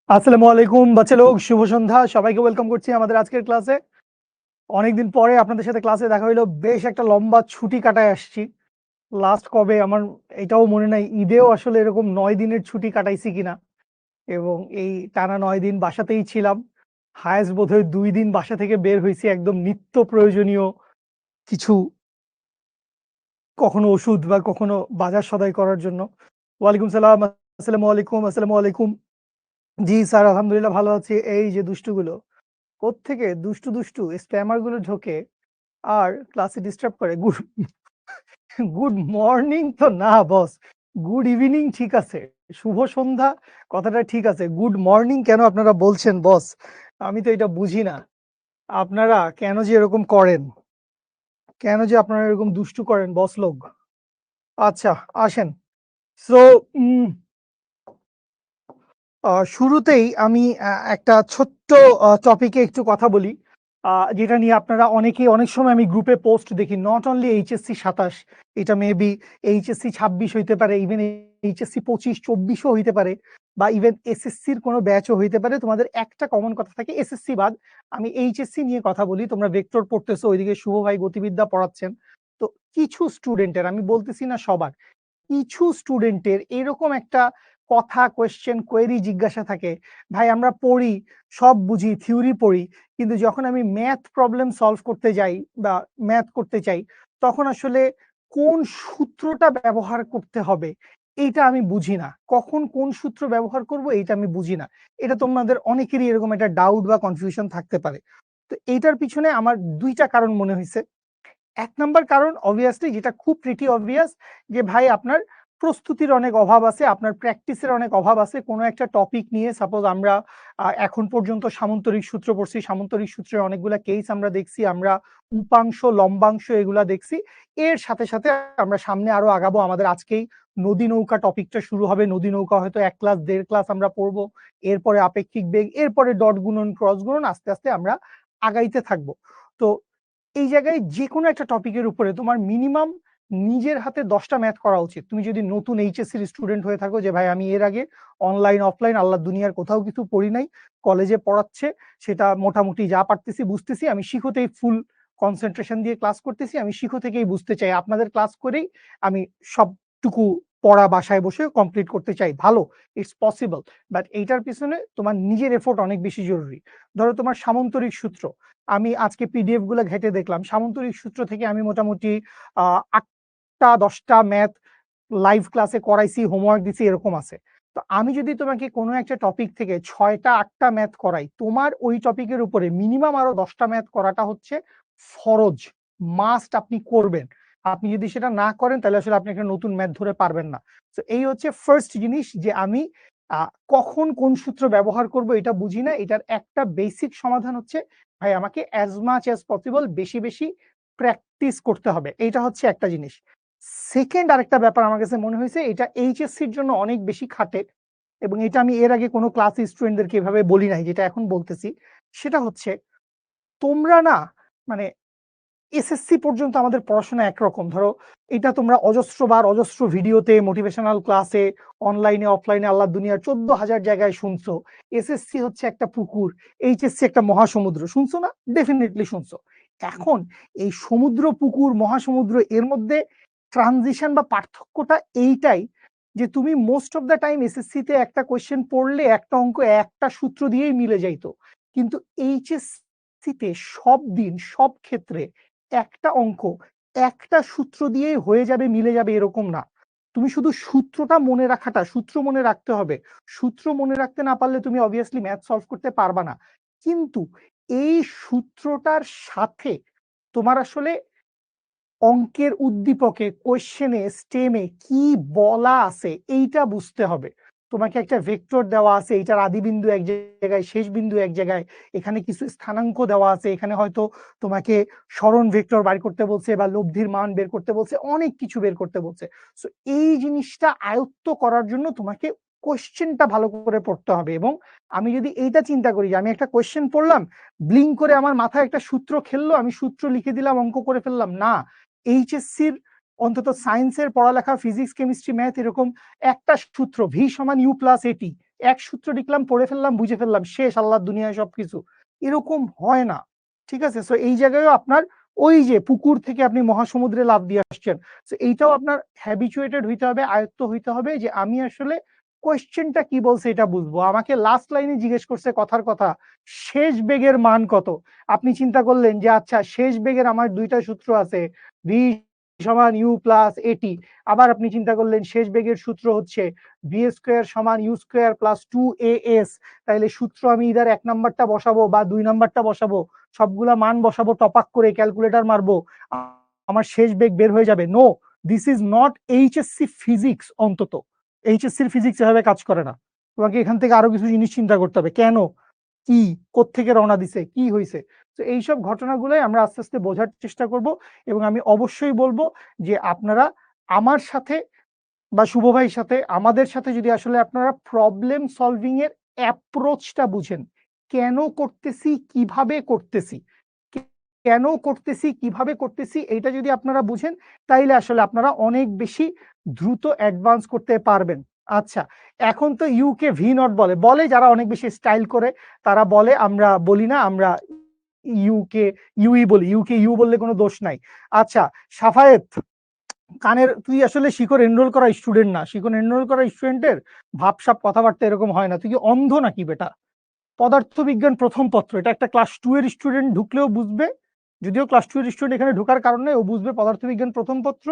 আসসালামু আলাইকুম বাচ্চা লোক, শুভ সন্ধ্যা। সবাইকে ওয়েলকাম করছি আমাদের আজকের ক্লাসে। অনেকদিন পরে আপনাদের সাথে ক্লাসে দেখা হইলো। বেশ একটা লম্বা ছুটি কাটায় আসছি। লাস্ট কবে আমার এটাও মনে নাই, ঈদেও আসলে এরকম 9 দিনের ছুটি কাটাইছি কিনা। এবং এই টানা 9 দিন বাসাতেই ছিলাম। হায়েস্ট বোধহয় 2 দিন বাসা থেকে বের হয়েছি একদম নিত্য প্রয়োজনীয় কিছু, কখনো ওষুধ বা কখনো বাজার সদাই করার জন্য। ওয়ালাইকুম সালাম। আসসালামু আলাইকুম। আসসালামু আলাইকুম। জি স্যার, আলহামদুলিল্লাহ ভালো আছি। এই যে দুষ্টুগুলো কোত্থেকে দুষ্টু দুষ্টু স্প্যামার গুলো ঢোকে আর ক্লাসে ডিস্টার্ব করে। গুড গুড মর্নিং তো না বস, গুড ইভিনিং ঠিক আছে, শুভ সন্ধ্যা কথাটা ঠিক আছে, গুড মর্নিং কেন আপনারা বলছেন বস? আমি তো এটা বুঝি না। আপনারা কেন যে এরকম করেন, কেন যে আপনারা এরকম দুষ্টু করেন বস লোক। আচ্ছা, আসেন। সো শুরুতেই আমি একটা ছোট্ট টপিকে একটু কথা বলি, যেটা নিয়ে আপনারা অনেকেই অনেক সময় আমি গ্রুপে পোস্ট দেখি। নট অনলি এইচএসসি 27, এটা মেবি এইচএসসি 26 হইতে পারে, ইভেন এইচএসসি 25-24ও হইতে পারে, বা ইভেন এসএসসির কোনো ব্যাচও হইতে পারে। তোমাদের একটা কমন কথা থাকে এসএসসি বাদ। আমি এইচএসসি নিয়ে কথা বলি। তোমরা ভেক্টর পড়তেছো, ওইদিকে শুভ ভাই গতিবিদ্যা পড়াচ্ছেন। তো কিছু স্টুডেন্টের, আমি বলতেছি না সবার, কিছু স্টুডেন্টের এরকম একটা কথা, কোয়েশ্চেন, কোয়েরি জিজ্ঞাসা থাকে, ভাই আমরা পড়ি, সব বুঝি, থিওরি পড়ি, কিন্তু যখন আমি ম্যাথ প্রবলেম সলভ করতে যাই বা ম্যাথ করতে চাই, তখন আসলে কোন সূত্রটা ব্যবহার করতে হবে এইটা আমি বুঝি না। কখন কোন সূত্র ব্যবহার করব এইটা আমি বুঝি না। এটা তোমাদের অনেকেরই এরকম একটা ডাউট বা কনফিউশন থাকতে পারে। তো এইটার পিছনে আমার দুইটা কারণ মনে হয়েছে। এক নাম্বার কারণ অবভিয়াসলি, যেটা খুব প্রিটি অবভিয়াস, যে ভাই আপনার প্রস্তুতির অনেক অভাব আছে, আপনার প্র্যাকটিসের অনেক অভাব আছে। কোনো একটা টপিক নিয়ে সাপোজ আমরা এখন পর্যন্ত সামন্তরিক সূত্র পড়ছি, সামন্তরিক সূত্রের অনেকগুলা কেস আমরা দেখছি, আমরা উপাংশ লম্বাংশ এগুলা দেখছি। এর সাথে সাথে আমরা সামনে আরো আগাবো। আমাদের আজকেই নদী নৌকা টপিকটা শুরু হবে। নদী নৌকা হয়তো 1 ক্লাস 1.5 ক্লাস আমরা পড়বো। এরপরে আপেক্ষিক বেগ, এরপরে ডট গুণন, ক্রস গুণন, আস্তে আস্তে আমরা আগাইতে থাকবো। তো এই জায়গায় যে কোনো একটা টপিকের উপরে তোমার মিনিমাম নিজের হাতে 10টা ম্যাথ করা উচিত। তুমি যদি নতুন এইচএসসির স্টুডেন্ট হয়ে থাকো, যে ভাই আমি এর আগে অনলাইন অফলাইন আল্লাহ দুনিয়ার কোথাও কিছু পড়ি নাই, কলেজে পড়াচ্ছে, সেটা মোটামুটি যা পারতেছি বুঝতেছি, আমি শিখতেই ফুল কনসেন্ট্রেশন দিয়ে ক্লাস করতেছি, আমি শিখো থেকেই বুঝতে চাই, আপনাদের ক্লাস করেই আমি সবটুকু পড়া বাসায় বসে কমপ্লিট করতে চাই, ভালো, ইটস পসিবল। বাট এইটার পিছনে তোমার নিজের এফোর্ট অনেক বেশি জরুরি। ধরো তোমার সামন্তরিক সূত্র, আমি আজকে পিডিএফ গুলো ঘেটে দেখলাম, সামন্তরিক সূত্র থেকে আমি মোটামুটি 8টা 10টা ম্যাথ লাইভ ক্লাসে করাইছি, হোমওয়ার্ক দিছি, এরকম আছে। তো আমি যদি তোমাকে কোনো একটা টপিক থেকে 6টা 8টা ম্যাথ করাই, তোমার ওই টপিকের উপরে মিনিমাম আরো 10টা ম্যাথ করাটা হচ্ছে ফরজ, মাস্ট, আপনি করবেন। আপনি যদি সেটা না করেন তাহলে আসলে আপনি একটা নতুন ম্যাথ ধরে পারবেন না। তো এই হচ্ছে ফার্স্ট জিনিস, যে আমি কখন কোন সূত্র ব্যবহার করব এটা বুঝি না। এটার একটা বেসিক সমাধান হচ্ছে, ভাই আমাকে অ্যাজ মাচ অ্যাজ পসিবল বেশি বেশি প্র্যাকটিস করতে হবে। এইটা হচ্ছে একটা জিনিস। সেকেন্ড আরেকটা ব্যাপার আমার কাছে মনে হয়েছে, এটা এইচএসসির জন্য অনেক বেশি খাটে, এবং এটা আমি এর আগে কোনো ক্লাস স্টুডেন্টদেরকে এভাবে বলি নাই, যেটা এখন বলতেছি। সেটা হচ্ছে, তোমরা না, মানে এসএসসি পর্যন্ত আমাদের পড়াশোনা একরকম। ধরো এটা তোমরা অজস্রবার অজস্র ভিডিওতে, মোটিভেশনাল ক্লাসে, অনলাইনে অফলাইনে আল্লাহ দুনিয়ার 14,000 জায়গায় শুনছো। এসএসসি হচ্ছে একটা পুকুর, এইচএসসি একটা মহাসমুদ্র, শুনছো না? ডেফিনেটলি শুনছো। এখন এই সমুদ্র, পুকুর, মহাসমুদ্র, এর মধ্যে ট্রানজিশন বা পার্থক্যটা এইটাই, যে তুমি most of the time SSC তে একটা কোয়েশ্চেন পড়লে একটা অঙ্ক একটা সূত্র দিয়েই মিলে যাইতো, কিন্তু এইচএসসি তে সব দিন সব ক্ষেত্রে একটা অঙ্ক একটা সূত্র দিয়েই হয়ে যাবে, মিলে যাবে, এরকম না। তুমি শুধু সূত্রটা মনে রাখাটা, সূত্র মনে রাখতে হবে। সূত্র মনে রাখতে না পারলে তুমি অবভিয়াসলি ম্যাথ সলভ করতে পারবা না। কিন্তু এই সূত্রটার সাথে তোমার আসলে অঙ্কের উদ্দীপকে, কোশ্চেনে, স্টেমে কি বলা আছে এইটা বুঝতে হবে। তোমাকে একটা ভেক্টর দেওয়া আছে, এটার আদি বিন্দু এক জায়গায়, শেষ বিন্দু এক জায়গায়, এখানে কিছু স্থানাঙ্ক দেওয়া আছে, এখানে হয়তো তোমাকে সরণ ভেক্টর বের করতে বলছে, বা লব্ধির মান বের করতে বলছে, অনেক কিছু বের করতে বলছে। সো এই জিনিসটা আয়ত্ত করার জন্য তোমাকে কোশ্চেনটা ভালো করে পড়তে হবে। এবং আমি যদি এইটা চিন্তা করি যে আমি একটা কোশ্চেন পড়লাম, ব্লিঙ্ক করে আমার মাথায় একটা সূত্র খেললো, আমি সূত্র লিখে দিলাম, অঙ্ক করে ফেললাম, না। এইচএসসির অন্তত সায়েন্সের পড়ালেখা, ফিজিক্স, কেমিস্ট্রি, ম্যাথ, এরকম একটা সূত্র, ভি সমান ইউ প্লাস এটি, এক সূত্র লিখলাম, পড়ে ফেললাম, বুঝে ফেললাম, শেষ, আল্লাহর দুনিয়ায় সবকিছু, এরকম হয় না। ঠিক আছে? সো এই জায়গায়ও আপনার ওই যে পুকুর থেকে আপনি মহাসমুদ্রে লাফ দিয়ে আসছেন, সো এইটাও আপনার হ্যাবিচুয়েটেড হইতে হবে, আয়ত্ত হইতে হবে যে আমি আসলে কোয়েশ্চেনটা কি বলছে এটা বুঝবো। আমাকে লাস্ট লাইনে জিজ্ঞেস করছে কথার কথা, শেষ বেগের মান কত? আপনি চিন্তা করলেন যে আচ্ছা শেষ বেগের আমার দুইটা সূত্র আছে, ভি সমান ইউ প্লাস এটি। আবার আপনি চিন্তা করলেন শেষ বেগের সূত্র হচ্ছে ভি স্কোয়ার সমান ইউ স্কোয়ার প্লাস 2as। তাইলে সূত্র আমি ইদার 1 নাম্বারটা বসাবো বা 2 নাম্বারটা বসাবো, সবগুলা মান বসাবো, টপাক করে ক্যালকুলেটর মারবো, আমার শেষ বেগ বের হয়ে যাবে। No, this is not HSC physics. অন্তত এইচএসসির ফিজিক্স এভাবে কাজ করে না। তোমাকে এখান থেকে আরো কিছু জিনিস চিন্তা করতে হবে, কেন, কি, কোত্থেকে রওনা দিছে, কি হয়েছে। তো এইসব ঘটনাগুলোই আমরা আস্তে আস্তে বোঝার চেষ্টা করব। এবং আমি অবশ্যই বলবো যে আপনারা আমার সাথে বা শুভ ভাইয়ের সাথে, আমাদের সাথে যদি আসলে আপনারা প্রবলেম সলভিং এর অ্যাপ্রোচটা বুঝেন, কেন করতেছি, কিভাবে করতেছি, কেন করতেছি, কিভাবে করতেছি, এইটা যদি আপনারা বুঝেন, তাইলে আসলে আপনারা অনেক বেশি দ্রুত অ্যাডভান্স করতে পারবেন। আচ্ছা, এখন তো ইউকে ভি নট বলে, যারা অনেক বেশি স্টাইল করে তারা বলে, আমরা বলি না, আমরা ইউকে ইউই বলি, ইউকে ইউ বললে কোনো দোষ নাই। আচ্ছা সাফায়েত, কানের, তুই আসলে শিখর এনরোল করা স্টুডেন্ট না, শিখর এনরোল করা স্টুডেন্টের ভাবসাব কথাবার্তা এরকম হয় না। তুই কি অন্ধ নাকি বেটা? পদার্থবিজ্ঞান প্রথম পত্র, এটা একটা ক্লাস 2 এর স্টুডেন্ট ঢুকলেও বুঝবে, যদিও ক্লাস 2 এর স্টুডেন্ট এখানে ঢোকার কারণে ও বুঝবে পদার্থবিজ্ঞান প্রথম পত্র,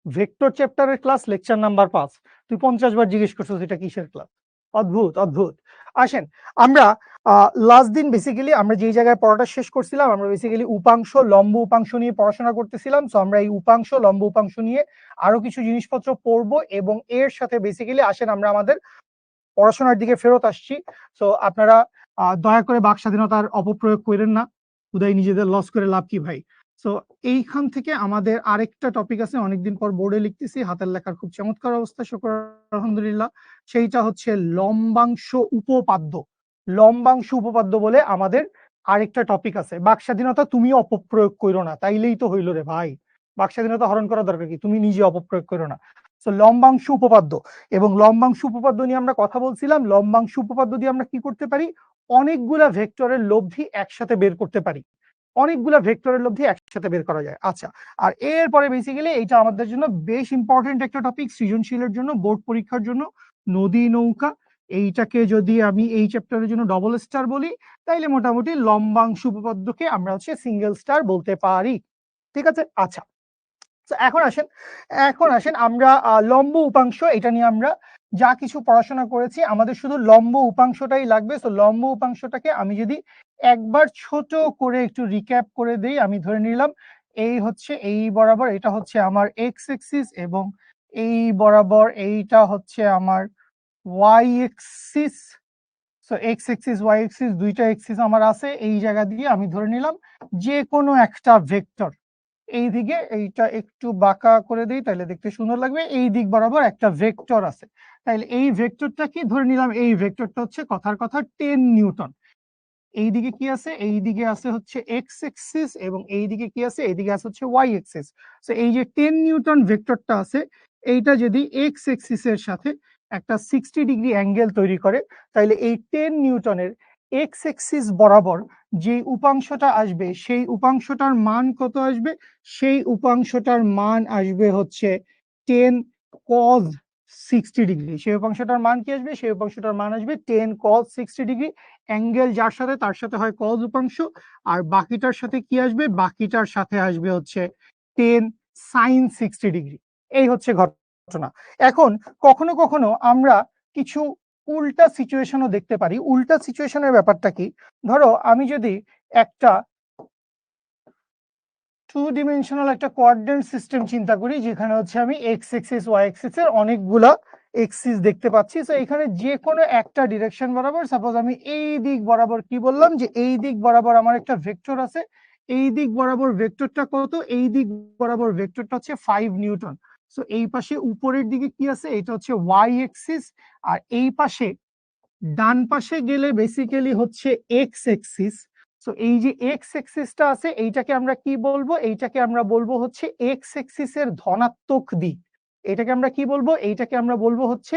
ভেক্টর চ্যাপ্টারের ক্লাস, লেকচার নাম্বার 5। তুই 50 বার জিজ্ঞেস করছিস এটা কিসের ক্লাস। অদ্ভুত অদ্ভুত। আসেন, আমরা লাস্ট দিন বেসিক্যালি আমরা যেই জায়গায় পড়াটা শেষ করছিলাম, আমরা বেসিক্যালি উপাংশ, লম্ব উপাংশ নিয়ে পড়াশোনা করতেছিলাম। সো আমরা এই উপাংশ, লম্ব উপাংশ নিয়ে আরো কিছু জিনিসপত্র পড়বো, এবং এর সাথে বেসিক্যালি আসেন আমরা আমাদের পড়াশোনার দিকে ফেরত আসছি। সো আপনারা দয়া করে বাক স্বাধীনতার অপপ্রয়োগ করেন না, উদয় নিজেদের লস করে লাভ কি ভাই। সো এইখান থেকে আমাদের আরেকটা টপিক আছে, অনেকদিন পর বোর্ডে লিখতেছি, হাতের লেখার খুব চমৎকার অবস্থা, শুকর আলহামদুলিল্লাহ। সেইটা হচ্ছে লম্বাংশ উপপাদ্য। লম্বাংশ উপপাদ্য বলে আমাদের আরেকটা টপিক আছে। বাক স্বাধীনতা তুমি অপপ্রয়োগ করো না, তাইলেই তো হইলো রে ভাই। বাক স্বাধীনতা হরণ করা দরকার কি, তুমি নিজে অপপ্রয়োগ করো না। তো লম্বাংশ উপপাদ্য, এবং লম্বাংশ উপপাদ্য নিয়ে আমরা কথা বলছিলাম। লম্বাংশ উপপাদ্য দিয়ে আমরা কি করতে পারি, অনেকগুলা ভেক্টরের লব্ধি একসাথে বের করতে পারি, অনেকগুলা ভেক্টরের লব্ধি একসাথে বের করা যায়। আচ্ছা, আর এরপরে বেসিক্যালি এইটা আমাদের জন্য বেশ ইম্পর্টেন্ট একটা টপিক, সৃজনশীলের জন্য, বোর্ড পরীক্ষার জন্য, নদী নৌকা। এইটাকে যদি আমি এই চ্যাপ্টারের জন্য ডবল স্টার বলি, তাইলে মোটামুটি লম্বাংশ উপপাদ্যকে আমরা হচ্ছে সিঙ্গেল স্টার বলতে পারি। ঠিক আছে? আচ্ছা, এখন আসেন আমরা লম্ব উপাংশ, এটা নিয়ে আমরা যা কিছু পড়াশোনা করেছি, আমাদের শুধু লম্ব উপাংশটাই লাগবে। তো লম্ব উপাংশটাকে আমি যদি একবার ছোট করে একটু রিক্যাপ করে দেই, আমি ধরে নিলাম এই হচ্ছে এই বরাবর, এটা হচ্ছে আমার এক্স এক্সিস, এবং এই বরাবর এইটা হচ্ছে আমার Y axis. So X axis, Y axis, দুইটা এক্সিস আমার আছে। এই জায়গা দিয়ে আমি ধরে নিলাম যে কোনো একটা ভেক্টর, এই দিকে এইটা একটু বাঁকা করে দিই তাহলে দেখতে সুন্দর লাগবে, এই দিক বরাবর একটা ভেক্টর আছে। তাহলে এই ভেক্টরটা কি ধরে নিলাম, এই ভেক্টরটা হচ্ছে কথার কথা 10 নিউটন। এই দিকে কি আছে, এই দিকে আছে হচ্ছে এক্স এক্সিস, এবং এই দিকে কি আছে, এই দিকে আছে হচ্ছে ওয়াই এক্সিস। তো এই যে 10 নিউটন ভেক্টরটা আছে, এইটা যদি এক্স এক্সিসের সাথে একটা 60 ডিগ্রি অ্যাঙ্গেল তৈরি করে, তাহলে এই 10 নিউটনের এক্স এক্সিস বরাবর যে উপাংশটা আসবে, সেই উপাংশটার মান কত আসবে, সেই উপাংশটার মান আসবে হচ্ছে 10 cos 60 ডিগ্রি। সেই উপাংশটার মান কি আসবে, সেই উপাংশটার মান আসবে 10 cos 60 ডিগ্রি। অ্যাঙ্গেল যার সাথে, তার সাথে হয় cos উপাংশ, আর বাকিটার সাথে কি আসবে, বাকিটার সাথে আসবে হচ্ছে 10 sin 60 ডিগ্রি। এই হচ্ছে ঘটনা। এখন কখনো কখনো আমরা কিছু উল্টা সিচুয়েশনও দেখতে পারি। উল্টা সিচুয়েশনের ব্যাপারটা কি, ধরো আমি যদি একটা 2 ডিমেনশনাল একটা কোঅর্ডিনেট সিস্টেম চিন্তা করি, যেখানে হচ্ছে আমি এক্স এক্সিস, ওয়াই এক্সিস এর অনেকগুলা এক্সিস দেখতে পাচ্ছি। তো এখানে যে কোনো একটা ডিরেকশন বরাবর, সাপোজ আমি এই দিক বরাবর কি বললাম, যে এই দিক বরাবর আমার একটা ভেক্টর আছে, এই দিক বরাবর ভেক্টরটা কত, এই দিক বরাবর ভেক্টরটা হচ্ছে 5 নিউটন। সো এই পাশে উপরের দিকে কি আছে, এটা হচ্ছে ওয়াই এক্সিস, আর এই পাশে ডান পাশে গেলে বেসিক্যালি হচ্ছে এক্স এক্সিস। সো এই যে এক্স এক্সিসটা আছে, এইটাকে আমরা কি বলবো, এইটাকে আমরা বলবো হচ্ছে এক্স এক্সিসের ধনাত্মক দিক। এটাকে আমরা কি বলবো, এইটাকে আমরা বলবো হচ্ছে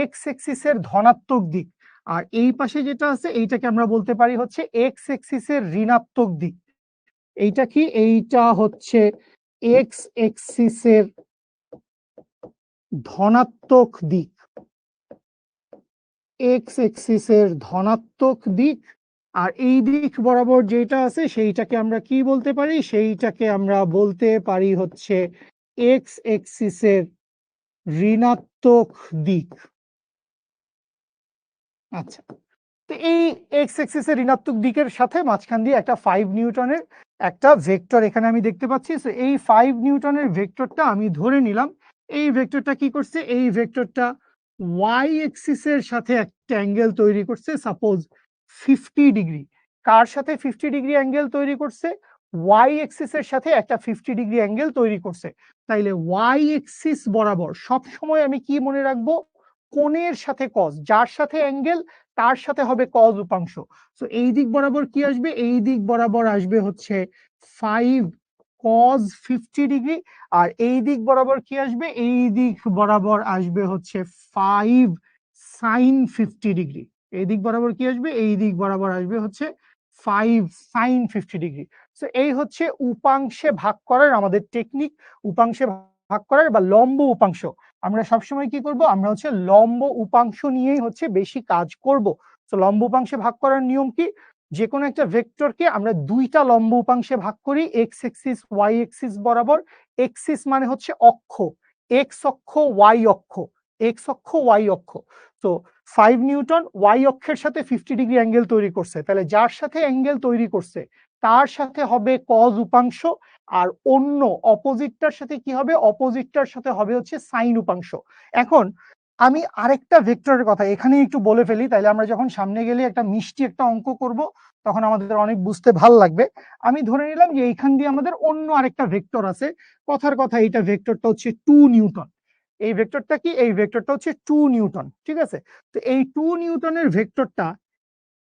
এক্স এক্সিসের ধনাত্মক দিক, আর এই পাশে যেটা আছে এইটাকে আমরা বলতে পারি হচ্ছে এক্স এক্সিসের ঋণাত্মক দিক। এইটা কি? এইটা হচ্ছে এক্স এক্সিসের ধনাত্মক দিক, এক্স এক্সিসের ধনাত্মক দিক। আর এই দিক বরাবর যেটা আছে সেইটাকে আমরা কি বলতে পারি? সেইটাকে আমরা বলতে পারি হচ্ছে এক্স এক্সিসের ঋণাত্মক দিক। আচ্ছা, তো এই এক্স এক্সিসের ঋণাত্মক দিকের সাথে মাঝখান দিয়ে একটা 5 নিউটনের একটা ভেক্টর এখানে আমি দেখতে পাচ্ছি। সো এই 5 নিউটনের ভেক্টরটা আমি ধরে নিলাম, এই ভেক্টরটা কি করছে? এই ভেক্টরটা ওয়াই এক্সিসের সাথে একটা অ্যাঙ্গেল তৈরি করছে, সাপোজ 50 ডিগ্রি। কার সাথে 50 ডিগ্রি অ্যাঙ্গেল তৈরি করছে? ওয়াই এক্সিসের সাথে একটা 50 ডিগ্রি অ্যাঙ্গেল তৈরি করছে। তাইলে ওয়াই এক্সিস বরাবর সব সময় আমি কি মনে রাখবো? কোণের সাথে কজ, যার সাথে অ্যাঙ্গেল তার সাথে হবে কজ উপাংশ। সো এই দিক বরাবর কি আসবে? এই দিক বরাবর আসবে হচ্ছে 5 কজ 50 ডিগ্রি, আর এই দিক বরাবর কি আসবে? এই দিক বরাবর আসবে হচ্ছে 5 সাইন 50 ডিগ্রি। এই দিক বরাবর কি আসবে? এই দিক বরাবর আসবে হচ্ছে 5 সাইন 50 ডিগ্রি। সো এই হচ্ছে উপাংশে ভাগ করার আমাদের টেকনিক, উপাংশে ভাগ করার বা লম্ব উপাংশ। আমরা সবসময় কি করব? আমরা হচ্ছে লম্ব উপাংশ নিয়েই হচ্ছে বেশি কাজ করব। তো লম্ব উপাংশে ভাগ করার নিয়ম কি? যে কোনো একটা ভেক্টরকে আমরা দুইটা লম্ব উপাংশে ভাগ করি, এক্স এক্সিস ওয়াই এক্সিস বরাবর। এক্সিস মানে হচ্ছে অক্ষ, এক্স অক্ষ ওয়াই অক্ষ, এক্স অক্ষ ওয়াই অক্ষ। তো 5 নিউটন ওয়াই অক্ষের সাথে 50 ডিগ্রি অ্যাঙ্গেল তৈরি করছে, তাহলে যার সাথে অ্যাঙ্গেল তৈরি করছে তার সাথে হবে কজ উপাংশ, আর অন্য অপোজিটটার সাথে কি হবে? অপোজিটটার সাথে হবে হচ্ছে সাইন উপাংশ। এখন আমি আরেকটা ভেক্টরের কথা এখানে একটু বলে ফেলি, তাইলে আমরা যখন সামনে গেলে একটা মিষ্টি একটা অঙ্ক করব তখন আমাদের অনেক বুঝতে ভাল লাগবে। আমি ধরে নিলাম যে এইখান দিয়ে আমাদের অন্য আরেকটা ভেক্টর আছে, কথার কথা এইটা ভেক্টরটা হচ্ছে 2 নিউটন। এই ভেক্টরটা কি? এই ভেক্টরটা হচ্ছে 2 নিউটন, ঠিক আছে? তো এই 2 নিউটনের ভেক্টরটা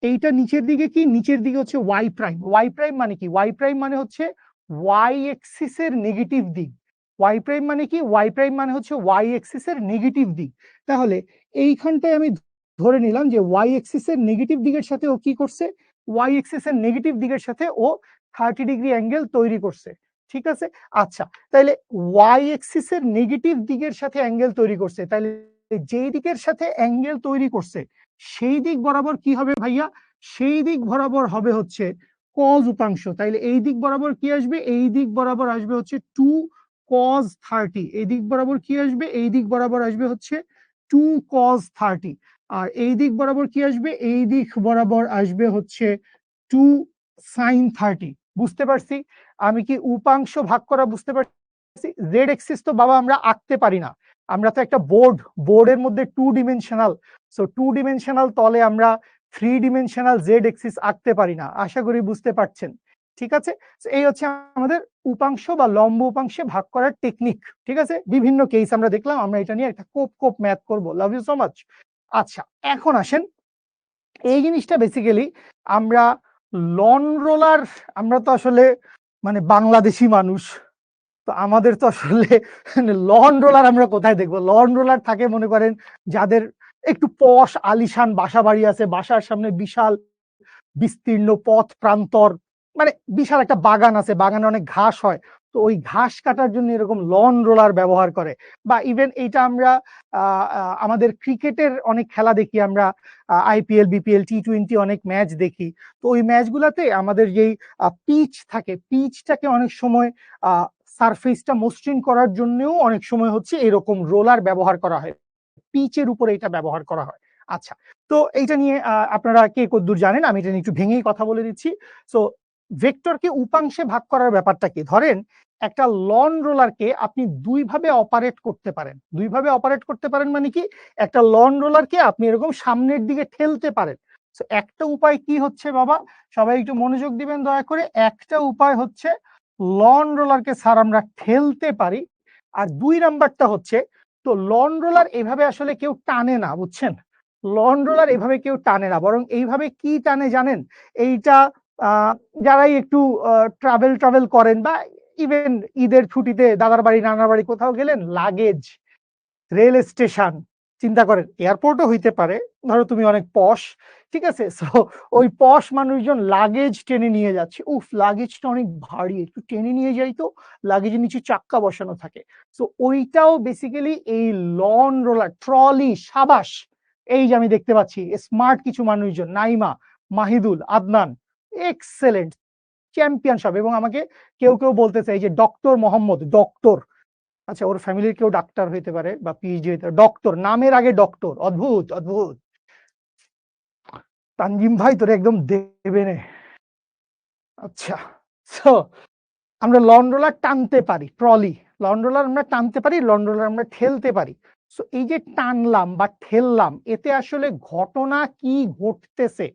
এইটা নিচের দিকে কি? নিচের দিকে হচ্ছে ওয়াই প্রাইম। ওয়াই প্রাইম মানে কি? ওয়াই প্রাইম মানে হচ্ছে ওয়াই এক্সিসের নেগেটিভ দিক। ওয়াই প্রাইম মানে কি? ওয়াই প্রাইম মানে হচ্ছে ওয়াই এক্সিসের নেগেটিভ দিক। তাহলে এইখানটায় আমি ধরে নিলাম যে ওয়াই এক্সিসের নেগেটিভ দিকের সাথে ও কি করছে? ওয়াই এক্সিসের নেগেটিভ দিকের সাথে ও 30 ডিগ্রি অ্যাঙ্গেল তৈরি করছে, ঠিক আছে? আচ্ছা, তাইলে ওয়াই এক্সিসের নেগেটিভ দিকের সাথে অ্যাঙ্গেল তৈরি করছে, তাইলে যেই দিকের সাথে অ্যাঙ্গেল তৈরি করছে সেই দিক বরাবর কি হবে ভাইয়া? সেই দিক বরাবর হবে হচ্ছে কজ উপাংশ। তাইলে এই দিক বরাবর কি আসবে? এই দিক বরাবর আসবে হচ্ছে 2 কজ 30। এই দিক বরাবর কি আসবে? এই দিক বরাবর আসবে হচ্ছে 2 কজ 30। আর এই দিক বরাবর কি আসবে? এই দিক বরাবর আসবে হচ্ছে 2 সাইন 30। বুঝতে পারছি? আমি কি উপাংশ ভাগ করা বুঝতে পারছি? জেড এক্সিস তো বাবা আমরা আঁকতে পারি না, আমরা তো একটা বোর্ডের মধ্যে 2 ডিমেনশনাল। সো 2 ডিমেনশনাল তলে আমরা 3 ডিমেনশনাল জেড এক্সিস আঁকতে পারি না, আশা করি বুঝতে পারছেন, ঠিক আছে? এই হচ্ছে আমাদের উপাংশ বা লম্ব উপাংশে ভাগ করার টেকনিক, ঠিক আছে? বিভিন্ন কেস আমরা দেখলাম, আমরা এটা নিয়ে একটা কোপ ম্যাথ করব। Love you so much. আচ্ছা, এখন আসেন, এই জিনিসটা বেসিক্যালি আমরা লন রোলার, আমরা তো আসলে মানে বাংলাদেশি মানুষ, তো আমাদের তো আসলে লন রোলার আমরা কোথায় দেখবো? লন রোলার থাকে মনে করেন যাদের একটু পশ আলিশান বাসা বাড়ি আছে, বাসার সামনে বিশাল বিস্তীর্ণ পথ প্রান্তর, মানে বিশাল একটা বাগান আছে, বাগানে অনেক ঘাস হয়, তো ওই ঘাস কাটার জন্য এরকম লন রোলার ব্যবহার করে। বা ইভেন এইটা আমরা আমাদের ক্রিকেটের অনেক খেলা দেখি আমরা, আইপিএল বিপিএল টি20 অনেক ম্যাচ দেখি, তো ওই ম্যাচগুলোতে আমাদের যেই পিচ থাকে, পিচটাকে অনেক সময় সারফেসটা মসৃণ করার জন্যও অনেক সময় হচ্ছে এরকম রোলার ব্যবহার করা হয়, পিচের উপরে এটা ব্যবহার করা হয়। আচ্ছা, তো এইটা নিয়ে আপনারা কে কতদূর জানেন আমি এটা নিয়ে একটু ভেঙেই কথা বলে দিচ্ছি। সো ভেক্টরকে উপাংশে ভাগ করার ব্যাপারটা কি? ধরেন একটা লন রোলারকে আপনি দুই ভাবে অপারেট করতে পারেন। দুই ভাবে অপারেট করতে পারেন মানে কি? একটা লন রোলারকে আপনি এরকম সামনের দিকে ঠেলতে পারেন। সো একটা উপায় কি হচ্ছে বাবা? সবাই একটু মনোযোগ দিবেন দয়া করে। একটা উপায় হচ্ছে লন রোলারকে স্যার আমরা ঠেলতে পারি। আর 2 নাম্বারটা হচ্ছে, তো লন রোলার এভাবে আসলে কেউ টানে না, বুঝছেন? লন রোলার এভাবে কেউ টানে না, বরং এইভাবে কি টানে জানেন? এইটা যারাই একটু ট্রাভেল করেন বা ইভেন ঈদের ছুটিতে দাদার বাড়ি নানার বাড়ি কোথাও গেলেন, লাগেজ, রেল স্টেশন, চিন্তা করেন এয়ারপোর্টও হইতে পারে, ধরো তুমি অনেক পশ, ঠিক আছে, সো ওই পশ মানুষজন লাগেজ টেনে নিয়ে যাচ্ছে, উফ লাগেজটা অনেক ভারী, একটু টেনে নিয়ে যাই তো, লাগেজের নিচে চাক্কা বসানো থাকে। সো ওইটাও বেসিক্যালি এই লন রোলার ট্রলি, সাবাস, এই যে আমি দেখতে পাচ্ছি স্মার্ট কিছু মানুষজন, নাইমা, মাহিদুল, আদনান, এক্সেলেন্ট, চ্যাম্পিয়ন সব। এবং আমাকে কেউ কেউ বলতেছে এই যে ডক্টর মোহাম্মদ, ডক্টর, আচ্ছা ওর ফ্যামিলির কেউ ডাক্তার হইতে পারে বা পিএইচডি হইতে পারে, ডক্টর, নামের আগে ডক্টর, অদ্ভুত অদ্ভুত। তানজিম ভাই তোরে একদম দেবে নে। আচ্ছা, সো আমরা লন রোলার টানতে পারি, ট্রলি, লন রোলার আমরা টানতে পারি, লন রোলার আমরা ঠেলতে পারি। সো এই যে টানলাম বা ঠেললাম, এতে আসলে ঘটনা কি ঘটতেছে,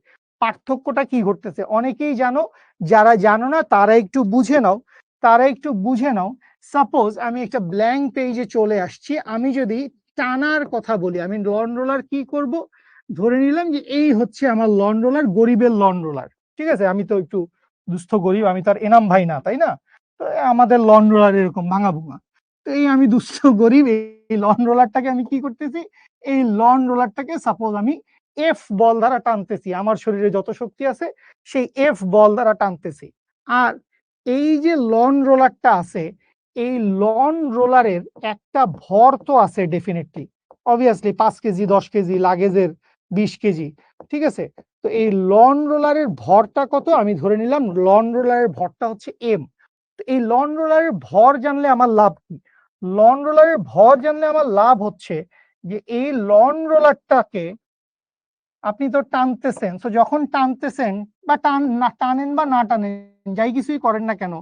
পার্থক্যটা কি ঘটতেছে অনেকেই জানো, যারা জানো না তারা একটু বুঝে নাও, তারা একটু বুঝে নাও। সাপোজ আমি একটা ব্ল্যাঙ্ক পেজে চলে আসছি, আমি যদি টানার কথা বলি, আমি লন রোলার কি করব, ধরে নিলাম যে এই হচ্ছে আমার লন রোলার, গরিবের লন রোলার, ঠিক আছে, আমি তো একটু দুস্থ গরিব, আমি তো আর এনাম ভাই না, তাই না, তো আমাদের লন রোলার এরকম ভাঙা ভুঙা, তো এই আমি দুস্থ গরিব, এই লন রোলারটাকে আমি কি করতেছি, এই লন রোলারটাকে সাপোজ আমি এফ বল দ্বারা টানতেছি, আমার শরীরে যত শক্তি আছে সেই এফ বল দ্বারা টানতেছি। আর এই যে লন রোলারটা আছে, এই লন রোলারের একটা ভর তো আছে ডেফিনেটলি, অবভিয়াসলি 5 কেজি 10 কেজি লাগেজের 20 কেজি, ঠিক আছে। তো এই লন রোলারের ভরটা কত, আমি ধরে নিলাম লন রোলারের ভরটা হচ্ছে এম। এই লন রোলারের ভর জানলে আমার লাভ কি, লন রোলারের ভর জানলে আমার লাভ হচ্ছে যে এই লন রোলারটাকে আপনি তো টানতেছেন, তো যখন টানতেছেন বা টানেন বা না টানেন, যাই কিছুই করেন না কেন,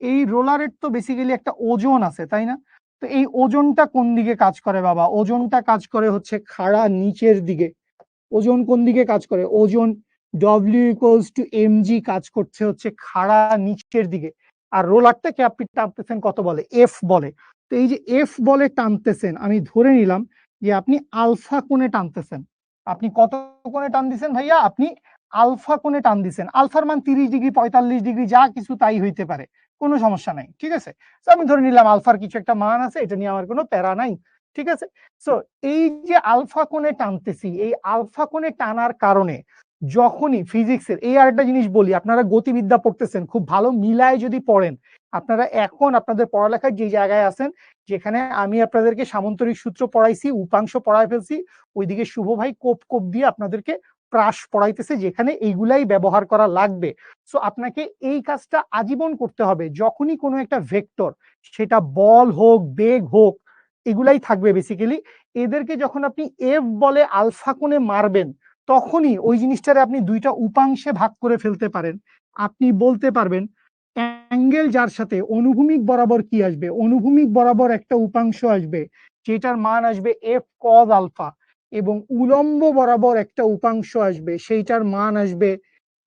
এই রোলারের তো বেসিক্যালি একটা ওজন আছে, তাই না। তো এই ওজনটা কোন দিকে কাজ করে বাবা, ওজনটা কাজ করে হচ্ছে খাড়া নিচের দিকে। ওজন কোন দিকে কাজ করে, ওজন W equals to M G কাজ করছে হচ্ছে খাড়া নিচের দিকে। আর রোলারটাকে আপনি টানতেছেন কত বলে, এফ বলে। তো এই যে এফ বলে টানতেছেন, আমি ধরে নিলাম যে আপনি আলফা কোণে টানতেছেন। আপনি কত কোণে টান দিচ্ছেন ভাইয়া, আপনি আলফা কোণে টান দিচ্ছেন, আলফার মান 30 ডিগ্রি 45 ডিগ্রি যা কিছু তাই হইতে পারে, কোনো সমস্যা নাই, ঠিক আছে। তো আমি ধরে নিলাম আলফার কিছু একটা মান আছে, এটা নিয়ে আমার কোনো প্যারা নাই, ঠিক আছে। সো এই যে আলফা কোণে টানতেছি, এই আলফা কোণে টানার কারণে যখনই ফিজিক্সের, এই আরেকটা জিনিস বলি, আপনারা গতিবিদ্যা পড়তেছেন, খুব ভালো মিলায় যদি পড়েন, আপনারা এখন আপনাদের পড়ালেখার যে জায়গায় আছেন, যেখানে আমি আপনাদেরকে সামন্তরিক সূত্র পড়াইছি, উপাংশ পড়াই ফেলছি, ওইদিকে শুভ ভাই কোপ কোপ দিয়ে আপনাদেরকে প্রাস পড়াইতেছে, যেখানে এইগুলাই ব্যবহার করা লাগবে। সো আপনাকে এই কাজটা আজীবন করতে হবে, যখনই কোনো একটা ভেক্টর, সেটা বল হোক বেগ হোক, এগুলাই থাকবে বেসিক্যালি, এদেরকে যখন আপনি এফ বলে আলফা কোণে মারবেন, তখনই ওই জিনিসটারে আপনি দুইটা উপাংশে ভাগ করে ফেলতে পারেন। আপনি বলতে পারবেন অ্যাঙ্গেল যার সাথে অনুভূমিক বরাবর কি আসবে, অনুভূমিক বরাবর একটা উপাংশ আসবে যেটার মান আসবে এফ কজ আলফা, এবং উলম্ব বরাবর একটা উপাংশ আসবে সেইটার মান আসবে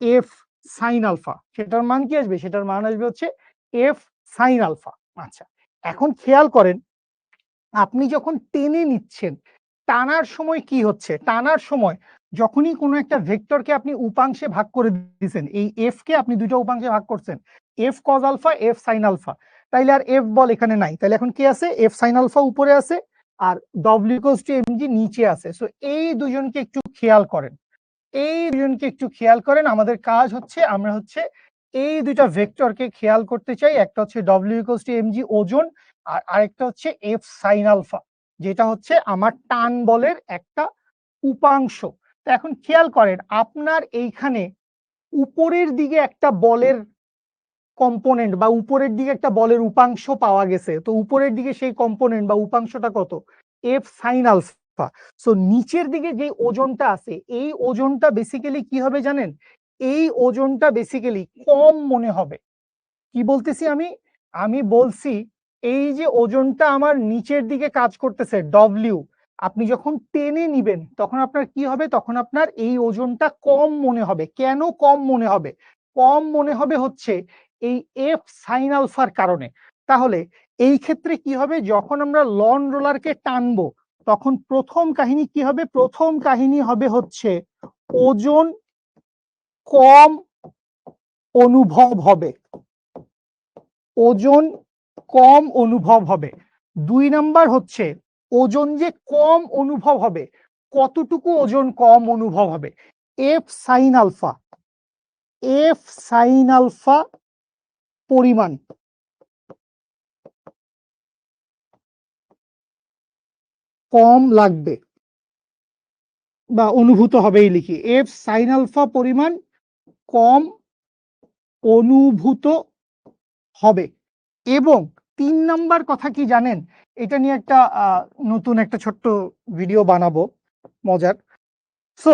এফ সাইন আলফা। সেটার মান কি আসবে, সেটার মান আসবে হচ্ছে এফ সাইন আলফা। আচ্ছা, এখন খেয়াল করেন, আপনি যখন টেনে নিচ্ছেন, টানার সময় কি হচ্ছে, টানার সময় যখনই কোনো একটা ভেক্টরকে আপনি উপাংশে ভাগ করে দিচ্ছেন, এই এফ কে আপনি দুইটা উপাংশে ভাগ করছেন, F cos alpha F sine alpha, তাইলে আর এফ বল এখানে নাই, তাহলে এখন কি আছে, এফ সাইন আলফা উপরে আছে আর ডব্লিউ ইকুয়ালস টু এমজি নিচে আছে। সো এই দুজনকে একটু খেয়াল করেন, এই দুজনকে একটু খেয়াল করেন, আমাদের কাজ হচ্ছে আমরা হচ্ছে এই দুইটা ভেক্টরকে খেয়াল করতে চাই, একটা হচ্ছে ডব্লিউ ইকুয়ালস টু এমজি ওজন, আর আরেকটা হচ্ছে এফ সাইন আলফা, যেটা হচ্ছে আমার টান বলের একটা উপাংশ। তো এখন খেয়াল করেন, আপনার এইখানে উপরের দিকে একটা বলের কম্পোনেন্ট বা উপরের দিকে একটা বলের উপাংশ পাওয়া গেছে, তো উপরের দিকে সেই কম্পোনেন্ট বা উপাংশটা কত, এফ সাইন আলফা। সো নিচের দিকে যে ওজনটা আছে, এই ওজনটা বেসিক্যালি কি হবে জানেন, এই ওজনটা বেসিক্যালি কম মনে হবে। কি বলতেছি আমি, আমি বলছি এই যে ওজনটা আমার নিচের দিকে কাজ করতেছে ডব্লিউ, আপনি যখন টেনে নিবেন তখন আপনার কি হবে, তখন আপনার এই ওজনটা কম মনে হবে। কেন কম মনে হবে, কম মনে হবে হচ্ছে এই এফ সাইন আলফার কারণে। তাহলে এই ক্ষেত্রে কি হবে, যখন আমরা লন রোলারকে টানবো, তখন প্রথম কাহিনী কি হবে, প্রথম কাহিনী হবে হচ্ছে ওজন কম অনুভব হবে, ওজন কম অনুভব হবে। 2 নাম্বার হচ্ছে ওজন যে কম অনুভব হবে, কতটুকু ওজন কম অনুভব হবে? F sine alpha, F sine alpha পরিমাণ কম লাগবে বা অনুভূত হবেই লিখি, এফ সাইন আলফা পরিমাণ কম অনুভূত হবে। এবং 3 নাম্বার কথা কি জানেন? এটা নিয়ে একটা নতুন একটা ছোট্ট ভিডিও বানাবো মজার। সো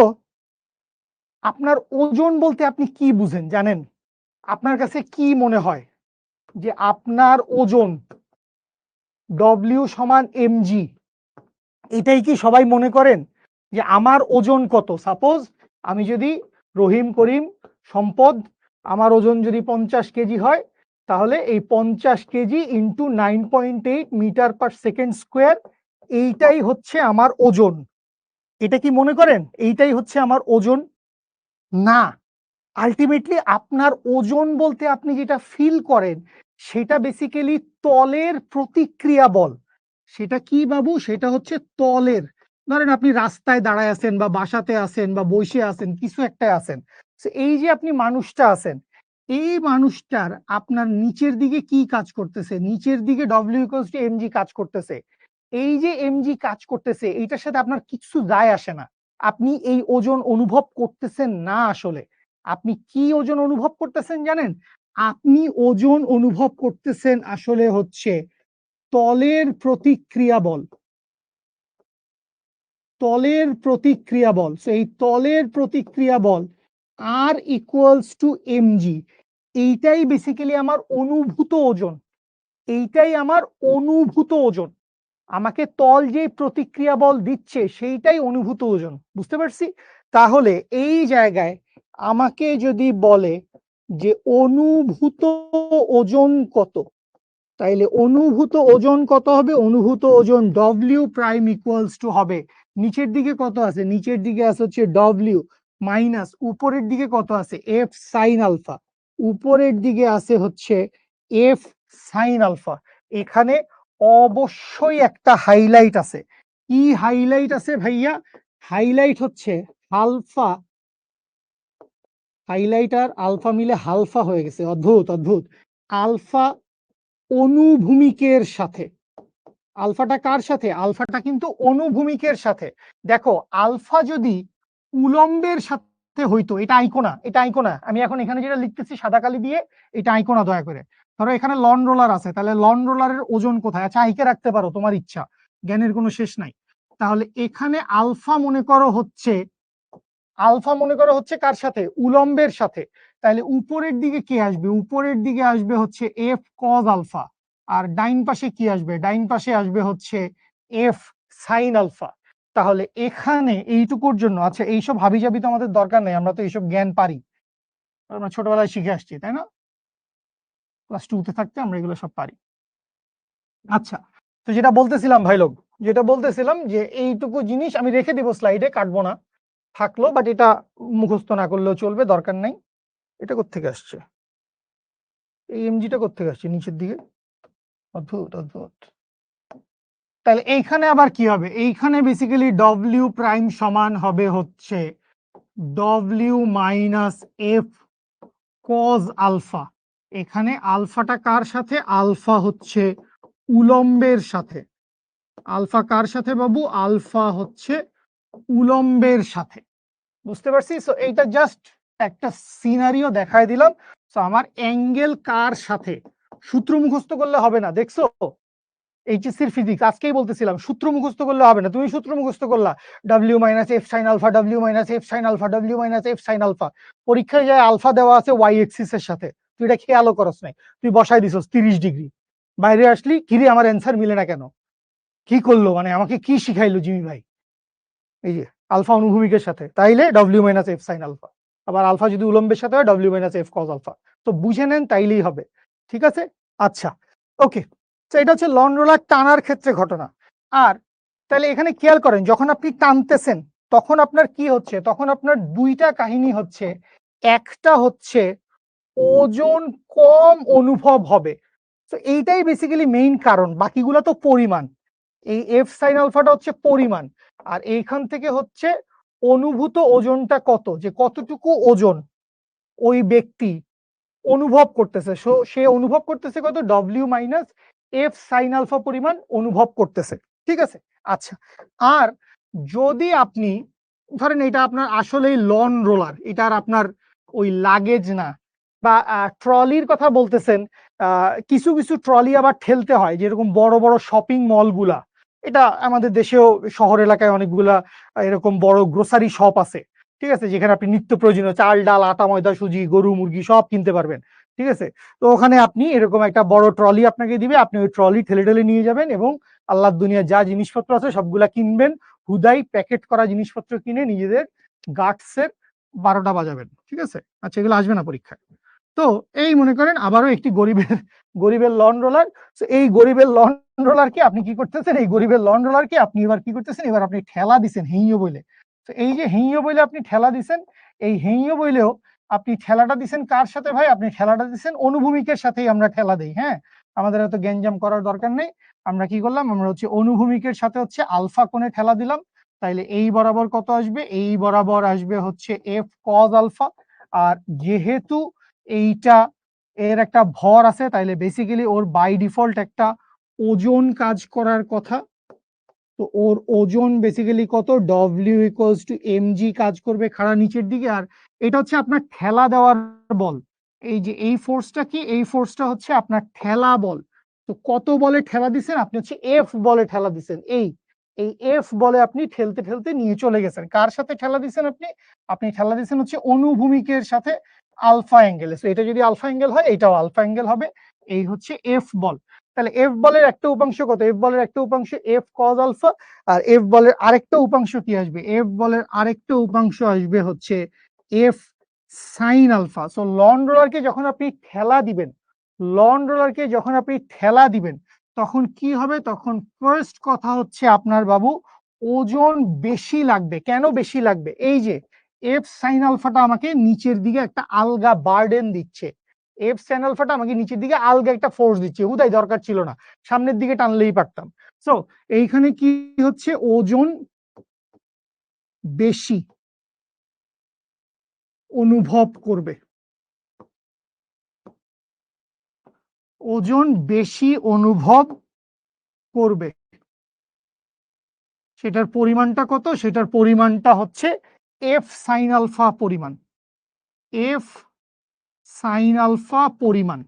আপনার ওজন বলতে আপনি কি বুঝেন জানেন? আপনার কাছে কি মনে হয় যে আপনার ওজন ডব্লিউ সমান এমজি, এটাই কি সবাই মনে করেন যে আমার ওজন কত? সাপোজ আমি যদি রহিম, করিম, সম্পদ, আমার ওজন যদি 50 কেজি হয়, তাহলে এই 50 KG into 9.8 metre per second square, এইটাই হচ্ছে আমার ওজন। এটা কি মনে করেন এইটাই হচ্ছে আমার ওজন? না, আলটিমেটলি আপনার ওজন বলতে আপনি যেটা ফিল করেন সেটা বেসিক্যালি তলের প্রতিক্রিয়া বল। সেটা কি বাবু? সেটা হচ্ছে তলের। ধরেন আপনি রাস্তায় দাঁড়ায় আছেন বা বাসাতে আছেন বা বসে আছেন, কিছু একটা আছেন, এই যে আপনি মানুষটা আছেন, এই মানুষটার আপনার নিচের দিকে কি কাজ করতেছে? নিচের দিকে ডব্লিউ ইকুয়ালস টু এমজি কাজ করতেছে। এই যে এমজি কাজ করতেছে এইটার সাথে আপনার কিছু যায় আসে না। আপনি এই ওজন অনুভব করতেছেন না। আসলে আপনি কি ওজন অনুভব করতেছেন জানেন? আপনি ওজন অনুভব করতেছেন আসলে হচ্ছে তলের প্রতিক্রিয়া বল। তলের প্রতিক্রিয়া বল, এই তলের প্রতিক্রিয়া বল আর ইকুয়ালস টু এমজি, এইটাই বেসিক্যালি আমার অনুভূত ওজন। এইটাই আমার অনুভূত ওজন। আমাকে তল যে প্রতিক্রিয়া বল দিচ্ছে সেইটাই অনুভূত ওজন। বুঝতে পারছি? তাহলে এই জায়গায় আমাকে যদি বলে যে অনুভূত ওজন কত, তাইলে অনুভূত ওজন কত হবে? অনুভূত ওজন ডব্লিউ প্রাইম ইকুয়ালস টু হবে, নিচের দিকে কত আছে? নিচের দিকে আছে হচ্ছে ডব্লিউ মাইনাস উপরের দিকে কত আছে? F sine alpha. উপরের দিকে আছে হচ্ছে এফ সাইন আলফা। এখানে অবশ্যই একটা হাইলাইট আছে। কি হাইলাইট আছে ভাইয়া? হাইলাইট হচ্ছে আলফা, হাইলাইট আর আলফা মিলে হালফা হয়ে গেছে। অদ্ভুত অদ্ভুত। আলফা অনুভূমিকের সাথে। আলফাটা কার সাথে? আলফাটা কিন্তু অনুভূমিকের সাথে। দেখো আলফা যদি উলম্বের সাথে হইতো, এটা আইকোনা, এটা আইকোনা, আমি এখন এখানে যেটা লিখতেছি সাদা কালি দিয়ে, এটা আইকোনা দয়া করে। ধরো এখানে লন রোলার আছে, তাহলে লন রোলারের ওজন কোথায়? আচ্ছা আইকে রাখতে পারো, তোমার ইচ্ছা, জ্ঞানের কোনো শেষ নাই। তাহলে এখানে আলফা মনে করো হচ্ছে, আলফা মনে করো হচ্ছে কার সাথে? উলম্বের সাথে। তাহলে উপরের দিকে কি আসবে? উপরের দিকে আসবে হচ্ছে এফ কজ আলফা। আর ডাইন পাশে কি আসবে? ডাইন পাশে আসবে হচ্ছে এফ সাইন আলফা। তাহলে এখানে এইটুকুর জন্য, আচ্ছা এইসব হাবিজাবি তো আমাদের দরকার নেই, আমরা তো এইসব জ্ঞান পারি, আমরা ছোটবেলায় শিখে আসছি, তাই না? ক্লাস 2-তে থাকতে আমরা এগুলো সব পারি। আচ্ছা, তো যেটা বলতেছিলাম ভাই লোক, যেটা বলতেছিলাম যে এইটুকু জিনিস আমি রেখে দিব স্লাইডে, কাটবো না, থাকলো, বাট এটা মুখস্থ না করলেও চলবে, দরকার নাই। এটা কোত্থেকে আসছে? এই এমজিটা কোত্থেকে আসছে নিচের দিকে? অদ্ভুত অদ্ভুত। তাহলে এইখানে আবার কি হবে? এইখানে বেসিক্যালি ডব্লিউ প্রাইম সমান হবে হচ্ছে W minus F cos alpha. এখানে আলফাটা কার সাথে? আলফা হচ্ছে উলম্বের সাথে। আলফা কার সাথে বাবু? আলফা হচ্ছে উলম্বের সাথে। বুঝতে পারছি? সো এইটা জাস্ট একটা সিনারিও দেখায় দিলাম। সো আমার অ্যাঙ্গেল কার সাথে? সূত্র মুখস্থ করলে হবে না, দেখছো? এইচএসসির ফিজিক্স আজকেই বলতেছিলাম, সূত্র মুখস্থ করলে হবে না। তুমি সূত্র মুখস্থ করলা W minus F sine alpha, W minus F sine alpha, W minus F sine alpha. পরীক্ষায় যায় আলফা দেওয়া আছে ওয়াই এক্সিস এর সাথে, তুই এটা খেয়ালও করস নাই, তুই বসাই দিছস 30 ডিগ্রি। বাইরে আসলি কিরে আমার অ্যান্সার মিলে না কেন? কি করলো মানে? আমাকে কি শিখাইলো জিমি ভাই? এই যে আলফা অনুভূমিকের সাথে, তাইলে W minus F sine alpha. আবার আলফা যদি উলম্বের সাথে হয় W minus F cos alpha. তো বুঝে নেন, তাইলেই হবে। ঠিক আছে? আচ্ছা, ওকে। তো এটা হচ্ছে লন রোলার টানার ক্ষেত্রে ঘটনা। আর তাহলে এখানে খেয়াল করেন, যখন আপনি টানতেছেন তখন আপনার কি হচ্ছে? তখন আপনার দুইটা কাহিনী হচ্ছে। একটা হচ্ছে ওজন কম অনুভব হবে। তো এইটাই বেসিক্যালি মেইন কারণ, বাকিগুলো তো পরিমাণ। এই এফ সাইন আলফাটা হচ্ছে পরিমাণ, আর এইখান থেকে হচ্ছে অনুভূত ওজনটা কত, যে কতটুকু ওজন ওই ব্যক্তি অনুভব করতেছে, সে অনুভব করতেছে কত, W minus F sine alpha পরিমাণ অনুভব করতেছে। ঠিক আছে, আচ্ছা। আর যদি আপনি ধরেন এটা আপনার আসলেই লন রোলার, এটা আর আপনার ওই লাগেজ না, বা ট্রলির কথা বলতেছেন, কিছু কিছু ট্রলি আবার ঠেলতে হয়, যেরকম বড় বড় শপিং মল গুলা, এটা আমাদের দেশেও শহর এলাকায় অনেকগুলা এরকম বড় গ্রোসারি শপ আছে, ঠিক আছে, যেখানে আপনি নিত্য প্রয়োজনীয় চাল ডাল আটা ময়দা সুজি গরু মুরগি সব কিনতে পারবেন। ঠিক আছে, তো ওখানে আপনি এরকম একটা বড় ট্রলি আপনাকে দিবে, আপনি ওই ট্রলি ঠেলে ঠেলে নিয়ে যাবেন এবং আল্লাহ দুনিয়ার যা জিনিসপত্র আছে সবগুলা কিনবেন, হুদাই প্যাকেট করা জিনিসপত্র কিনে নিজেদের গাটসের 12টা বাজাবেন। ঠিক আছে, আচ্ছা, এগুলো আসবে না পরীক্ষায়। তো এই মনে করেন আবারও একটি গরিবের লন রোলার। এই গরিবের লন রোলারকে আপনি কি করতেছেন, এই গরিবের লন রোলারকে আপনি এবার কি করতেছেন, এবার আপনি ঠেলা দিচ্ছেন হেইয় বইলে। তো এই যে হেইয় বইলে আপনি ঠেলা দিচ্ছেন, এই হেইয় বইলেও আপনি ঠেলাটা দিচ্ছেন কার সাথে ভাই, আপনি ঠেলাটা দিচ্ছেন অনুভূমিকের সাথেই আমরা ঠেলা দেই। হ্যাঁ, আমাদের এত গ্যাঞ্জাম করার দরকার নেই। আমরা কি করলাম, আমরা হচ্ছে অনুভূমিকের সাথে হচ্ছে আলফা কোণে ঠেলা দিলাম। তাইলে এই বরাবর কত আসবে, এই বরাবর আসবে হচ্ছে এফ কজ আলফা। আর যেহেতু এইটা এর একটা ভর আছে, তাইলে বেসিক্যালি ওর বাই ডিফল্ট একটা ওজন কাজ করার কথা। তো ওর ওজন বেসিক্যালি কত, W equals to M G কাজ করবে খাড়া নিচের দিকে। আর এটা হচ্ছে আপনার ঠেলা দেওয়ার বল। এই যে এই ফোর্সটা কি, এই ফোর্সটা হচ্ছে আপনার ঠেলা বল। তো কত বলে ঠেলা দিচ্ছেন আপনি, হচ্ছে এফ বলে ঠেলা দিচ্ছেন। এই এই এফ বলে আপনি ঠেলতে ঠেলতে নিয়ে চলে গেছেন। কার সাথে ঠেলা দিচ্ছেন আপনি, আপনি ঠেলা দিচ্ছেন হচ্ছে অনুভূমিকের সাথে আলফা অ্যাঙ্গেলে। এটা যদি আলফা অ্যাঙ্গেল হয়, এটাও আলফা অ্যাঙ্গেল হবে। এই হচ্ছে এফ বল। তাহলে এফ বলের একটা উপাংশ কত, এফ বলের একটা উপাংশ এফ কজ আলফা। আর এফ বলের আরেকটা উপাংশ কি আসবে, এফ বলের আরেকটা উপাংশ আসবে হচ্ছে F sine alpha. So lawn রোলারকে যখন আপনি ঠেলা দিবেন, লন রোলারকে যখন আপনি ঠেলা দিবেন, তখন কি হবে, তখন ফার্স্ট কথা হচ্ছে আপনার বাবু ওজন বেশি লাগবে। কেন বেশি লাগবে, এই যে এফ সাইন আলফাটা আমাকে নিচের দিকে একটা আলগা বার্ডেন দিচ্ছে, এফ সাইন আলফাটা আমাকে নিচের দিকে আলগা একটা ফোর্স দিচ্ছে, হুদাই দরকার ছিল না, সামনের দিকে টানলেই পারতাম। সো এইখানে কি হচ্ছে, ওজন বেশি অনুভব করবে, ওজন বেশি অনুভব করবে। সেটার পরিমাণটা কত, সেটার পরিমাণটা হচ্ছে এফ সাইন আলফা পরিমাণ, এফ সাইন আলফা পরিমাণ।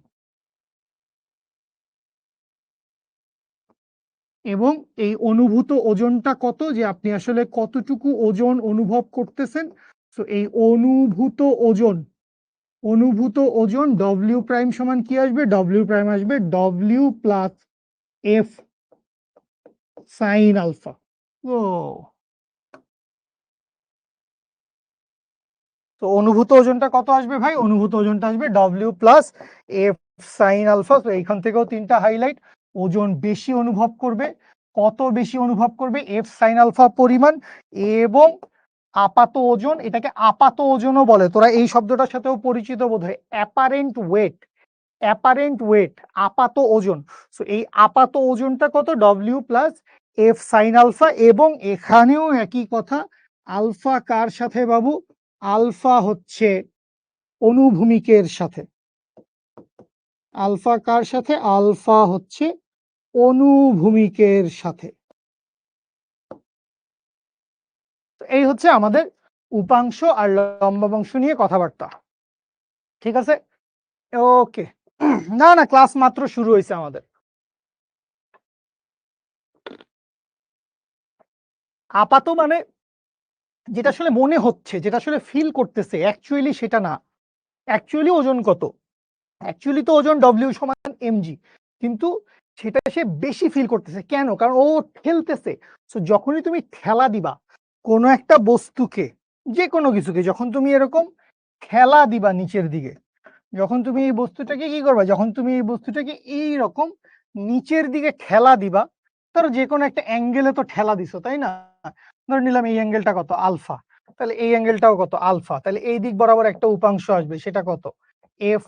এবং এই অনুভূত ওজনটা কত, যে আপনি আসলে কতটুকু ওজন অনুভব করতেছেন। তো এই অনুভূত ওজন ডব্লিউ প্রাইম সমান কি আসবে, ডব্লিউ প্রাইম আসবে W plus F sine alpha. ও, তো অনুভূত ওজনটা কত আসবে ভাই, অনুভূত ওজনটা আসবে W plus F sine alpha. তো এইখান থেকেও তিনটা হাইলাইট, ওজন বেশি অনুভব করবে, কত বেশি অনুভব করবে, এফ সাইন আলফা পরিমাণ। এবং আপাত ওজন, এটাকে আপাত ওজনও বলে, তোরা এই শব্দটার সাথেও পরিচিত বোধ হয়, অ্যাপারেন্ট ওয়েট, অ্যাপারেন্ট ওয়েট, আপাত ওজন। সো এই আপাত ওজনটা কত, W plus F sine alpha. এবং এখানেও একই কথা, আলফা কার সাথে বাবু, আলফা হচ্ছে অনুভূমিকের সাথে, আলফা কার সাথে, আলফা হচ্ছে অনুভূমিকের সাথে। এই হচ্ছে আমাদের উপাংশ আর লম্বাংশ নিয়ে কথাবার্তা। ঠিক আছে, ওকে। না না, ক্লাস মাত্র শুরু হয়েছে আমাদের। আপাত মানে যেটা আসলে মনে হচ্ছে, যেটা আসলে ফিল করতেছে, অ্যাকচুয়ালি সেটা না। অ্যাকচুয়ালি ওজন কত, অ্যাকচুয়ালি তো ওজন ডব্লিউ সমান এমজি, কিন্তু সেটা সে বেশি ফিল করতেছে। কেন, কারণ ও ঠেলতেছে। তো যখনই তুমি ঠেলা দিবা কোনো একটা বস্তুকে, যে কোনো কিছুকে, যখন তুমি এরকম ঠেলা দিবা নিচের দিকে, যখন তুমি এই বস্তুটাকে কি করবা, যখন তুমি এই বস্তুটাকে এইরকম নিচের দিকে ঠেলা দিবা, ধরো যে কোনো একটা অ্যাঙ্গেলে তো ঠেলা দিছো, তাই না, ধরে নিলাম এই অ্যাঙ্গেলটা কত, আলফা, তাহলে এই অ্যাঙ্গেলটাও কত, আলফা, তাহলে এই দিক বরাবর একটা উপাংশ আসবে, সেটা কত, এফ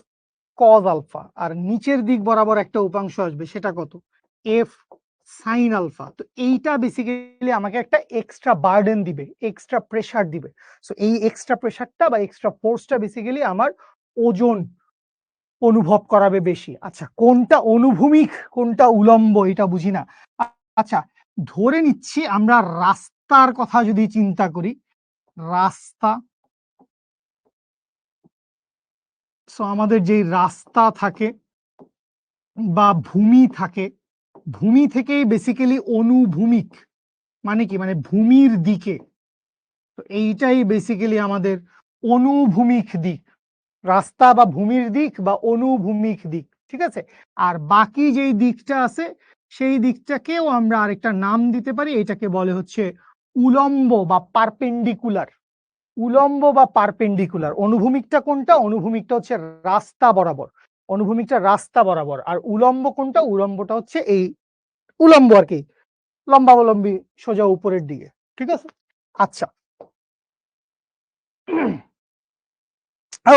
কজ আলফা। আর নিচের দিক বরাবর একটা উপাংশ আসবে, সেটা কত, এফ সাইন আলফা। তো এইটা বেসিক্যালি আমাকে একটা এক্সট্রা বার্ডেন দিবে, এক্সট্রা প্রেসার দিবে। সো এই এক্সট্রা প্রেসারটা বা এক্সট্রা ফোর্সটা বেসিক্যালি আমার ওজন অনুভব করাবে বেশি। আচ্ছা, কোনটা অনুভূমিক কোনটা উলম্ব এটা বুঝি না। আচ্ছা, ধরে নিচ্ছি আমরা রাস্তার কথা যদি চিন্তা করি, রাস্তা, সো আমাদের যে রাস্তা থাকে বা ভূমি থাকে, ভূমি থেকেই বেসিক্যালি অনুভূমিক মানে কি, মানে ভূমির দিকে। তো এইটাই বেসিক্যালি আমাদের অনুভূমিক দিক, রাস্তা বা ভূমির দিক বা অনুভূমিক দিক, ঠিক আছে। আর বাকি যেই দিকটা আছে সেই দিকটাকেও আমরা আরেকটা নাম দিতে পারি, এটাকে বলে হচ্ছে উলম্ব বা পারপেন্ডিকুলার। উলম্ব বা পারপেন্ডিকুলার। অনুভূমিকটা কোনটা? অনুভূমিকটা হচ্ছে রাস্তা বরাবর, অনুভূমিকটা রাস্তা বরাবর। আর উলম্ব কোনটা? উলম্বটা হচ্ছে এই উলম্ব আর কি, লম্বাবলম্বী সোজা উপরের দিকে, ঠিক আছে। আচ্ছা,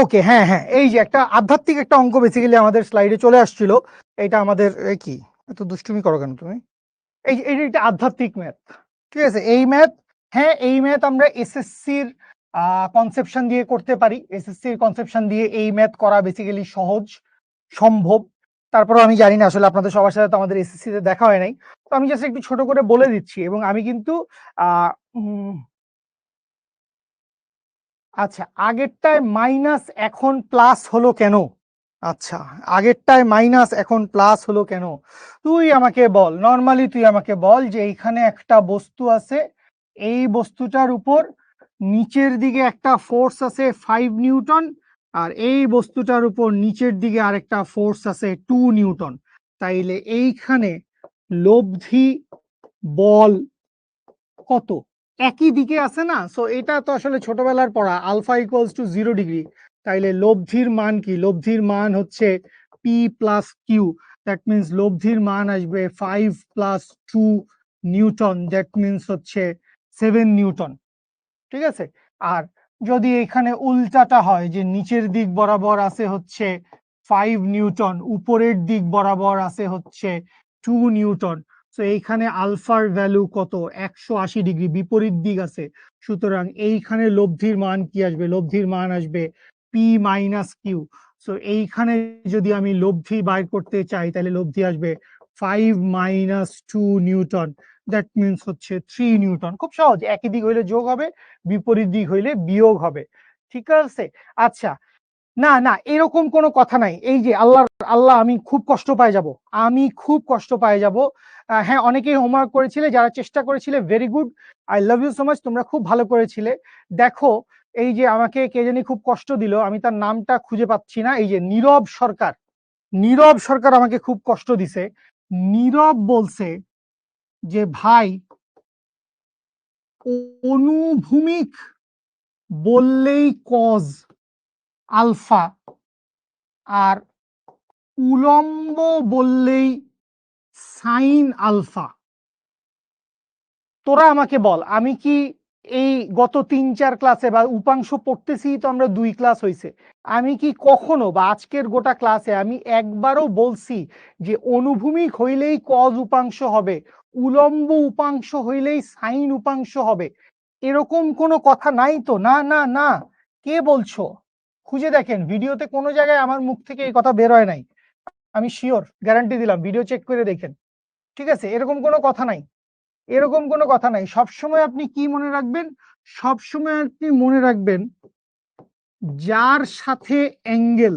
ওকে, হ্যাঁ হ্যাঁ, এই যে একটা আধ্যাত্মিক একটা অঙ্ক বেসিক্যালি আমাদের স্লাইডে চলে আসছিল। এটা আমাদের কি, এত দুষ্টুমি করো কেন তুমি? এই যে এটা আধ্যাত্মিক ম্যাথ, ঠিক আছে। এই ম্যাথ, হ্যাঁ এই ম্যাথ আমরা এসএসসির কনসেপশন দিয়ে করতে পারি। এসএসসির কনসেপশন দিয়ে এই ম্যাথ করা বেসিক্যালি সহজ, সম্ভব। তারপরে আমি জানি না আসলে আপনাদের সবার সাথে তো আমাদের এসএসসি তে দেখা হয় নাই, তো আমি জাস্ট একটু ছোট করে বলে দিচ্ছি। এবং আমি কিন্তু আহ আচ্ছা, আগেরটায় মাইনাস এখন প্লাস হলো কেন? আচ্ছা, আগেরটায় মাইনাস এখন প্লাস হলো কেন? তুই আমাকে বল, নর্মালি তুই আমাকে বল যে এইখানে একটা বস্তু আছে, এই বস্তুটার উপর নিচের দিকে একটা ফোর্স আছে 5 নিউটন, আর এই বস্তুটার উপর নিচের দিকে আরেকটা ফোর্স আছে 2 নিউটন। তাইলে এইখানে লব্ধি বল কত? একই দিকে আছে না, সো এটা তো আসলে ছোটবেলার পড়া, আলফা ইকুয়ালস টু 0 ডিগ্রি। তাইলে লব্ধির মান কি? লব্ধির মান হচ্ছে P plus Q. That means লব্ধির মান আসবে 5 + 2 নিউটন, দ্যাট মিনস হচ্ছে 7 নিউটন, ঠিক আছে। আর যদি এখানে উল্টাটা হয়, যে নিচের দিক বরাবর আছে হচ্ছে 5 নিউটন, উপরের দিক বরাবর আছে হচ্ছে 2 নিউটন, তো এইখানে আলফার ভ্যালু কত? 180 ডিগ্রি, বিপরীত দিক আছে। সুতরাং এইখানে লব্ধির মান কি আসবে? লব্ধির মান আসবে পি মাইনাস কিউ। সো এইখানে যদি আমি লব্ধি বাইর করতে চাই, তাহলে লব্ধি আসবে 5 - 2 নিউটন, দ্যাট মিনস হচ্ছে 3 নিউটন। খুব সহজ, একই দিক হইলে যোগ হবে, বিপরীত দিক হইলে বিয়োগ হবে, ঠিক আছে। আচ্ছা, না না, এরকম কোনো কথা নাই। এই যে আল্লাহ, আল্লাহ আমি খুব কষ্ট পাই যাব, আমি খুব কষ্ট পাই যাব। হ্যাঁ, অনেকেই হোমওয়ার্ক করেছিলে, যারা চেষ্টা করেছিলে very good, I love you so much, তোমরা খুব ভালো করেছিলে। দেখো, এই যে আমাকে কে জানি খুব কষ্ট দিল, আমি তার নামটা খুঁজে পাচ্ছি না, এই যে নীরব সরকার, নীরব সরকার আমাকে খুব কষ্ট দিছে। নীরব বলছে যে ভাই, অনুভূমিক বললেই কজ আলফা, আর উলম্ব বললেই সাইন আলফা। তোরা আমাকে বল, আমি কি এই গত 3-4 ক্লাসে বা উপাংশ পড়তেছি তো আমরা 2 ক্লাস হইছে, আমি কি কখনো বা আজকের গোটা ক্লাসে আমি একবারও বলছি যে অনুভূমিক হইলেই কজ উপাংশ হবে, উলম্ব উপাংশ হইলেই সাইন উপাংশ হবে? এরকম কোনো কথা নাই তো, না না না। কে বলছো? খুঁজে দেখেন ভিডিওতে, কোনো জায়গায় আমার মুখ থেকে এই কথা বের হয় নাই। আমি শিওর, গ্যারান্টি দিলাম, ভিডিও চেক করে দেখেন, ঠিক আছে। এরকম কোনো কথা নাই, এরকম কোনো কথা নাই। সবসময় আপনি কি মনে রাখবেন? সবসময় আপনি মনে রাখবেন, যার সাথে অ্যাঙ্গেল,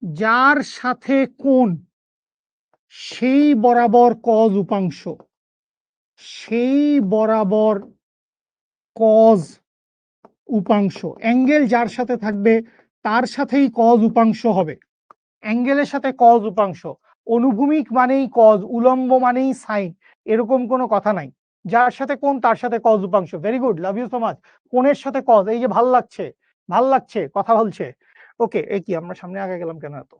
যার সাথে কোণ, সেই বরাবর কজ উপাংশ, সেই বরাবর কজ উপাংশ। অ্যাঙ্গেল যার সাথে থাকবে তার সাথেই কজ উপাংশ হবে, অ্যাঙ্গেলের সাথে কজ উপাংশ। অনুভূমিক মানেই কজ, উলম্ব মানেই সাইন, এরকম কোনো কথা নাই। যার সাথে কোণ তার সাথে কজ উপাংশ। Very good, love you so much. কোণের সাথে কজ, এই যে ভাল লাগছে, ভাল লাগছে, কথা বলছে। ওকে, এই কি আমরা সামনে আগে গেলাম কেন এত?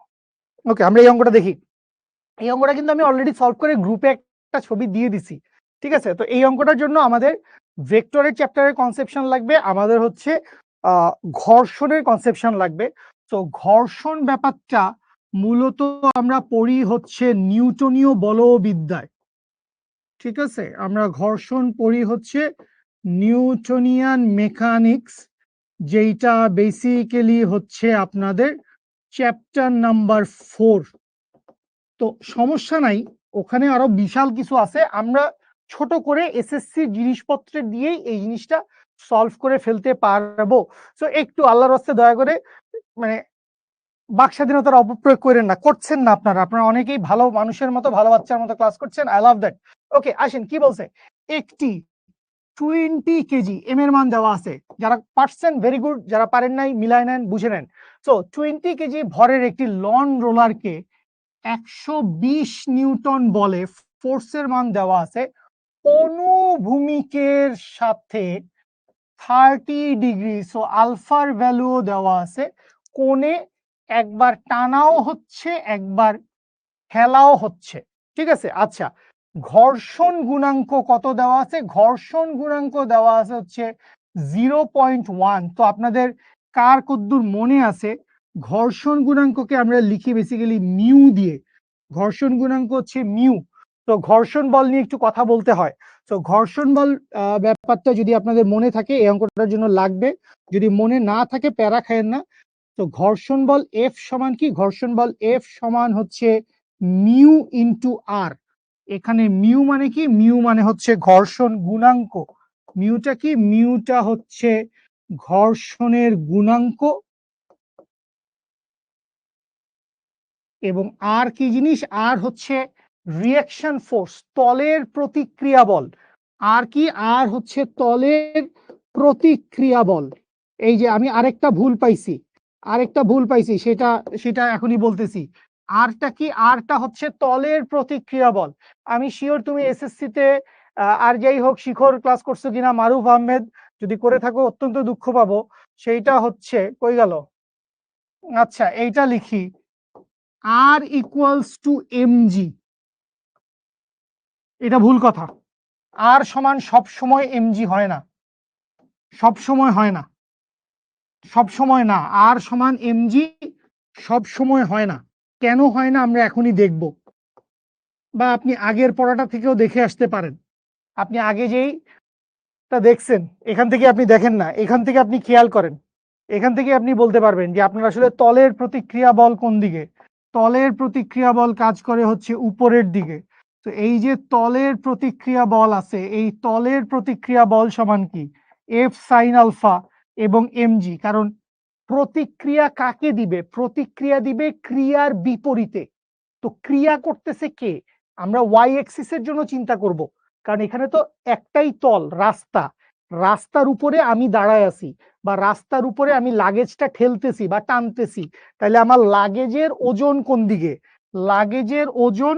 ওকে, আমরা এই অঙ্কটা দেখি। এই অঙ্কটা কিন্তু আমি অলরেডি সলভ করে গ্রুপে একটা ছবি দিয়ে দিছি, ঠিক আছে। তো এই অঙ্কটার জন্য আমাদের ভেক্টরের চ্যাপ্টারের কনসেপশন লাগবে, আমাদের হচ্ছে ঘর্ষণের কনসেপশন লাগবে। তো ঘর্ষণ ব্যাপারটা মূলত আমরা পড়ি হচ্ছে নিউটনীয় বলবিদ্যায়, ঠিক আছে, আমরা ঘর্ষণ পড়ি হচ্ছে নিউটনিয়ান মেকানিক্স, যেইটা বেসিক্যালি হচ্ছে আপনাদের চ্যাপ্টার নাম্বার 4। তো সমস্যা নাই, ওখানে আরো বিশাল কিছু আছে, আমরা ছোট করে এসএসসি জিনিসপত্রের দিয়েই এই জিনিসটা সলভ করে ফেলতে পারবো। সো একটু আল্লাহর রাস্তায় দয়া করে মানে বাক স্বাধীনতার অপপ্রয়োগ করেন না, করছেন না আপনারা, আপনারা অনেকেই ভালো মানুষের মতো, ভালো বাচ্চার মতো ক্লাস করছেন, আই লাভ দ্যাট। ওকে, আসেন কি বলছে। একটি 20 কেজি এম এর মান দেওয়া আছে, যারা পারছেন ভেরি গুড, যারা পারেন নাই মিলায় নেন, বুঝে নেন। সো 20 কেজি ভরের একটি লন রোলারকে 120 নিউটন বলে ফোর্সের মান দেওয়া আছে, অনুভূমিকের সাথে 30 ডিগ্রি, সো আলফার ভ্যালু দেওয়া আছে, কোণে একবার টানাও হচ্ছে একবার খেলাও হচ্ছে। ঠিক আছে, আচ্ছা ঘর্ষণ গুণাঙ্ক কত দেওয়া আছে? ঘর্ষণ গুণাঙ্ক দেওয়া আছে হচ্ছে 0.1। তো আপনাদের কার কদ্দুর মনে আছে ঘর্ষণ গুণাঙ্ককে আমরা লিখি বেসিক্যালি মিউ দিয়ে। ঘর্ষণ গুণাঙ্ক হচ্ছে মিউ। তো ঘর্ষণ বল নিয়ে একটু কথা বলতে হয়। তো ঘর্ষণ বল ব্যাপারটা যদি আপনাদের মনে থাকে এই অঙ্কটার জন্য লাগবে, যদি মনে না থাকে প্যারা খায়েন না। তো ঘর্ষণ বল এফ সমান কি? ঘর্ষণ বল এফ সমান হচ্ছে মিউ ইন্টু আর। এখানে মিউ মানে কি? মিউ মানে হচ্ছে ঘর্ষণ গুণাঙ্ক। মিউটা কি? মিউটা হচ্ছে ঘর্ষণের গুণাঙ্ক। এবং আর কি জিনিস? আর হচ্ছে রিঅ্যাকশন ফোর্স, তলের প্রতিক্রিয়া বল। আর কি? আর হচ্ছে তলের প্রতিক্রিয়া বল। এই যে আমি আরেকটা ভুল পাইছি, সেটা সেটা এখনই বলতেছি। আরটা কি? আরটা হচ্ছে তলের প্রতিক্রিয়া বল। আমি শিওর তুমি এসএসসি তে আর যাই হোক শিখর ক্লাস করছো কিনা, মারুফ আহমেদ, যদি করে থাকো অত্যন্ত দুঃখ পাবো। সেইটা হচ্ছে কই গেল? আচ্ছা এইটা লিখি, আর ইকুয়ালস টু এমজি। এটা ভুল কথা, আর সমান সব সময় এমজি হয় না, সব সময় হয় না, সব সময় না। আর সমান এমজি সব সময় হয় না। কেন হয় না আমরা এখনই দেখব, বা আপনি আগের পড়াটা থেকেও দেখে আসতে পারেন। আপনি আগে যেই তা দেখছেন এখান থেকে আপনি দেখেন না, এখান থেকে আপনি খেয়াল করেন, এখান থেকে আপনি বলতে পারবেন যে আপনার আসলে তলের প্রতিক্রিয়া বল কোন দিকে। তলের প্রতিক্রিয়া বল কাজ করে হচ্ছে উপরের দিকে। তো এই যে তলের প্রতিক্রিয়া বল আছে, এই তলের প্রতিক্রিয়া বল সমান কি? এফ সাইন আলফা এবং এমজি। কারণ প্রতিক্রিয়া কাকে দিবে? প্রতিক্রিয়া দিবে ক্রিয়ার বিপরীতে। তো ক্রিয়া করতেছে কে? আমরা ওয়াই এক্সিসের জন্য চিন্তা করব, কারণ এখানে তো একটাই তল, রাস্তা। রাস্তার উপরে আমি দাঁড়ায় আছি, বা রাস্তার উপরে আমি লাগেজটা ঠেলতেছি বা টানতেছি, তাহলে আমার লাগেজের ওজন কোন দিকে? লাগেজের ওজন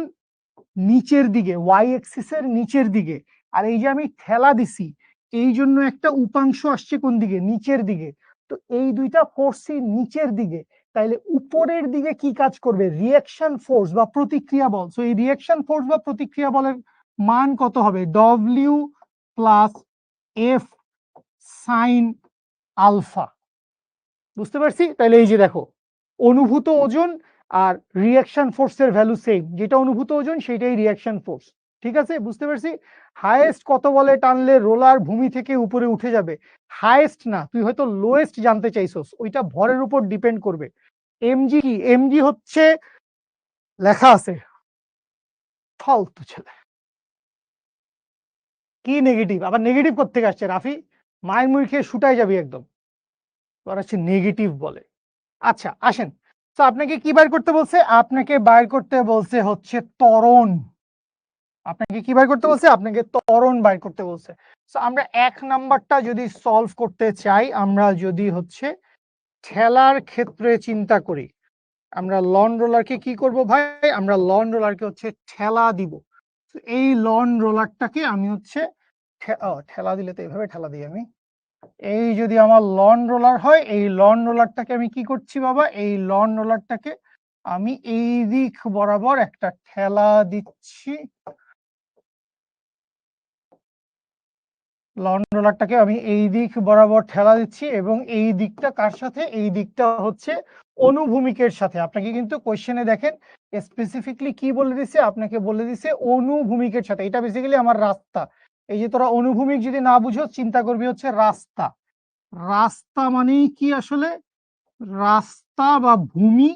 নিচের দিকে, ওয়াই এক্সিসের নিচের দিকে। আর এই যে আমি ঠেলা দিছি, এই জন্য একটা উপাংশ আসছে কোন দিকে? নিচের দিকে। তো এই দুইটা ফোর্সই নিচের দিকে, তাইলে উপরের দিকে কি কাজ করবে? রিঅ্যাকশন ফোর্স বা প্রতিক্রিয়া বল। সো এই রিঅ্যাকশন ফোর্স বা প্রতিক্রিয়া বলের মান কত হবে? W plus F sine alpha. বুঝতে পারছি? তাহলে এই যে দেখো, অনুভূত ওজন আর রিঅ্যাকশন ফোর্সের ভ্যালু সেম, যেটা অনুভূত ওজন সেটাই রিঅ্যাকশন ফোর্স। ঠিক আছে, বুঝতে পারছি? হাইয়েস্ট কত বলে টানলে রোলার ভূমি থেকে উপরে উঠে যাবে? হাইয়েস্ট না, তুই হয়তো লোয়েস্ট জানতে চাইছস, ওইটা ভরের উপর ডিপেন্ড করবে। এমজি কি? এমজি হচ্ছে লেখা আছে, ফালতু ছেলে। কি নেগেটিভ? আবার নেগেটিভ কোত্থেকে আসছে রাফি? মায়ের মুড়ি খেয়ে শুটাই যাবি একদম, তোর হচ্ছে নেগেটিভ বলে। আচ্ছা আসেন, তো আপনাকে কি বাইর করতে বলছে? আপনাকে বাইর করতে বলছে হচ্ছে ত্বরণ। আপনাকে কি বাইর করতে বলছে? আপনাকে ত্বরণ বাইর করতে বলছে। তো আমরা 1 নাম্বারটা যদি সলভ করতে চাই, আমরা যদি হচ্ছে ঠেলার ক্ষেত্রে চিন্তা করি, আমরা লন রোলারকে কি করব ভাই? আমরা লন রোলারকে হচ্ছে ঠেলা দিব। এই লন রোলারটাকে আমি হচ্ছে ঠেলা দিলে তো এইভাবে ঠেলা দিই আমি। এই যদি আমার লন রোলার হয়, এই লন রোলারটাকে আমি কি করছি বাবা? এই লন রোলারটাকে আমি এই দিক বরাবর একটা ঠেলা দিচ্ছি। লন রোলারটাকে আমি এই দিক বরাবর ঠেলা দিচ্ছি এবং এই দিকটা কার সাথে, এই দিকটা হচ্ছে অনুভূমিকের সাথে। আপনাকে কিন্তু কোশ্চেনে দেখেন স্পেসিফিকলি কি বলে দিছে, আপনাকে বলে দিছে অনুভূমিকের সাথে। এটা বেসিক্যালি আমার রাস্তা। এই যে তোরা অনুভূমিক যদি না বুঝো, চিন্তা করবি হচ্ছে রাস্তা। রাস্তা মানেই কি আসলে, রাস্তা বা ভূমি,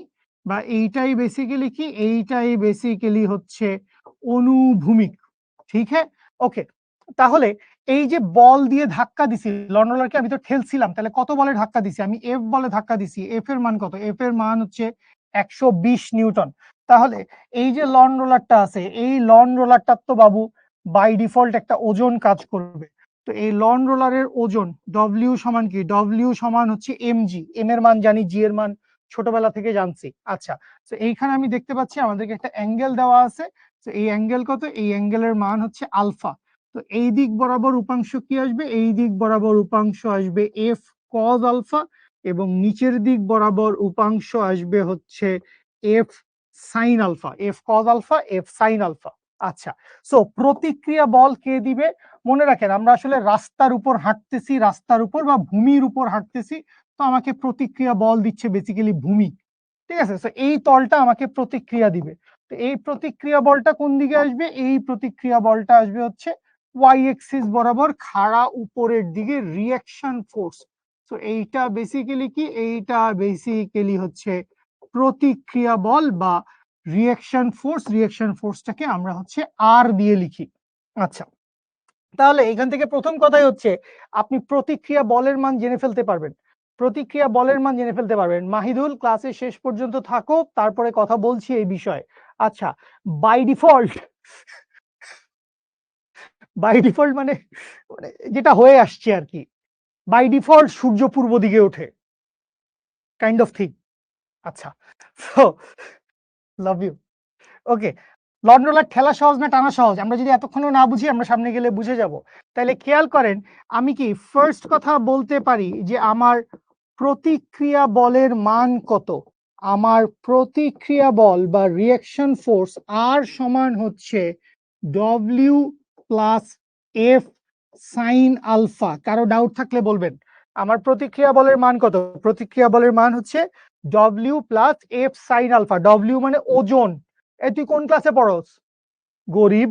বা এইটাই বেসিক্যালি কি, এইটাই বেসিক্যালি হচ্ছে অনুভূমিক। ঠিক হ্যাঁ, ওকে। তাহলে এই যে বল দিয়ে ধাক্কা দিছি লন রোলারকে, আমি তো ঠেলছিলাম, তাহলে কত বলে ধাক্কা দিছি আমি? এফ বলে ধাক্কা দিছি। এফ এর মান কত? এফ এর মান হচ্ছে 120 নিউটন। তাহলে এই যে লন রোলারটা আছে, এই লন রোলারটার তো বাবু বাই ডিফল্ট একটা ওজন কাজ করবে। তো এই লন রোলারের ওজন ডব্লিউ সমান কি? ডব্লিউ সমান হচ্ছে এমজি। এম এর মান জানি, জি এর মান ছোটবেলা থেকে জানছি। আচ্ছা, তো এইখানে আমি দেখতে পাচ্ছি আমাদেরকে একটা অ্যাঙ্গেল দেওয়া আছে। তো এই অ্যাঙ্গেল কত? এই অ্যাঙ্গেলের মান হচ্ছে আলফা। তো এই দিক বরাবর উপাংশ কি আসবে? এই দিক বরাবর উপাংশ আসবে এফ কজ আলফা, এবং নিচের দিক বরাবর উপাংশ আসবে হচ্ছে F sine alpha. F cos alpha, F sine alpha. আচ্ছা, সো প্রতিক্রিয়া বল কে দিবে? মনে রাখেন আমরা আসলে রাস্তার উপর হাঁটতেছি, রাস্তার উপর বা ভূমির উপর হাঁটতেছি, তো আমাকে প্রতিক্রিয়া বল দিচ্ছে বেসিক্যালি ভূমি। ঠিক আছে, তো এই তলটা আমাকে প্রতিক্রিয়া দিবে। তো এই প্রতিক্রিয়া বলটা কোন দিকে আসবে? এই প্রতিক্রিয়া বলটা আসবে হচ্ছে ওয়াই এক্সিস বরাবর খাড়া উপরের দিকে, রিঅ্যাকশন ফোর্স। তো এইটা বেসিক্যালি কি? এইটা বেসিক্যালি হচ্ছে প্রতিক্রিয়া বল বা রিঅ্যাকশন ফোর্স। রিঅ্যাকশন ফোর্সটাকে আমরা হচ্ছে আর দিয়ে লিখি। আচ্ছা, তাহলে এখান থেকে প্রথম কথাই হচ্ছে আপনি প্রতিক্রিয়া বলের মান জেনে ফেলতে পারবেন। প্রতিক্রিয়া বলের মান জেনে ফেলতে পারবেন। মাহিদুল, ক্লাসে শেষ পর্যন্ত থাকো, তারপরে কথা বলছি এই বিষয়ে। আচ্ছা, বাই ডিফল্ট, বাই ডিফল্ট মানে মানে যেটা হয়ে আসছে আর কি, বাই ডিফল্ট সূর্য পূর্ব দিকে ওঠে, কাইন্ড অফ থিং। আচ্ছা, so love you. Okay, lawn roller ঠেলা সহজ না টানা সহজ? আমরা যদি এতক্ষণও না বুঝি, আমরা সামনে গেলে বুঝে যাব। তাহলে খেয়াল করেন, আমি কি ফার্স্ট কথা বলতে পারি যে আমার প্রতিক্রিয়া বলের মান কত? আমার প্রতিক্রিয়া বল বা রিঅ্যাকশন ফোর্স আর সমান হচ্ছে W plus F sine alpha. কারো ডাউট থাকলে বলবেন। আমার প্রতিক্রিয়া বলের মান কত? প্রতিক্রিয়া বলের মান হচ্ছে W plus F sine alpha. W মানে ওজন। এই তুই কোন ক্লাসে পড়স? গরিব।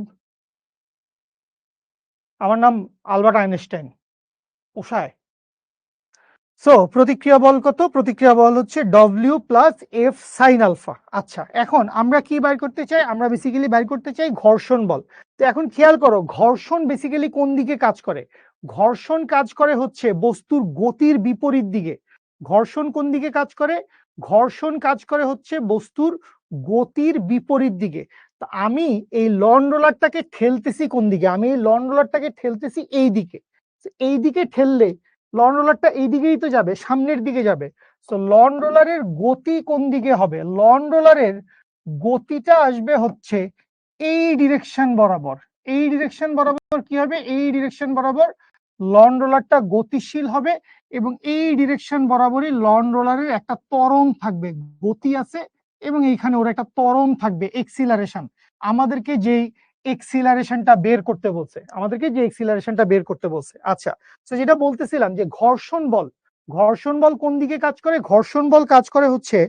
আমার নাম আলবার্ট আইনস্টাইন। পোষায়? সো প্রতিক্রিয়া বল কত? প্রতিক্রিয়া বল হচ্ছে W plus F sine alpha. আচ্ছা, এখন আমরা কি বাইর করতে চাই? আমরা বেসিক্যালি বাইর করতে চাই ঘর্ষণ বল। তো এখন খেয়াল করো, ঘর্ষণ বেসিক্যালি কোন দিকে কাজ করে? ঘর্ষণ কাজ করে হচ্ছে বস্তুর গতির বিপরীত দিকে। ঘর্ষণ কোন দিকে কাজ করে? ঘর্ষণ কাজ করে হচ্ছে বস্তুর গতির বিপরীত দিকে। তো আমি এই লন রোলারটাকে ঠেলতেছি কোন দিকে? আমি এই লন রোলারটাকে ঠেলতেছি এই দিকে। এই দিকে ঠেললে লন রোলারটা এই দিকেই তো যাবে, সামনের দিকে যাবে। তো লন রোলারের গতি কোন দিকে হবে? লন রোলারের গতিটা আসবে হচ্ছে এই ডিরেকশন বরাবর। এই ডিরেকশন বরাবর কি হবে? এই ডিরেকশন বরাবর লন রোলারটা গতিশীল হবে, এবং এই ডিরেকশন বরাবরই লন রোলারের একটা ত্বরণ থাকবে। গতি আছে এবং এইখানে ওর একটা ত্বরণ থাকবে, এক্সিলারেশন। আমাদেরকে যেই এক্সিলারেশনটা বের করতে বলছে, আমাদেরকে যে এক্সিলারেশনটা বের করতে বলছে। আচ্ছা, তো যেটা বলতেছিলাম যে ঘর্ষণ বল, ঘর্ষণ বল কোন দিকে কাজ করে? ঘর্ষণ বল কাজ করে হচ্ছে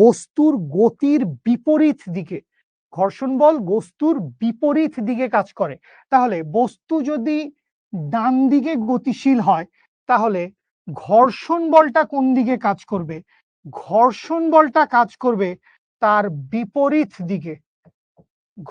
বস্তুর গতির বিপরীত দিকে। ঘর্ষণ বল বস্তুর বিপরীত দিকে কাজ করে। তাহলে বস্তু যদি ডান দিকে গতিশীল হয়, তাহলে ঘর্ষণ বলটা কোন দিকে কাজ করবে? ঘর্ষণ বলটা কাজ করবে তার বিপরীত দিকে।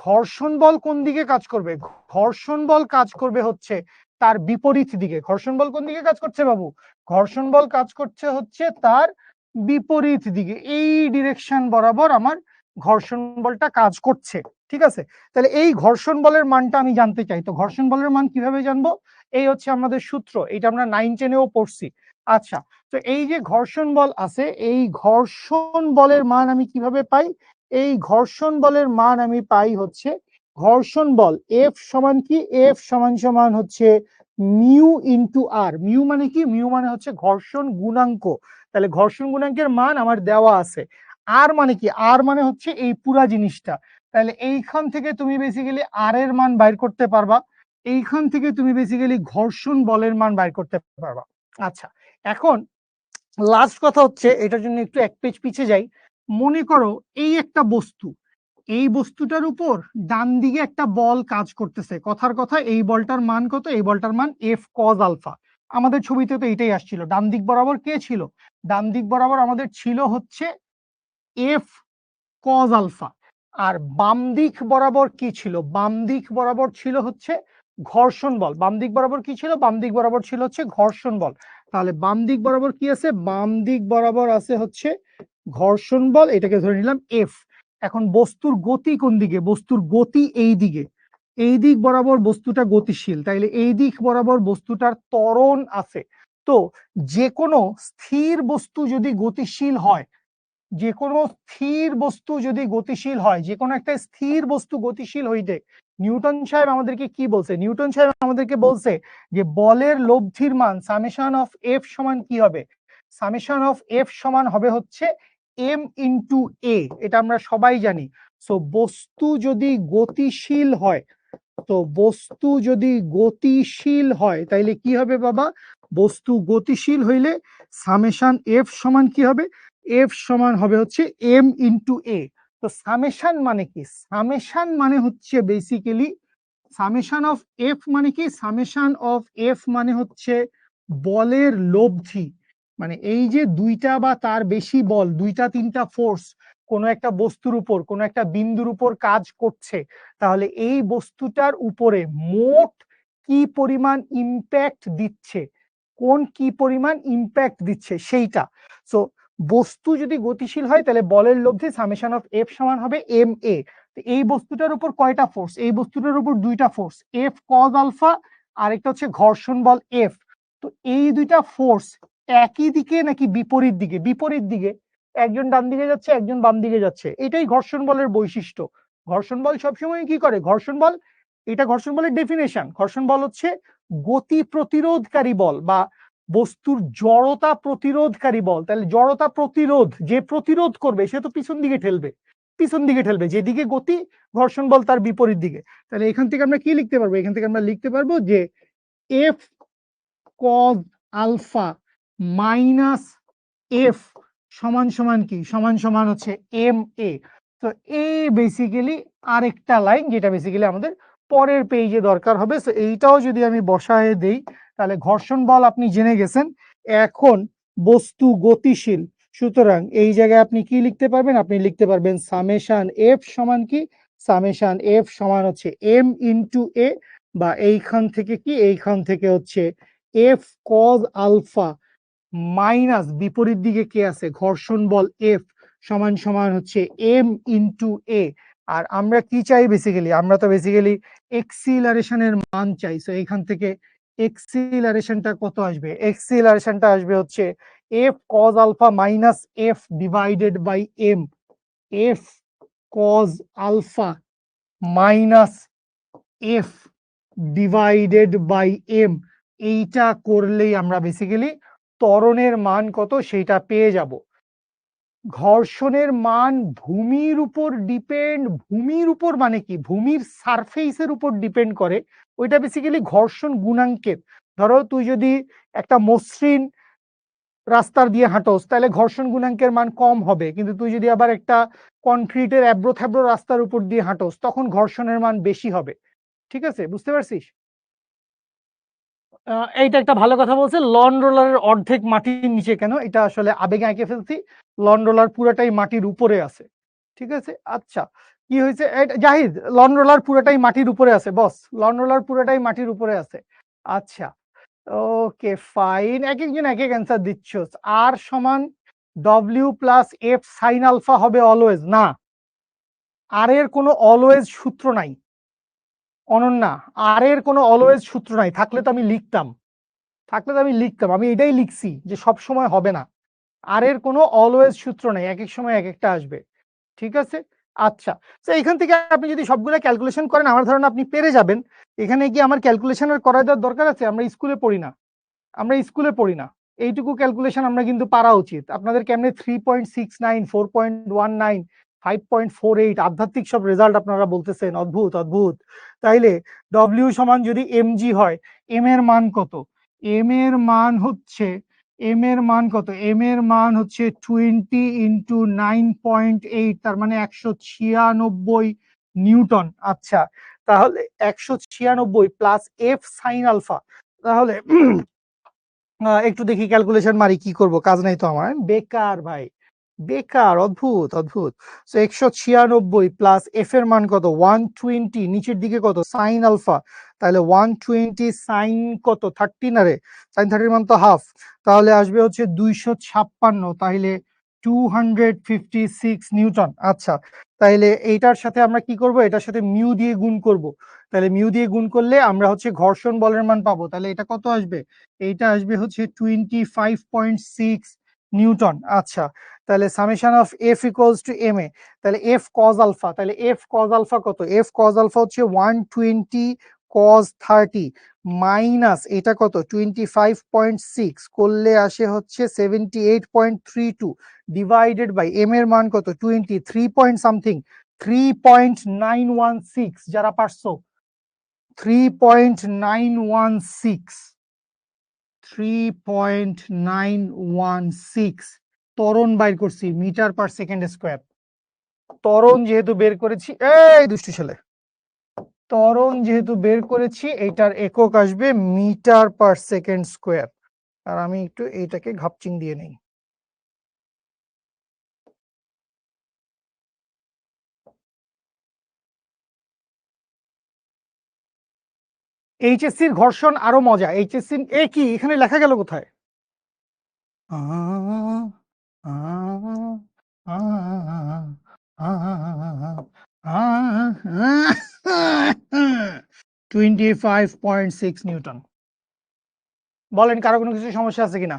ঘর্ষণ বল কোন দিকে কাজ করবে? ঘর্ষণ বল কাজ করবে হচ্ছে তার বিপরীত দিকে। ঘর্ষণ বল কোন দিকে কাজ করছে বাবু? ঘর্ষণ বল কাজ করছে হচ্ছে তার বিপরীত দিকে। এই ডিরেকশন বরাবর আমার ঘর্ষণ বলটা কাজ করছে। ঠিক আছে, তাহলে এই ঘর্ষণ বলের মানটা আমি জানতে চাই। তো ঘর্ষণ বলের মান কিভাবে জানবো? এই হচ্ছে আমাদের সূত্র, এটা আমরা 9-10-এও পড়ছি। আচ্ছা, তো এই যে ঘর্ষণ বল আছে, এই ঘর্ষণ বলের মান আমি কিভাবে পাই? এই ঘর্ষণ বলের মান আমি পাই হচ্ছে, ঘর্ষণ বল এফ সমান কি? এফ সমান সমান হচ্ছে মিউ ইন্টু আর। মিউ মানে কি? মিউ মানে হচ্ছে ঘর্ষণ গুণাঙ্ক। তাহলে ঘর্ষণ গুণাঙ্কের মান আমার দেওয়া আছে। আর মানে কি? আর মানে হচ্ছে এই পুরা জিনিসটা। তাহলে এইখান থেকে তুমি বেসিক্যালি আর এর মান বাইর করতে পারবা। এইখান থেকে তুমি বেসিক্যালি ঘর্ষণ বলের মান বাইর করতে পারবা। আচ্ছা, এখন লাস্ট কথা হচ্ছে, এটার জন্য একটু এক পেজ পিছিয়ে যাই। মনে করো এই একটা বস্তু, এই বস্তুটার উপর ডান দিকে একটা বল কাজ করতেছে। কথার কথা, এই বলটার মান কত? এই বলটার মান এফ কজ আলফা। আমাদের ছবিতে তো এইটাই আসছিল। ডান দিক বরাবর কে ছিল? ডান দিক বরাবর আমাদের ছিল হচ্ছে এফ কজ আলফা। আর বাম দিক বরাবর কি ছিল? বাম দিক বরাবর ছিল হচ্ছে ঘর্ষণ বল। বাম দিক বরাবর কি ছিল? বাম দিক বরাবর ছিল হচ্ছে ঘর্ষণ বল। তাহলে বাম দিক বরাবর কি আছে? বাম দিক বরাবর আছে হচ্ছে ঘর্ষণ বল, এটাকে ধরে নিলাম এফ। এখন বস্তুর গতি কোন দিকে? বস্তুর গতি এই দিকে, এই দিক বরাবর বস্তুটা গতিশীল, তাইলে এই দিক বরাবর বস্তুটার ত্বরণ আছে। তো যে কোনো স্থির বস্তু যদি গতিশীল হয়, যে কোনো স্থির বস্তু যদি গতিশীল হয়, যে কোনো একটা স্থির বস্তু গতিশীল হইতে, নিউটন সাহেব আমাদেরকে কি বলছে? নিউটন সাহেব আমাদেরকে বলছে যে বলের লব্ধির মান সামেশন অফ এফ সমান কি হবে? সামেশন অফ এফ সমান হবে হচ্ছে এম ইন্টু এ। এটা আমরা সবাই জানি। সো বস্তু যদি গতিশীল হয়, তো বস্তু যদি গতিশীল হয় তাইলে কি হবে বাবা? বস্তু গতিশীল হইলে সামেশন এফ সমান কি হবে? এফ সমান হবে হচ্ছে এম ইন্টু এ। তো সামেশন মানে কি? সামেশন মানে হচ্ছে বেসিক্যালি, সামেশন অফ এফ মানে কি? সামেশন অফ এফ মানে হচ্ছে বলের লব্ধি। মানে এই যে দুইটা বা তার বেশি বল, দুইটা তিনটা ফোর্স কোনো একটা বস্তুর উপর, কোনো একটা বিন্দুর উপর কাজ করছে, তাহলে এই বস্তুটার উপরে মোট কি পরিমাণ ইম্প্যাক্ট দিচ্ছে, কোন কি পরিমাণ ইম্প্যাক্ট দিচ্ছে সেইটা। সো বস্তু যদি গতিশীল হয় তাহলে বলের লব্ধি সামেশন অফ এফ সমান হবে এম এ। এই বস্তুটার উপর কয়টা ফোর্স? এই বস্তুটার উপর দুইটা ফোর্স, এফ কজ আলফা, আরেকটা হচ্ছে ঘর্ষণ বল এফ। তো এই দুইটা ফোর্স একই দিকে নাকি বিপরীত দিকে? বিপরীত দিকে। একজন ডান দিকে যাচ্ছে, একজন বাম দিকে যাচ্ছে। এটাই ঘর্ষণ বলের বৈশিষ্ট্য। ঘর্ষণ বল সবসময় কি করে? ঘর্ষণ বল, এটা ঘর্ষণ বলের ডেফিনেশন। ঘর্ষণ বল হচ্ছে গতি প্রতিরোধকারী বল বা বস্তুর জড়তা প্রতিরোধকারী বল। তাহলে জড়তা প্রতিরোধ, যে প্রতিরোধ করবে সে তো পিছন দিকে ঠেলবে, পিছন দিকে ঠেলবে। যেদিকে গতি, ঘর্ষণ বল তার বিপরীত দিকে। তাহলে এখান থেকে আমরা কি লিখতে পারবো? এখান থেকে আমরা লিখতে পারবো যে F cos alpha minus F সমান সমান কি? সমান সমান হচ্ছে এম এ। তো এই বেসিক্যালি আরেকটা লাইন যেটা বেসিক্যালি আমাদের পরের পেজে দরকার হবে। তো এইটাও যদি আমি বসায় দেই, তাহলে ঘর্ষণ বল আপনি জেনে গেছেন। এখন বস্তু গতিশীল, সুতরাং এই জায়গায় আপনি কি লিখতে পারবেন? আপনি লিখতে পারবেন সামেশন এফ সমান কি? সামেশন এফ সমান হচ্ছে এম ইন্টু এ, বা এইখান থেকে কি? এইখান থেকে হচ্ছে এফ কজ আলফা মাইনাস বিপরীত দিকে কে আছে? ঘর্ষণ বল এফ সমান সমান হচ্ছে এম ইন্টু এ। আর আমরা কি চাই বেসিক্যালি? আমরা তো বেসিক্যালি এক্সিলারেশনের মান চাই। সো এখান থেকে এক্সিলারেশনটা কত আসবে? এক্সিলারেশনটা আসবে হচ্ছে F cos alpha minus F divided by M. F cos alpha minus F divided by M. এইটা করলেই আমরা বেসিক্যালি ত্বরণের মান কত সেইটা পেয়ে যাব। ঘর্ষণের মান ভূমির উপর ডিপেন্ড, ভূমির উপর মানে কি? ভূমির সারফেসের উপর ডিপেন্ড করে। ওইটা বেসিক্যালি ঘর্ষণ গুণাঙ্কের। ধরো তুই যদি একটা মসৃণ রাস্তার দিয়ে হাঁটোস তাহলে ঘর্ষণ গুণাঙ্কের মান কম হবে, কিন্তু তুই যদি আবার একটা কনক্রিটের এবড়ো থেবড়ো রাস্তার উপর দিয়ে হাঁটোস তখন ঘর্ষণের মান বেশি হবে। ঠিক আছে, বুঝতে পারছিস? এইটা একটা ভালো কথা বলছে। লন রোলারের অর্ধেক মাটির নিচে কেন? এটা আসলে আবেগে এঁকে ফেলছি। লন রোলার পুরাটাই মাটির উপরে আছে। ঠিক আছে, আচ্ছা কি হয়েছে? জাহিদ, লন রোলার পুরাটাই মাটির উপরে আছে বস, লন রোলার পুরাটাই মাটির উপরে আছে। আচ্ছা, ওকে ফাইন, এক একজন এক এক অ্যান্সার দিচ্ছ। আর সমান W plus F sine alpha হবে অলওয়েজ না। আর এর কোনো অলওয়েজ সূত্র নাই অনন্যা, আর এর কোনো অলওয়েজ সূত্র নাই। থাকলে তো আমি লিখতাম, থাকলে তো আমি লিখতাম। আমি এটাই লিখছি যে সব সময় হবে না। আর এর কোনো অলওয়েজ সূত্র নাই, এক এক সময় এক একটা আসবে। ঠিক আছে, আচ্ছা। তো এখান থেকে আপনি যদি সবগুলো ক্যালকুলেশন করেন আমার ধারণা আপনি পেরে যাবেন। এখানে কি আমার ক্যালকুলেশনের করা দেওয়ার দরকার আছে? আমরা স্কুলে পড়ি না, আমরা স্কুলে পড়ি না। এইটুকু ক্যালকুলেশন আমরা কিন্তু পারা উচিত। আপনাদের কেমনে 3.69, 4.19, 5.48 আধ্যাত্মিক সব রেজাল্ট আপনারা বলতেছেন, অদ্ভুত অদ্ভুত। তাইলে ডব্লিউ সমান যদি এমজি হয়, এম এর মান কত? এম এর মান হচ্ছে এম এর মান হচ্ছে 20 ইন্টু 9.8, তার মানে 196 নিউটন। আচ্ছা, তাহলে 196 প্লাস এফ সাইন আলফা, তাহলে একটু দেখি ক্যালকুলেশন মারি, কি করব, কাজ নাই তো আমার, আমি বেকার ভাই, বেকার, অদ্ভুত অদ্ভুত। তো 196 প্লাস এফ এর মান কত? 120, নিচের দিকে কত? সাইন আলফা, তাহলে 120 সাইন কত? 30 না রে, সাইন 30 মান তো হাফ, তাহলে আসবে হচ্ছে 256, তাহলে 256 নিউটন। আচ্ছা, তাইলে এইটার সাথে আমরা কি করব, এটার সাথে মিউ দিয়ে গুণ করব, তাহলে মিউ দিয়ে গুণ করলে আমরা হচ্ছে ঘর্ষণ বলের মান পাবো, তাহলে এটা কত আসবে? এইটা আসবে হচ্ছে 25.6 নিউটন। আচ্ছা, তাহলে summation of F equals to M A, তাহলে এফ কজ আলফা, তাহলে এফ কজ আলফা কত? এফ কজ আলফা হচ্ছে 120 কজ 30 মাইনাস এটা কত? 25.6 করলে আসে হচ্ছে 78.32 ডিভাইডেড বাই এম এর মান কত? 23 পয়েন্ট সামথিং, 3.916, যারা পারছো 3.916, 3.916 ত্বরণ বাইর করছি মিটার পার সেকেন্ড স্কোয়ার। ত্বরণ যেহেতু বের করেছি, এই দুষ্টু ছেলে, ত্বরণ যেহেতু বের করেছি, এটার একক আসবে মিটার পার সেকেন্ড স্কোয়ার। আর আমি একটু এইটাকে ঘাপচিং দিয়ে নেই। এইচএসসির ঘর্ষণ আরো মজা। এইচএসসি এ কি এখানে লেখা গেল কোথায়? আ আ আ আ 25.6 নিউটন। বলেন কারো কোনো কিছু সমস্যা আছে কিনা?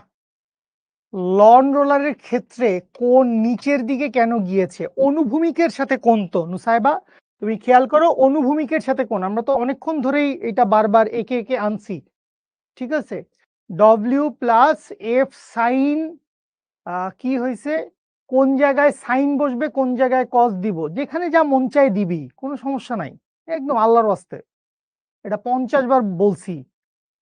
লন রোলারের ক্ষেত্রে কোণ নিচের দিকে কেন গিয়েছে? অনুভূমিকের সাথে কোণ তো নুসাইবা, তুমি খেয়াল করো, অনুভূমিকের সাথে কোণ, আমরা তো অনেকক্ষণ ধরেই এটা বারবার একে একে আনছি, ঠিক আছে? ডব্লিউ প্লাস এফ সাইন, কি হয়েছে, কোন জায়গায় সাইন বসবে কোন জায়গায় কস দিব, যেখানে যা মন চায় দিবি, কোনো সমস্যা নাই, একদম আল্লাহর ওয়াস্তে, এটা 50 বার বলছি,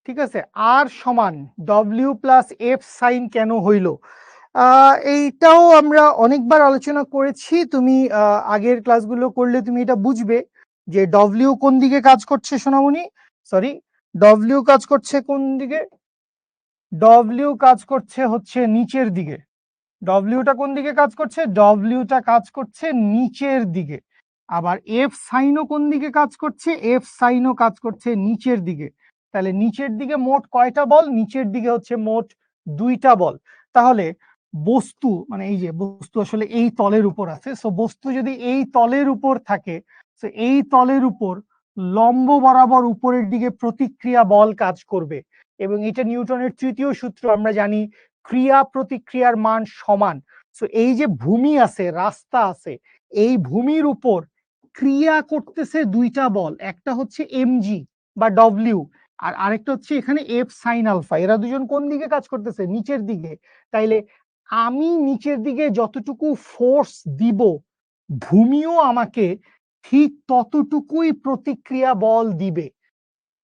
ঠিক আছে? আর সমান ডব্লিউ প্লাস এফ সাইন কেন হইল, এইটাও আমরা অনেকবার আলোচনা করেছি, তুমি আগের ক্লাসগুলো করলে তুমি এটা বুঝবে যে ডব্লিউ কোন দিকে কাজ করছে সোনামণি, সরি, ডব্লিউ কাজ করছে কোন দিকে? ডব্লিউ কাজ করছে হচ্ছে নিচের দিকে। ডব্লিউটা কোন দিকে কাজ করছে? ডব্লিউটা কাজ করছে নিচের দিকে। আবার এফ সাইনও কোন দিকে কাজ করছে? এফ সাইনও কাজ করছে নিচের দিকে। তাহলে নিচের দিকে মোট কয়টা বল? নিচের দিকে হচ্ছে মোট 2টা বল। তাহলে বস্তু, মানে এই যে বস্তু আসলে এই তলের উপর আছে, সো বস্তু যদি এই তলের উপর থাকে, তো এই তলের উপর লম্ব বরাবর উপরের দিকে প্রতিক্রিয়া বল কাজ করবে, এবং এটা নিউটনের তৃতীয় সূত্র, আমরা জানি ক্রিয়া প্রতিক্রিয়ার মান সমান। সো এই যে ভূমি আছে, রাস্তা আছে, এই ভূমির উপর ক্রিয়া করতেছে 2টা বল, একটা হচ্ছে এমজি বা ডব্লিউ, আর আরেকটা হচ্ছে এখানে এফ সাইন আলফা। এরা দুজন কোন দিকে কাজ করতেছে? নিচের দিকে। তাইলে আমি নিচের দিকে যতটুকু ফোর্স দিব, ভূমিও আমাকে ঠিক ততটুকুই প্রতিক্রিয়া বল দিবে।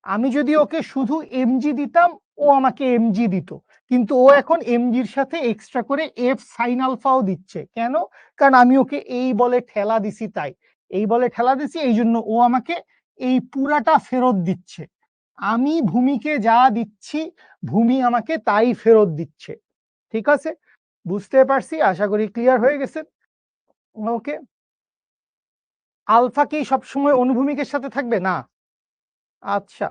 আমি যদি ওকে শুধু এমজি দিতাম, ও আমাকে এমজি দিত, কিন্তু ও এখন এমজির সাথে এক্সট্রা করে এফ সাইন আলফাও দিচ্ছে। কেন? কারণ আমি ওকে এই বলে ঠেলা দিছি, তাই এই বলে ঠেলা দিছি, এই জন্য ও আমাকে এই পুরাটা ফেরত দিচ্ছে। আমি ভূমিকে যা দিচ্ছি, ভূমি আমাকে তাই ফেরত দিচ্ছে। ঠিক আছে, বুঝতে পারছি, আশা করি ক্লিয়ার হয়ে গেছে। ওকে, আলফা কি সবসময় অনুভূমিকের সাথে থাকবে? না। আচ্ছা,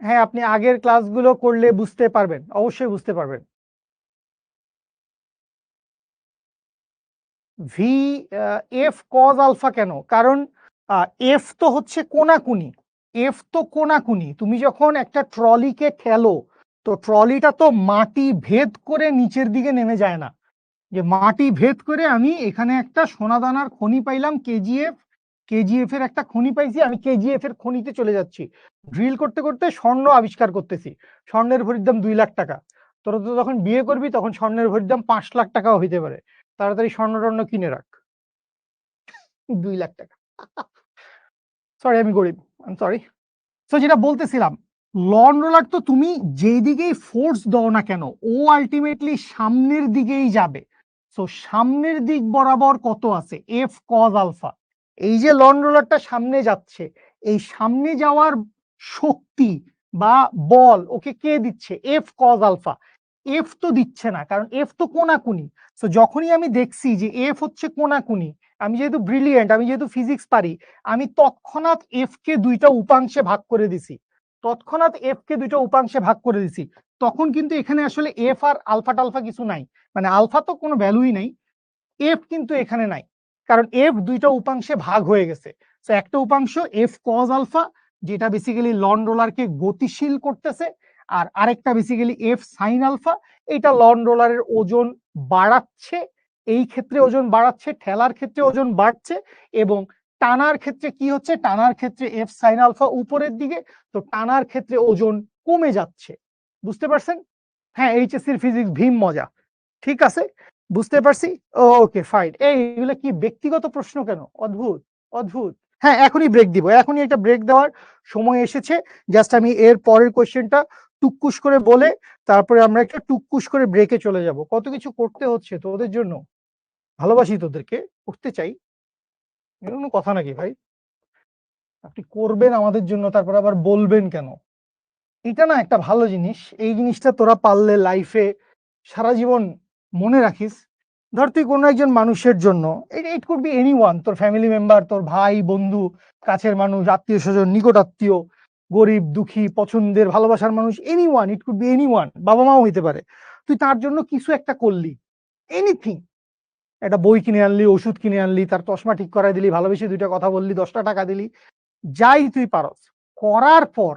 হ্যাঁ, আপনি আগের ক্লাসগুলো করলে বুঝতে পারবেন, অবশ্যই বুঝতে পারবেন। ভি এফ কজ আলফা কেন? কারণ এফ তো হচ্ছে কোনাকুনি, এফ তো কোনাকুনি। তুমি যখন একটা ট্রলিকে ঠেলো, তো ট্রলিটা তো মাটি ভেদ করে নিচের দিকে নেমে যায় না, যে মাটি ভেদ করে আমি এখানে একটা সোনাদানার খনি পাইলাম, কেজিএফ, কেজিএফ এর একটা খনি পাইছি, আমি কেজিএফ এর খনিতে চলে যাচ্ছি, ড্রিল করতে করতে স্বর্ণ আবিষ্কার করতেছি, স্বর্ণের ভরির দাম 2 লাখ টাকা। তোরা তো যখন বিয়ে করবি তখন স্বর্ণের ভরির দাম 5 লাখ টাকাও হইতে পারে, তাড়াতাড়ি স্বর্ণ টর্ণ কিনে রাখ। 2 লাখ টাকা। সরি, আমি গরিব, আই এম সরি। সো যেটা বলতেছিলাম, লন রোলার তো তুমি যেই দিকেই ফোর্স দাও না কেন, ও আলটিমেটলি সামনের দিকেই যাবে। সো সামনের দিক বরাবর কত আছে, এফ কজ আলফা। এই যে লন রোলারটা সামনে যাচ্ছে, এই সামনে যাওয়ার শক্তি বা বল ওকে কে দিচ্ছে, এফ কজ আলফা। এফ তো দিচ্ছে না, কারণ এফ তো কোনাকুনি। তো যখনই আমি দেখছি যে এফ হচ্ছে কোনাকুনি, আমি যেহেতু ব্রিলিয়েন্ট, আমি যেহেতু ফিজিক্স পারি, আমি তৎক্ষণাৎ এফ কে দুইটা উপাংশে ভাগ করে দিছি। তৎক্ষণাৎ এফ কে দুইটা উপাংশে ভাগ করে দিছি। তখন কিন্তু এখানে আসলে এফ আর আলফা টালফা কিছু নাই, মানে আলফা তো কোনো ভ্যালুই নাই, এফ কিন্তু এখানে নাই, কারণ এফ দুইটা উপাংশে ভাগ হয়ে গেছে। তো একটা উপাংশ এফ কজ আলফা, যেটা বেসিক্যালি লন রোলারকে গতিশীল করতেছে, আর আরেকটা বেসিক্যালি এফ সাইন আলফা, এটা লন রোলারের ওজন বাড়াচ্ছে। এই ক্ষেত্রে ওজন বাড়াচ্ছে, ঠেলার ক্ষেত্রে ওজন বাড়ছে, এবং টানার ক্ষেত্রে কি হচ্ছে, টানার ক্ষেত্রে এফ সাইন আলফা উপরের দিকে, তো টানার ক্ষেত্রে ওজন কমে যাচ্ছে। বুঝতে পারছেন? হ্যাঁ, এইচএসসির ফিজিক্স ভীম মজা। ঠিক আছে, বুঝতে পারছি। Okay fine. এইগুলো কি ব্যক্তিগত প্রশ্ন কেন? অদ্ভুত, অদ্ভুত। হ্যাঁ, এখনই ব্রেক দিব, এখনই একটা ব্রেক দেওয়ার সময় এসেছে। জাস্ট আমি এর পরের কোয়েশ্চেনটা টুকুস করে বলে তারপরে আমরা একটা টুকুস করে ব্রেকে চলে যাব। কত কিছু করতে হচ্ছে তোদের জন্য, ভালোবাসি তোদেরকে, করতে চাই, এর কোনো কথা নাকি ভাই? আপনি করবেন আমাদের জন্য, তারপর আবার বলবেন কেন? এটা না একটা ভালো জিনিস। এই জিনিসটা তোরা পারলে লাইফে সারা জীবন মনে রাখিস। ধর তুই কোনো একজন মানুষের জন্য, ইট কুড বি এনিওয়ান, তোর ফ্যামিলি মেম্বার, তোর ভাই বন্ধু, কাছের মানুষ, আত্মীয় স্বজন, নিকট আত্মীয়, গরিব দুঃখী, পছন্দের ভালোবাসার মানুষ, anyone, it could be anyone, বাবা মাও হইতে পারে। তুই তার জন্য কিছু একটা করলি, এনিথিং, একটা বই কিনে আনলি, ওষুধ কিনে আনলি, তার চশমা ঠিক করাই দিলি, ভালোবেসে দুইটা কথা বললি, 10টা টাকা দিলি, যাই তুই পারস, করার পর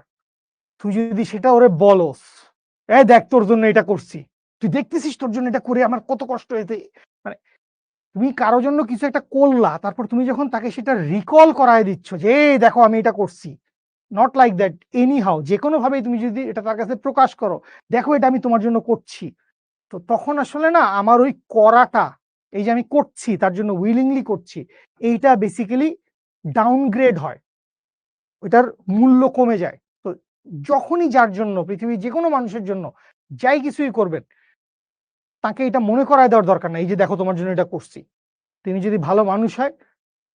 তুই যদি সেটা ওরে বলস, এই দেখ তোর জন্য এটা করছি, তুই দেখতেছিস তোর জন্য এটা করে আমার কত কষ্ট হয়েছে, মানে তুমি কারো জন্য কিছু একটা করলা, তারপর তুমি যখন তাকে সেটা রিকল করায় দিচ্ছ যে এই দেখো আমি এটা করছি, not like that, any how, যে কোনো ভাবে তুমি যদি এটা তার কাছে প্রকাশ করো, দেখো এটা আমি তোমার জন্য করছি, তো তখন আসলে না আমার ওই করাটা, এই যে আমি করছি তার জন্য উইলিংলি করছি, এইটা বেসিক্যালি ডাউনগ্রেড হয়, ওইটার মূল্য কমে যায়। তো যখনই যার জন্য, পৃথিবীর যে কোনো মানুষের জন্য যাই কিছুই করবেন, তাকে এটা মনে করায় দেওয়ার দরকার নাই, এই যে দেখো তোমার জন্য এটা করছি। তিনি যদি ভালো মানুষ হয়,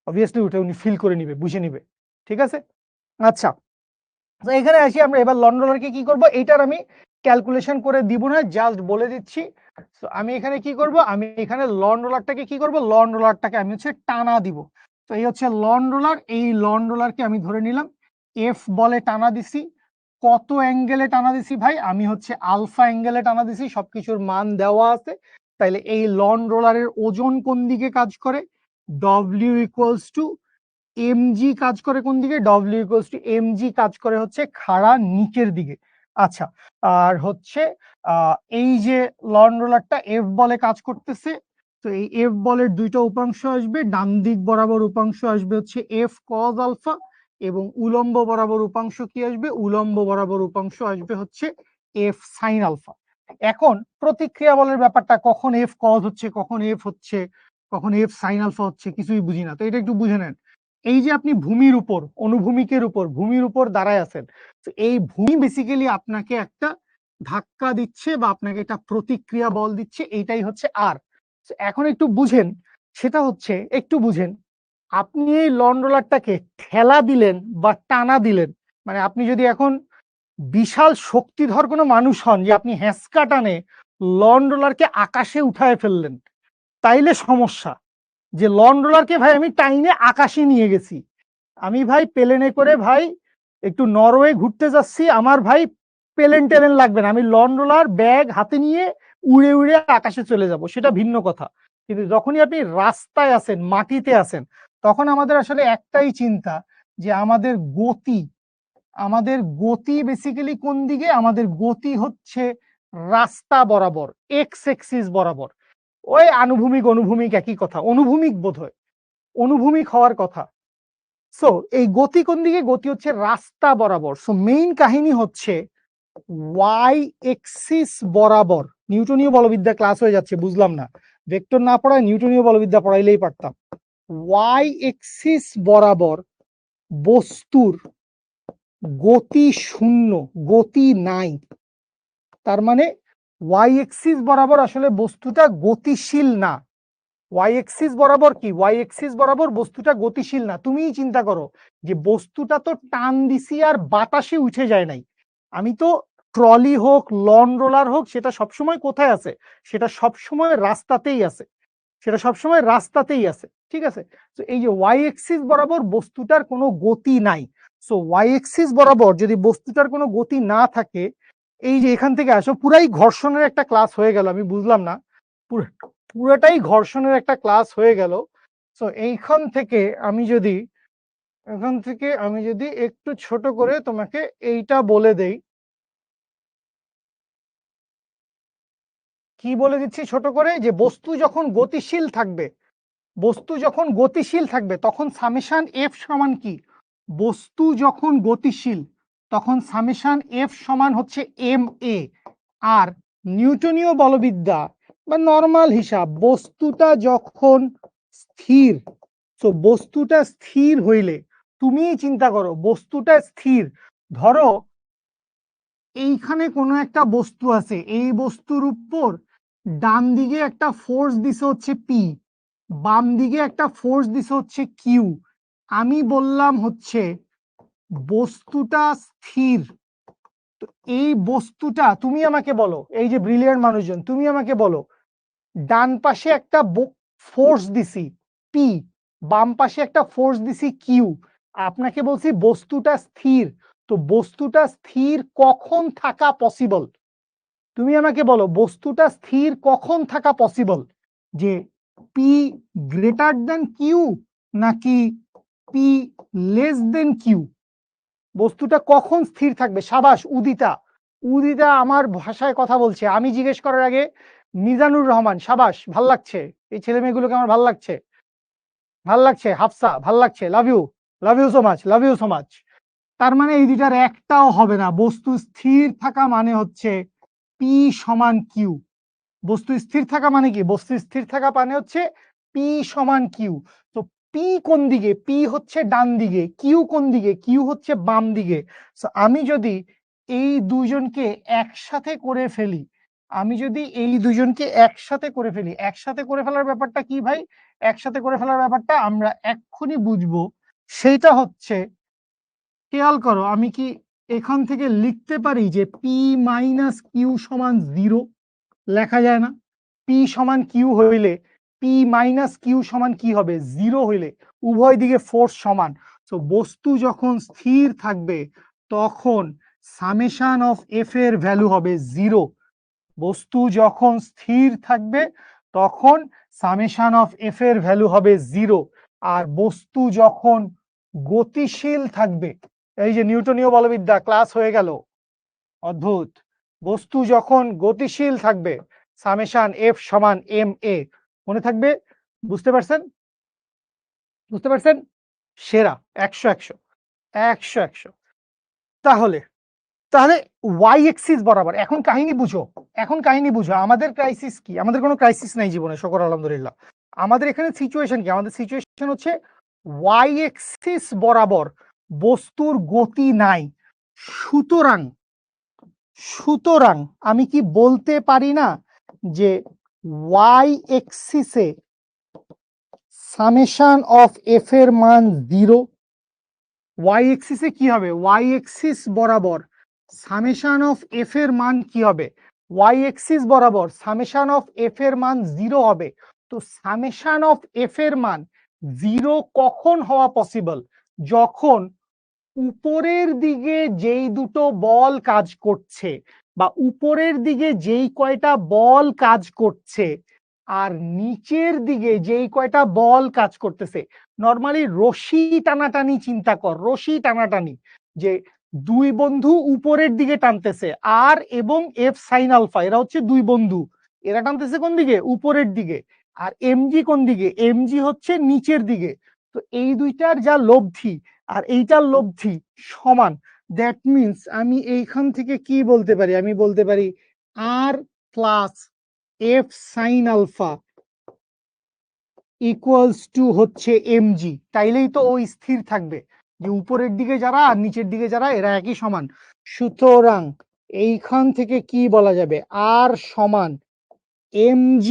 অবভিয়াসলি ওটা উনি ফিল করে নিবে, বুঝে নিবে। ঠিক আছে, আচ্ছা। তো এখানে আসি আমরা এবার লন রোলারকে কি করব, এইটার আমি ক্যালকুলেশন করে দিব না, জাস্ট বলে দিচ্ছি। তো আমি এখানে কি করব, আমি এখানে লন রোলারটাকে কি করব, লন রোলারটাকে আমি হচ্ছে টানা দিব। তো এই হচ্ছে লন রোলার, এই লন রোলারকে আমি ধরে নিলাম এফ বলে টানা দিছি। কত অ্যাঙ্গেলে টানা দিছি ভাই, আমি হচ্ছে আলফা অ্যাঙ্গেলে টানা দিছি, সবকিছুর মান দেওয়া আছে। তাইলে এই লন রোলারের ওজন কোন দিকে কাজ করে, ডব্লিউ ইকুয়ালস টু এমজি কাজ করে কোন দিকে, ডব্লিউ ইকুয়ালস টু এমজি কাজ করে হচ্ছে খাড়া নিচের দিকে। আচ্ছা, আর হচ্ছে এই যে লন রোলারটা এফ বলে কাজ করতেছে, তো এই এফ বলের দুইটা উপাংশ আসবে, ডান দিক বরাবর উপাংশ আসবে হচ্ছে এফ কজ আলফা, এবং উলম্ব বরাবর উপাংশ কি আসবে, উলম্ব বরাবর উপাংশ আসবে হচ্ছে এফ সাইন আলফা। এখন প্রতিক্রিয়া বলের ব্যাপারটা, কখন এফ কজ হচ্ছে, কখন এফ হচ্ছে, কখন এফ সাইন আলফা হচ্ছে, কিছুই বুঝি না, তো এটা একটু বুঝে নেন। এই যে আপনি ভূমির উপর, অনুভূমিকের উপর, ভূমির উপর দাঁড়ায় আছেন, তো এই ভূমি বেসিক্যালি আপনাকে একটা ধাক্কা দিচ্ছে বা আপনাকে একটা প্রতিক্রিয়া বল দিচ্ছে, এইটাই হচ্ছে আর। এখন একটু বুঝেন, সেটা হচ্ছে একটু বুঝেন, আপনি এই লন রোলারটাকে ঠেলা দিলেন বা টানা দিলেন, মানে আপনি যদি এখন বিশাল শক্তিধর কোনো মানুষ হন, যে আপনি হ্যাঁচকা টানে লন রোলারকে আকাশে উঠায় ফেললেন, তাইলে সমস্যা। যে লন রোলারকে ভাই আমি টাইনে আকাশে নিয়ে গেছি, আমি ভাই প্লেনে করে ভাই একটু নরওয়ে ঘুরতে যাচ্ছি, আমার ভাই প্লেন টেলেন লাগবে না, আমি লন রোলার ব্যাগ হাতে নিয়ে উড়ে উড়ে আকাশে চলে যাব, সেটা ভিন্ন কথা। কিন্তু যখনই আপনি রাস্তায় আছেন, মাটিতে আছেন, তখন আমাদের আসলে একটাই চিন্তা, যে আমাদের গতি, আমাদের গতি বেসিক্যালি কোন দিকে, আমাদের গতি হচ্ছে রাস্তা বরাবর, এক্স এক্সিস বরাবর। ওই আনুভূমিক অনুভূমিক একই কথা, অনুভূমিক বোধ হয়, অনুভূমিক হওয়ার কথা। সো এই গতি কোন দিকে, গতি হচ্ছে রাস্তা বরাবর। সো মেইন কাহিনী হচ্ছে ওয়াই এক্সিস বরাবর। নিউটনীয় বলবিদ্যা ক্লাস হয়ে যাচ্ছে, বুঝলাম না, ভেক্টর না পড়ায় নিউটনীয় বলবিদ্যা পড়াইলেই পারতাম। ওয়াই এক্সিস বরাবর বস্তুর গতি শূন্য, গতি নাই। তার মানে ওয়াই এক্সিস বরাবর আসলে বস্তুটা গতিশীল না। ওয়াই এক্সিস বরাবর কি, ওয়াই এক্সিস বরাবর বস্তুটা গতিশীল না। তুমিই চিন্তা করো যে বস্তুটা তো টান দিছি আর বাতাসে উঠে যায় নাই। আমি তো ট্রলি হোক, লন রোলার হোক, সেটা সবসময় কোথায় আছে? সেটা সবসময় রাস্তাতেই আছে, সেটা সবসময় রাস্তাতেই আছে, ঠিক আছে? তো এই যে ওয়াই এক্সিস বরাবর বস্তুটার কোনো গতি নাই। সো ওয়াই এক্সিস বরাবর যদি বস্তুটার কোনো গতি না থাকে, এই যে এখান থেকে আসো, পুরাই ঘর্ষণের একটা ক্লাস হয়ে গেল, আমি বুঝলাম না, পুরোটাই ঘর্ষণের একটা ক্লাস হয়ে গেল। সো এইখান থেকে আমি যদি, এখান থেকে আমি যদি একটু ছোট করে তোমাকে এইটা বলে দেই, কি বলে দিচ্ছি ছোট করে, যে বস্তু যখন গতিশীল থাকবে, বস্তু যখন গতিশীল থাকবে তখন সামেশন এফ সমান কি, বস্তু যখন গতিশীল তখন সামেশন এফ সমান হচ্ছে এম এ। আর নিউটনীয় বলবিদ্যা বা নর্মাল হিসাব, বস্তুটা যখন স্থির, তো বস্তুটা স্থির হইলে, তুমিই চিন্তা করো বস্তুটা স্থির, ধরো এইখানে কোনো একটা বস্তু আছে, এই বস্তুর উপর ডান দিকে একটা ফোর্স দিছে হচ্ছে পি, বাম দিকে একটা ফোর্স দিছে হচ্ছে কিউ। আমি বললাম হচ্ছে বস্তুটা স্থির। তো এই বস্তুটা, তুমি আমাকে বলো, এই যে ব্রিলিয়ান্ট মানুষজন, তুমি আমাকে বলো, ডান পাশে একটা ফোর্স দিছি পি, বাম পাশে একটা ফোর্স দিছি কিউ, আপনাকে বলছি বস্তুটা স্থির। তো বস্তুটা স্থির কখন থাকা পসিবল? তুমি আমাকে বলো বস্তুটা স্থির কখন থাকা পসিবল, যে পি গ্রেটার দেন কিউ নাকি পি লেস দেন কিউ? বস্তুটা কখন স্থির থাকবে? সাবাস উদিতা, উদিতা আমার ভাষায় কথা বলছে। আমি জিজ্ঞেস করার আগে মিজানুর রহমান, সাবাস, ভাল লাগছে, এই ছেলে মেয়েগুলোকে আমার ভাল লাগছে, ভাল লাগছে। হাফসা, ভাল লাগছে, love you, love you so much, love you so much. তার মানে এই দুইটার একটাও হবে না। বস্তু স্থির থাকা মানে হচ্ছে পি সমান কিউ। বস্তু স্থির থাকা মানে কি? বস্তু স্থির থাকা মানে হচ্ছে পি সমান কিউ। তো পি কোন দিকে? পি হচ্ছে ডান দিকে। কিউ কোন দিকে? কিউ হচ্ছে বাম দিকে। তো আমি যদি এই দুইজনকে একসাথে করে ফেলি, আমি যদি এই দুইজনকে একসাথে করে ফেলি, একসাথে করে ফেলার ব্যাপারটা কি ভাই? একসাথে করে ফেলার ব্যাপারটা আমরা এক্ষুনি বুঝবো। সেইটা হচ্ছে, খেয়াল করো, আমি কি এখান থেকে লিখতে পারি যে পি মাইনাস কিউ সমান 0? লেখা যায় না? পি সমান কিউ হইলে পি মাইনাস কিউ সমান কি হবে? 0 হইলে উভয় দিকে ফোর্স সমান। তো বস্তু যখন স্থির থাকবে তখন সামেশন অফ এফ এর ভ্যালু হবে 0। বস্তু যখন স্থির থাকবে তখন সামেশন অফ এফ এর ভ্যালু হবে 0। আর বস্তু যখন গতিশীল থাকবে, এই যে নিউটনীয় বলবিদ্যা ক্লাস হয়ে গেল, অদ্ভুত। বস্তু যখন গতিশীল থাকবে সামেশন এফ সমান এম এ। মনে থাকবে? বুঝতে পারছেন? বুঝতে পারছেন? সেরা, 100 100 100 100। তাহলে তাহলে ওয়াই এক্সিস বরাবর এখন কাহিনী বুঝো, এখন কাহিনী বুঝো। আমাদের ক্রাইসিস কি? আমাদের কোনো ক্রাইসিস নাই জীবনে, শুকর আলহামদুলিল্লাহ। আমাদের এখানে সিচুয়েশন কি? আমাদের সিচুয়েশন হচ্ছে ওয়াই এক্সিস বরাবর বস্তুর গতি নাই। সুতরাং, সুতরাং আমি কি বলতে পারি না যে ওয়াই এক্সিসে সামেশন অফ এফ এর মান 0? ওয়াই এক্সিসে কি হবে? ওয়াই এক্সিস বরাবর সামেশন অফ এফ এর মান কি হবে? ওয়াই এক্সিস বরাবর সামেশন অফ এফ এর মান 0 হবে। তো সামেশন অফ এফ এর মান 0 কখন হওয়া পসিবল? যখন উপরের দিকে যেই দুটো বল কাজ করছে, বা উপরের দিকে যেই কয়টা বল কাজ করছে আর নিচের দিকে যেই কয়টা বল কাজ করতেছে, নর্মালি রশি টানাটানি চিন্তা কর, রশি টানাটানি, যে দুই বন্ধু উপরের দিকে টানতেছে, আর এবং এফ সাইন আলফা, এরা হচ্ছে দুই বন্ধু, এরা টানতেছে কোন দিকে? উপরের দিকে। আর এমজি কোন দিকে? এমজি হচ্ছে নিচের দিকে। তো এই দুইটার যা লব্ধি আর এইটার লব্ধি সমান, দ্যাট মিনস আমি এইখান থেকে কি বলতে পারি? আমি বলতে পারি R plus F sine alpha equals to হচ্ছে mg, তাইলেই তো ও স্থির থাকবে যে উপরের দিকে যারা আর নিচের দিকে যারা এরা একই সমান। সুতরাং এইখান থেকে কি বলা যাবে, আর সমান mg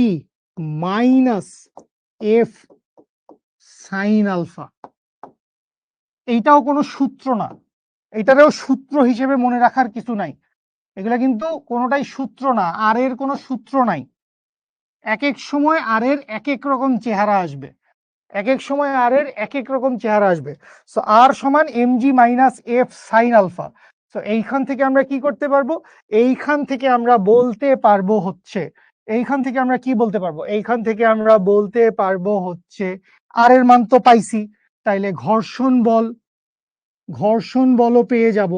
minus f sine alpha. এইটাও কোনো সূত্র না, এটারও সূত্র হিসেবে মনে রাখার কিছু নাই, এগুলা কিন্তু কোনোটাই সূত্র না, আর এর কোনো সূত্র নাই। এক এক সময় আর এর এক এক রকম চেহারা আসবে, এক এক সময় আর এর এক এক রকম চেহারা আসবে। সো আর সমান mg minus f sine alpha. So এইখান থেকে আমরা কি করতে পারবো, এইখান থেকে আমরা বলতে পারবো হচ্ছে, এইখান থেকে আমরা কি বলতে পারবো, এইখান থেকে আমরা বলতে পারবো হচ্ছে আর এর মান তো পাইছি, তাইলে ঘর্ষণ বল, ঘর্ষণ বলও পেয়ে যাব।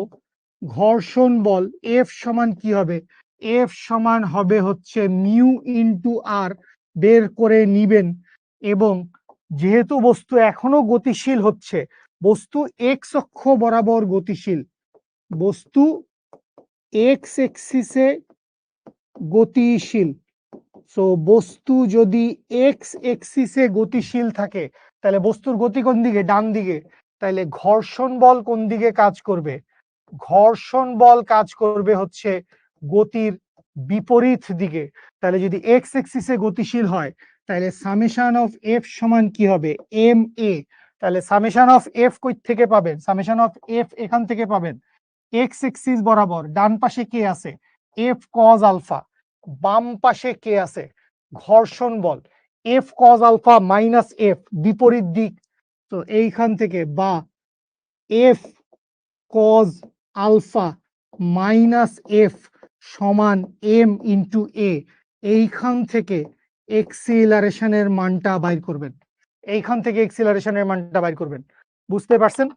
ঘর্ষণ বল এফ সমান কি হবে, এফ সমান হবে হচ্ছে মিউ ইন্টু আর, বের করে নিবেন। এবং যেহেতু বস্তু এখনো গতিশীল হচ্ছে, বস্তু এক্স অক্ষ বরাবর গতিশীল, বস্তু এক্স এক্সিসে গতিশীল। সো বস্তু যদি এক্স এক্সিসে গতিশীল থাকে তাহলে বস্তুর গতি কোন দিকে, ডান দিকে, তাহলে ঘর্ষণ বল কোন দিকে কাজ করবে, ঘর্ষণ বল কাজ করবে হচ্ছে গতির বিপরীত দিকে। তাহলে যদি এক্স এক্সিসে গতিশীল হয় তাহলে সামেশন অফ এফ সমান কি হবে, এম এ। তাহলে সামেশন অফ এফ কই থেকে পাবেন, সামেশন অফ এফ এখান থেকে পাবেন, এক্স এক্সিস বরাবর ডান পাশে কে আছে, এফ কজ আলফা, বাম পাশে কে আছে, ঘর্ষণ বল F cos alpha minus F, বিপরীত দিক। তো এইখান থেকে বা F cos alpha minus F সমান এম ইন্টু এ, এইখান থেকে এক্সিলারেশনের মানটা বাইর করবেন, এইখান থেকে এক্সিলারেশনের মানটা বাইর করবেন। বুঝতে পারছেন?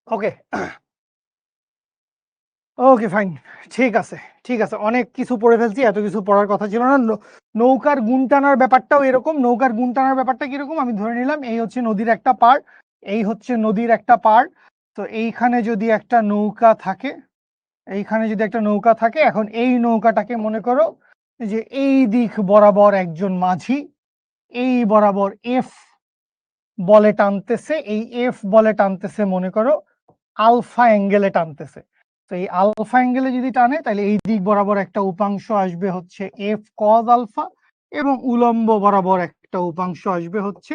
ওকে ওকে ফাইন, ঠিক আছে ঠিক আছে, অনেক কিছু পড়ে ফেলছি, এত কিছু পড়ার কথা ছিল না। নৌকার গুণ টানার ব্যাপারটাও এরকম, নৌকার গুণ টানার ব্যাপারটা কিরকম, আমি ধরে নিলাম এই হচ্ছে নদীর একটা পাড়, এই হচ্ছে নদীর একটা পাড়। তো এইখানে যদি একটা নৌকা থাকে, এইখানে যদি একটা নৌকা থাকে, এখন এই নৌকাটাকে মনে করো যে এই দিক বরাবর একজন মাঝি এই বরাবর এফ বলে টানতেছে, এই এফ বলে টানতেছে মনে করো আলফা অ্যাঙ্গেলে টানতেছে। তো এই আলফা অ্যাঙ্গেলে যদি টানে তাহলে এই দিক বরাবর একটা উপাংশ আসবে হচ্ছে এফ কজ আলফা, এবং উলম্ব বরাবর একটা উপাংশ আসবে হচ্ছে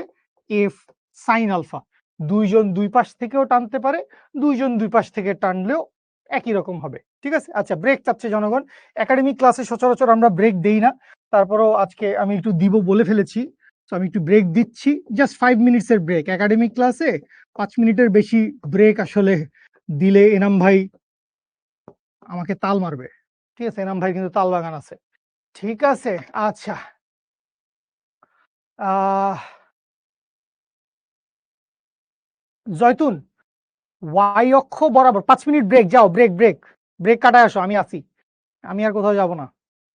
এফ সাইন আলফা। দুইজন দুই পাশ থেকেও টানতে পারে, দুইজন দুই পাশ থেকে টানলেও একই রকম হবে। ঠিক আছে, আচ্ছা ব্রেক চাচ্ছে জনগণ, একাডেমিক ক্লাসে সচরাচর আমরা ব্রেক দেই না, তারপরেও আজকে আমি একটু দিব বলে ফেলেছি। তো আমি একটু ব্রেক দিচ্ছি, জাস্ট 5 মিনিটসের ব্রেক। একাডেমিক ক্লাসে 5 মিনিটের বেশি ব্রেক আসলে দিলে এনাম ভাই আমাকে তাল মারবে। ঠিক আছে, এনাম ভাই কিন্তু তাল বাগান আছে। ঠিক আছে, আচ্ছা জয়তুন, ওয়াই অক্ষ বরাবর 5 মিনিট ব্রেক, যাও ব্রেক ব্রেক ব্রেক কাটায় আসো, আমি আছি, আমি আর কোথাও যাব না।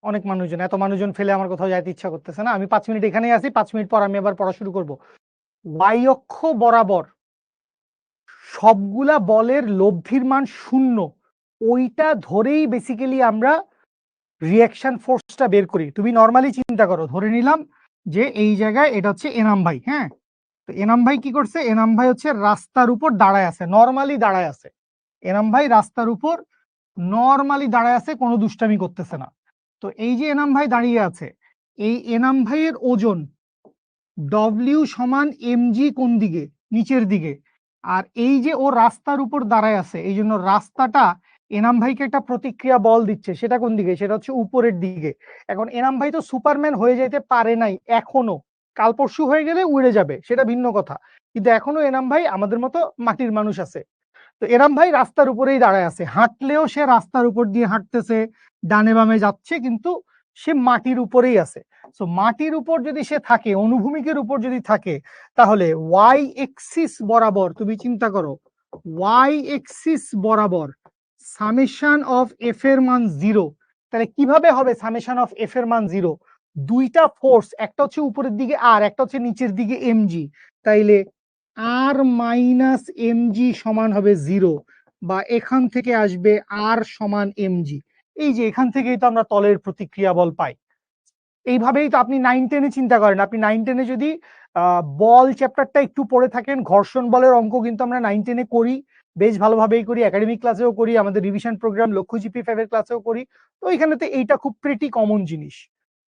অনেক মানুষজন, এত মানুষজন ফেলে আমার কোথাও যাইতে ইচ্ছা করতেছে না, আমি 5 মিনিট এখানেই আছি, 5 মিনিট পর আমি আবার পড়া শুরু করব। ওয়াই অক্ষ বরাবর সবগুলা বলের লব্ধির মান 0, ওইটা ধরেই বেসিক্যালি আমরা রিঅ্যাকশন ফোর্সটা বের করি। তুমি নর্মালি চিন্তা করো, ধরে নিলাম যে এই জায়গায় এটা হচ্ছে এনাম ভাই, হ্যাঁ, তো এনাম ভাই কি করছে, এনাম ভাই হচ্ছে রাস্তার উপর দাঁড়ায় আছে, নর্মালি দাঁড়ায় আছে, এনাম ভাই রাস্তার উপর নর্মালি দাঁড়ায় আছে, কোনো দুষ্টামি করতেছে না। তো এই যে এনাম ভাই দাঁড়িয়ে আছে, এই এনাম ভাইয়ের ওজন ডব্লিউ সমান এমজি কোন দিকে, নিচের দিকে। আর এই যে ও রাস্তার উপর দাঁড়ায় আছে, এই জন্য রাস্তাটা এনাম ভাইকে একটা প্রতিক্রিয়া বল দিচ্ছে, সেটা কোন দিকে, সেটা হচ্ছে উপরের দিকে। এখন এনাম ভাই তো সুপারম্যান হয়ে যেতে পারে নাই এখনো, কাল পরশু হয়ে গেলে উড়ে যাবে সেটা ভিন্ন কথা, কিন্তু এখনো এনাম ভাই আমাদের মতো মাটির মানুষ আছে। তো এনাম ভাই রাস্তার উপরেই দাঁড়ায় আছে, হাঁটলেও সে রাস্তার উপর দিয়ে হাঁটতেছে, ডানে বামে যাচ্ছে, কিন্তু সে মাটির উপরেই আছে। সো মাটির উপর যদি সে থাকে, অনুভূমিকের উপর যদি থাকে, তাহলে ওয়াই এক্সিস বরাবর তুমি চিন্তা করো, ওয়াই এক্সিস বরাবর সামেশন অফ এফ এর মান 0। তাহলে কিভাবে হবে সামেশন অফ এফ এর মান 0, দুইটা ফোর্স, একটা হচ্ছে উপরের দিকে আর একটা হচ্ছে নিচের দিকে এমজি, তাইলে আর মাইনাস এমজি সমান হবে 0। বা এখান থেকে আসবে আর সমান mg। এই যে এখান থেকেই তো আমরা তলের প্রতিক্রিয়া বল পাই। এইভাবেই তো আপনি 9-10-এ চিন্তা করেন, আপনি 9-10-এ যদি বল চ্যাপ্টারটা একটু পড়ে থাকেন, ঘর্ষণ বলের অঙ্ক কিন্তু আমরা 9-10-এ করি, বেশ ভালোভাবেই করি, একাডেমিক ক্লাসেও করি, আমাদের রিভিশন প্রোগ্রাম লক্ষ্য জিপি 5 এর ক্লাসেও করি। তো এখানে তো এইটা খুব প্রিটি কমন জিনিস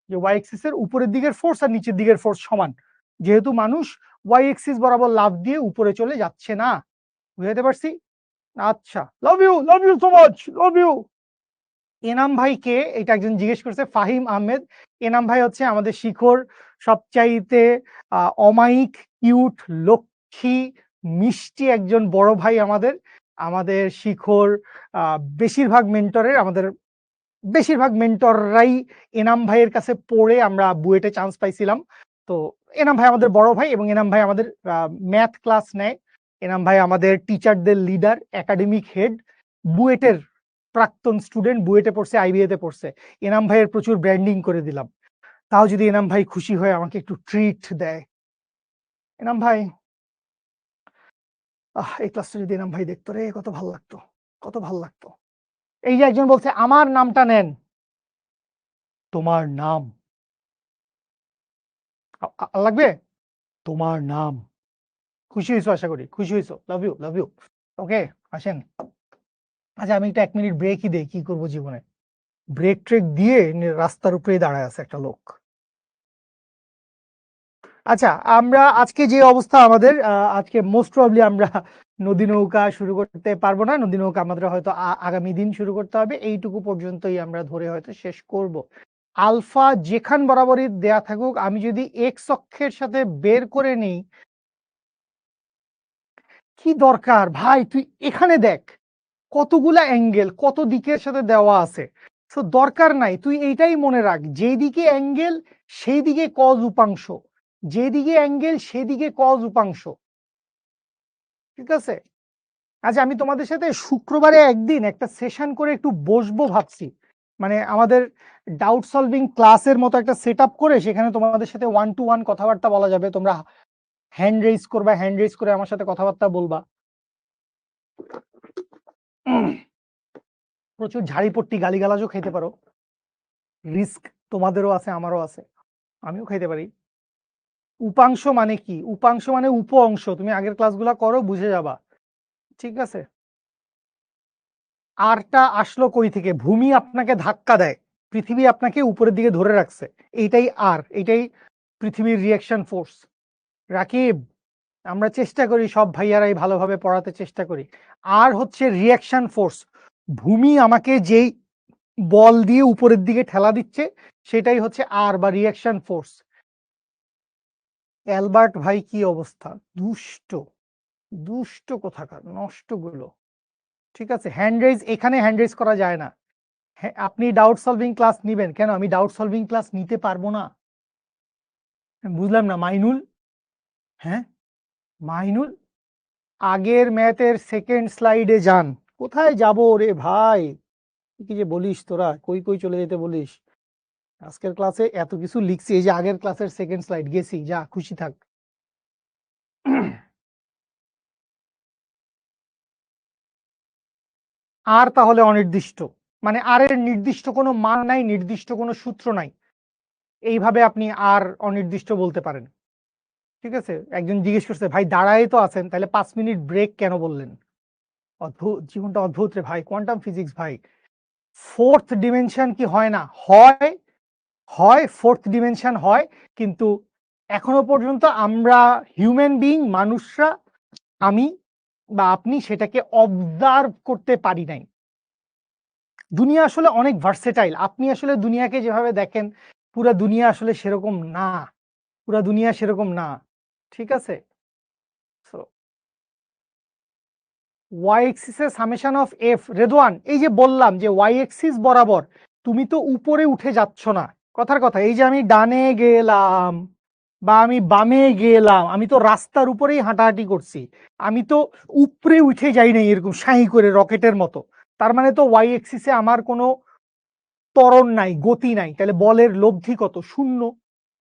যে ওয়াই এক্সিস এর উপরের দিকের ফোর্স আর নিচের দিকের ফোর্স সমান, যেহেতু মানুষ ওয়াই এক্সিস বরাবর লাফ দিয়ে উপরে চলে যাচ্ছে না। বুঝাতে পারছি? আচ্ছা, love you so much, love you. Enam bhai কে, এটা একজন জিজ্ঞেস করছে, ফাহিম আহমেদ। এনাম ভাই হচ্ছে আমাদের শিখর সবচাইতে অমায়িক, কিউট, লক্ষ্মী, মিষ্টি একজন বড় ভাই আমাদের। আমাদের শিখর বেশিরভাগ মেন্টররাই এনাম ভাইয়ের কাছে পড়ে আমরা বুয়েটে চান্স পাইছিলাম। তো এনাম ভাই আমাদের বড় ভাই এবং এনাম ভাই আমাদের ম্যাথ ক্লাস নেয়। এনাম ভাই আমাদের টিচারদের লিডার, একাডেমিক হেড, বুয়েটের প্রাক্তন স্টুডেন্ট, বুয়েটে পড়ছে, আইবিএ তে পড়ছে। এনাম ভাইয়ের প্রচুর ব্র্যান্ডিং করে দিলাম। তাও যদি এনাম ভাই খুশি হয়ে আমাকে একটু ট্রিট দেয়। এনাম ভাই, এই ক্লাসটা যদি এনাম ভাই দেখতো রে, কত ভাল লাগতো, কত ভাল লাগতো। এই যে একজন বলছে আমার নামটা নেন। তোমার নাম লাগবে? তোমার নাম। খুশি হয়েছো? আশা করি খুশি হয়েছো। লাভ ইউ, লাভ ইউ। ওকে, আসেন। আচ্ছা, আমি একটা 1 মিনিট ব্রেকই দেই, কি করবো জীবনে। ব্রেক ট্রেক দিয়ে রাস্তার উপরেই দাঁড়ায় আছে একটা লোক। আচ্ছা, আমরা আজকে যে অবস্থা আমাদের, আজকে মোস্ট প্রবাবলি আমরা নদী নৌকা শুরু করতে পারবো না। নদী নৌকা আমাদের হয়তো আগামী দিন শুরু করতে হবে। এইটুকু পর্যন্তই আমরা ধরে হয়তো শেষ করব। আলফা যেখান বরাবরই দেয়া থাকুক, আমি যদি এক্স অক্ষের সাথে বের করে নিই, কি দরকার ভাই, তুই এখানে দেখ কতগুলা অ্যাঙ্গেল কত দিকের সাথে দেওয়া আছে। তো দরকার নাই, তুই এইটাই মনে রাখ, যেদিকে অ্যাঙ্গেল সেই দিকে কজ উপাংশ, যেদিকে অ্যাঙ্গেল সেদিকে কজ উপাংশ। ঠিক আছে? আচ্ছা, আমি তোমাদের সাথে শুক্রবারে একদিন একটা সেশন করে একটু বসবো ভাবছি। মানে আমাদের ডাউট সলভিং ক্লাসের মতো একটা সেট আপ করে সেখানে তোমাদের সাথে 1-to-1 কথাবার্তা বলা যাবে। তোমরা হ্যান্ড রেজ করবা, হ্যান্ড রেজ করে আমার সাথে কথাবার্তা বলবা। প্রচুর ঝাড়িপট্টি গালিগালাজও খেতে পারো, রিস্ক তোমাদেরও আছে আমারও আছে, আমিও খাইতে পারি। উপাংশ মানে কি? উপাংশ মানে উপ অংশ, তুমি আগের ক্লাসগুলো করো, বুঝে যাবা। ঠিক আছে? আরটা আসলো কই থেকে? ভূমি আপনাকে ধাক্কা দেয়, পৃথিবী আপনাকে উপরের দিকে ধরে রাখছে, এইটাই আর, এইটাই পৃথিবীর রিয়াকশন ফোর্স। রাকিব, আমরা চেষ্টা করি, সব ভাইয়ারাই ভালোভাবে পড়াতে চেষ্টা করি। আর হচ্ছে রিয়াকশন ফোর্স, ভূমি আমাকে যেই বল দিয়ে উপরের দিকে ঠেলা দিচ্ছে সেটাই হচ্ছে আর বা রিয়াকশন ফোর্স। অ্যালবার্ট ভাই কি অবস্থা, দুষ্ট দুষ্ট কোথাকার, নষ্ট গুলো। ঠিক আছে, হ্যান্ড রেজ এখানে হ্যান্ড রেজ করা যায় না। হ্যাঁ, আপনি ডাউট সলভিং ক্লাস নিবেন কেন? আমি ডাউট সলভিং ক্লাস নিতে পারবো না? বুঝলাম না মাইনুল। হ্যাঁ, মাইনুল, আগের ম্যাথের সেকেন্ড স্লাইডে যান। কোথায় যাব রে ভাই, কি যে বলিস তোরা, কই কই চলে যেতে বলিস। আজকের ক্লাসে এত কিছু লিখছি, এই যে আগের ক্লাসের সেকেন্ড স্লাইড, গেছি, যা খুশি থাক। আর তাহলে অনির্দিষ্ট, মানে আর এর নির্দিষ্ট কোনো মান নাই, নির্দিষ্ট কোনো সূত্র নাই, এইভাবে আপনি আর অনির্দিষ্ট বলতে পারেন। ঠিক আছে? একজন জিজ্ঞেস করছে, ভাই দাঁড়ায় তো আছেন, তাহলে 5 মিনিট ব্রেক কেন বললেন? অদ্ভুত, জীবনটা অদ্ভুত রে ভাই, কোয়ান্টাম ফিজিক্স ভাই। ফোর্থ ডিমেনশন কি হয় না? হয়, হয়, ফোর্থ ডিমেনশন হয়, কিন্তু এখনো পর্যন্ত আমরা হিউম্যান বিইং, মানুষরা, আমি বা আপনি সেটাকে অবজার্ভ করতে পারি নাই। দুনিয়া আসলে অনেক ভার্সেটাইল, আপনি আসলে দুনিয়াকে যেভাবে দেখেন, পুরা দুনিয়া আসলে সেরকম না, পুরা দুনিয়া সেরকম না। ঠিক আছে? সো ওয়াই এক্সিসের সামেশন অফ এফ, রেদওয়ান, এই যে বললাম যে ওয়াই এক্সিস বরাবর তুমি তো উপরে উঠে যাচ্ছ না, কথার কথা। এই যে আমি ডানে গেলাম বা আমি বামে গেলাম, আমি তো রাস্তার উপরেই হাঁটাহাঁটি করছি, আমি তো উপরে উঠে যাই নাই এরকম সাই করে রকেটের মতো। তার মানে তো ওয়াই এক্সিসে আমার কোনো ত্বরণ নাই, গতি নাই, তাহলে বলের লব্ধি কত? শূন্য।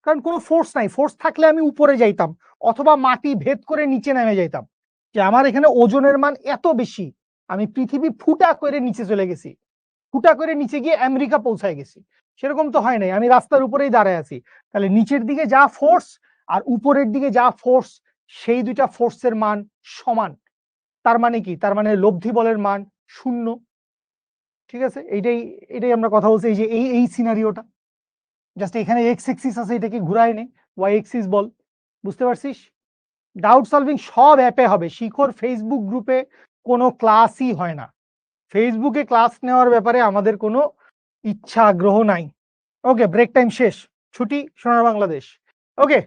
কারণ কোনো ফোর্স নাই, ফোর্স থাকলে আমি উপরে যাইতাম অথবা মাটি ভেদ করে নিচে নেমে যাইতাম। যে আমার এখানে ওজনের মান এত বেশি, আমি পৃথিবী ফুটা করে নিচে চলে গেছি, ফুটা করে নিচে গিয়ে আমেরিকা পৌঁছায় গেছি, সেরকম তো হয় নাই। আমি রাস্তার উপরেই দাঁড়ায় আছি। তাহলে নিচের দিকে যা ফোর্স আর উপরের দিকে যা ফোর্স, সেই দুইটা ফোর্সের মান সমান। তার মানে কি? তার মানে লব্ধি বলের মান 0। ঠিক আছে, এইটাই এটাই আমরা কথা বলছি। এই যে এই সিনারিওটা, জাস্ট এখানে এক্স এক্সিস আছে, এটাকে ঘুরায় নে ওয়াই এক্সিস বল। বুঝতে পারছিস? ডাউট সলভিং সব অ্যাপে হবে। শিখর ফেসবুক গ্রুপে কোনো ক্লাসই হয় না। ফেসবুকে ক্লাস নেওয়ার ব্যাপারে আমাদের কোনো ইচ্ছা আগ্রহ নাই। ওকে, ব্রেক টাইম শেষ, ছুটি সোনার বাংলাদেশ। ওকে,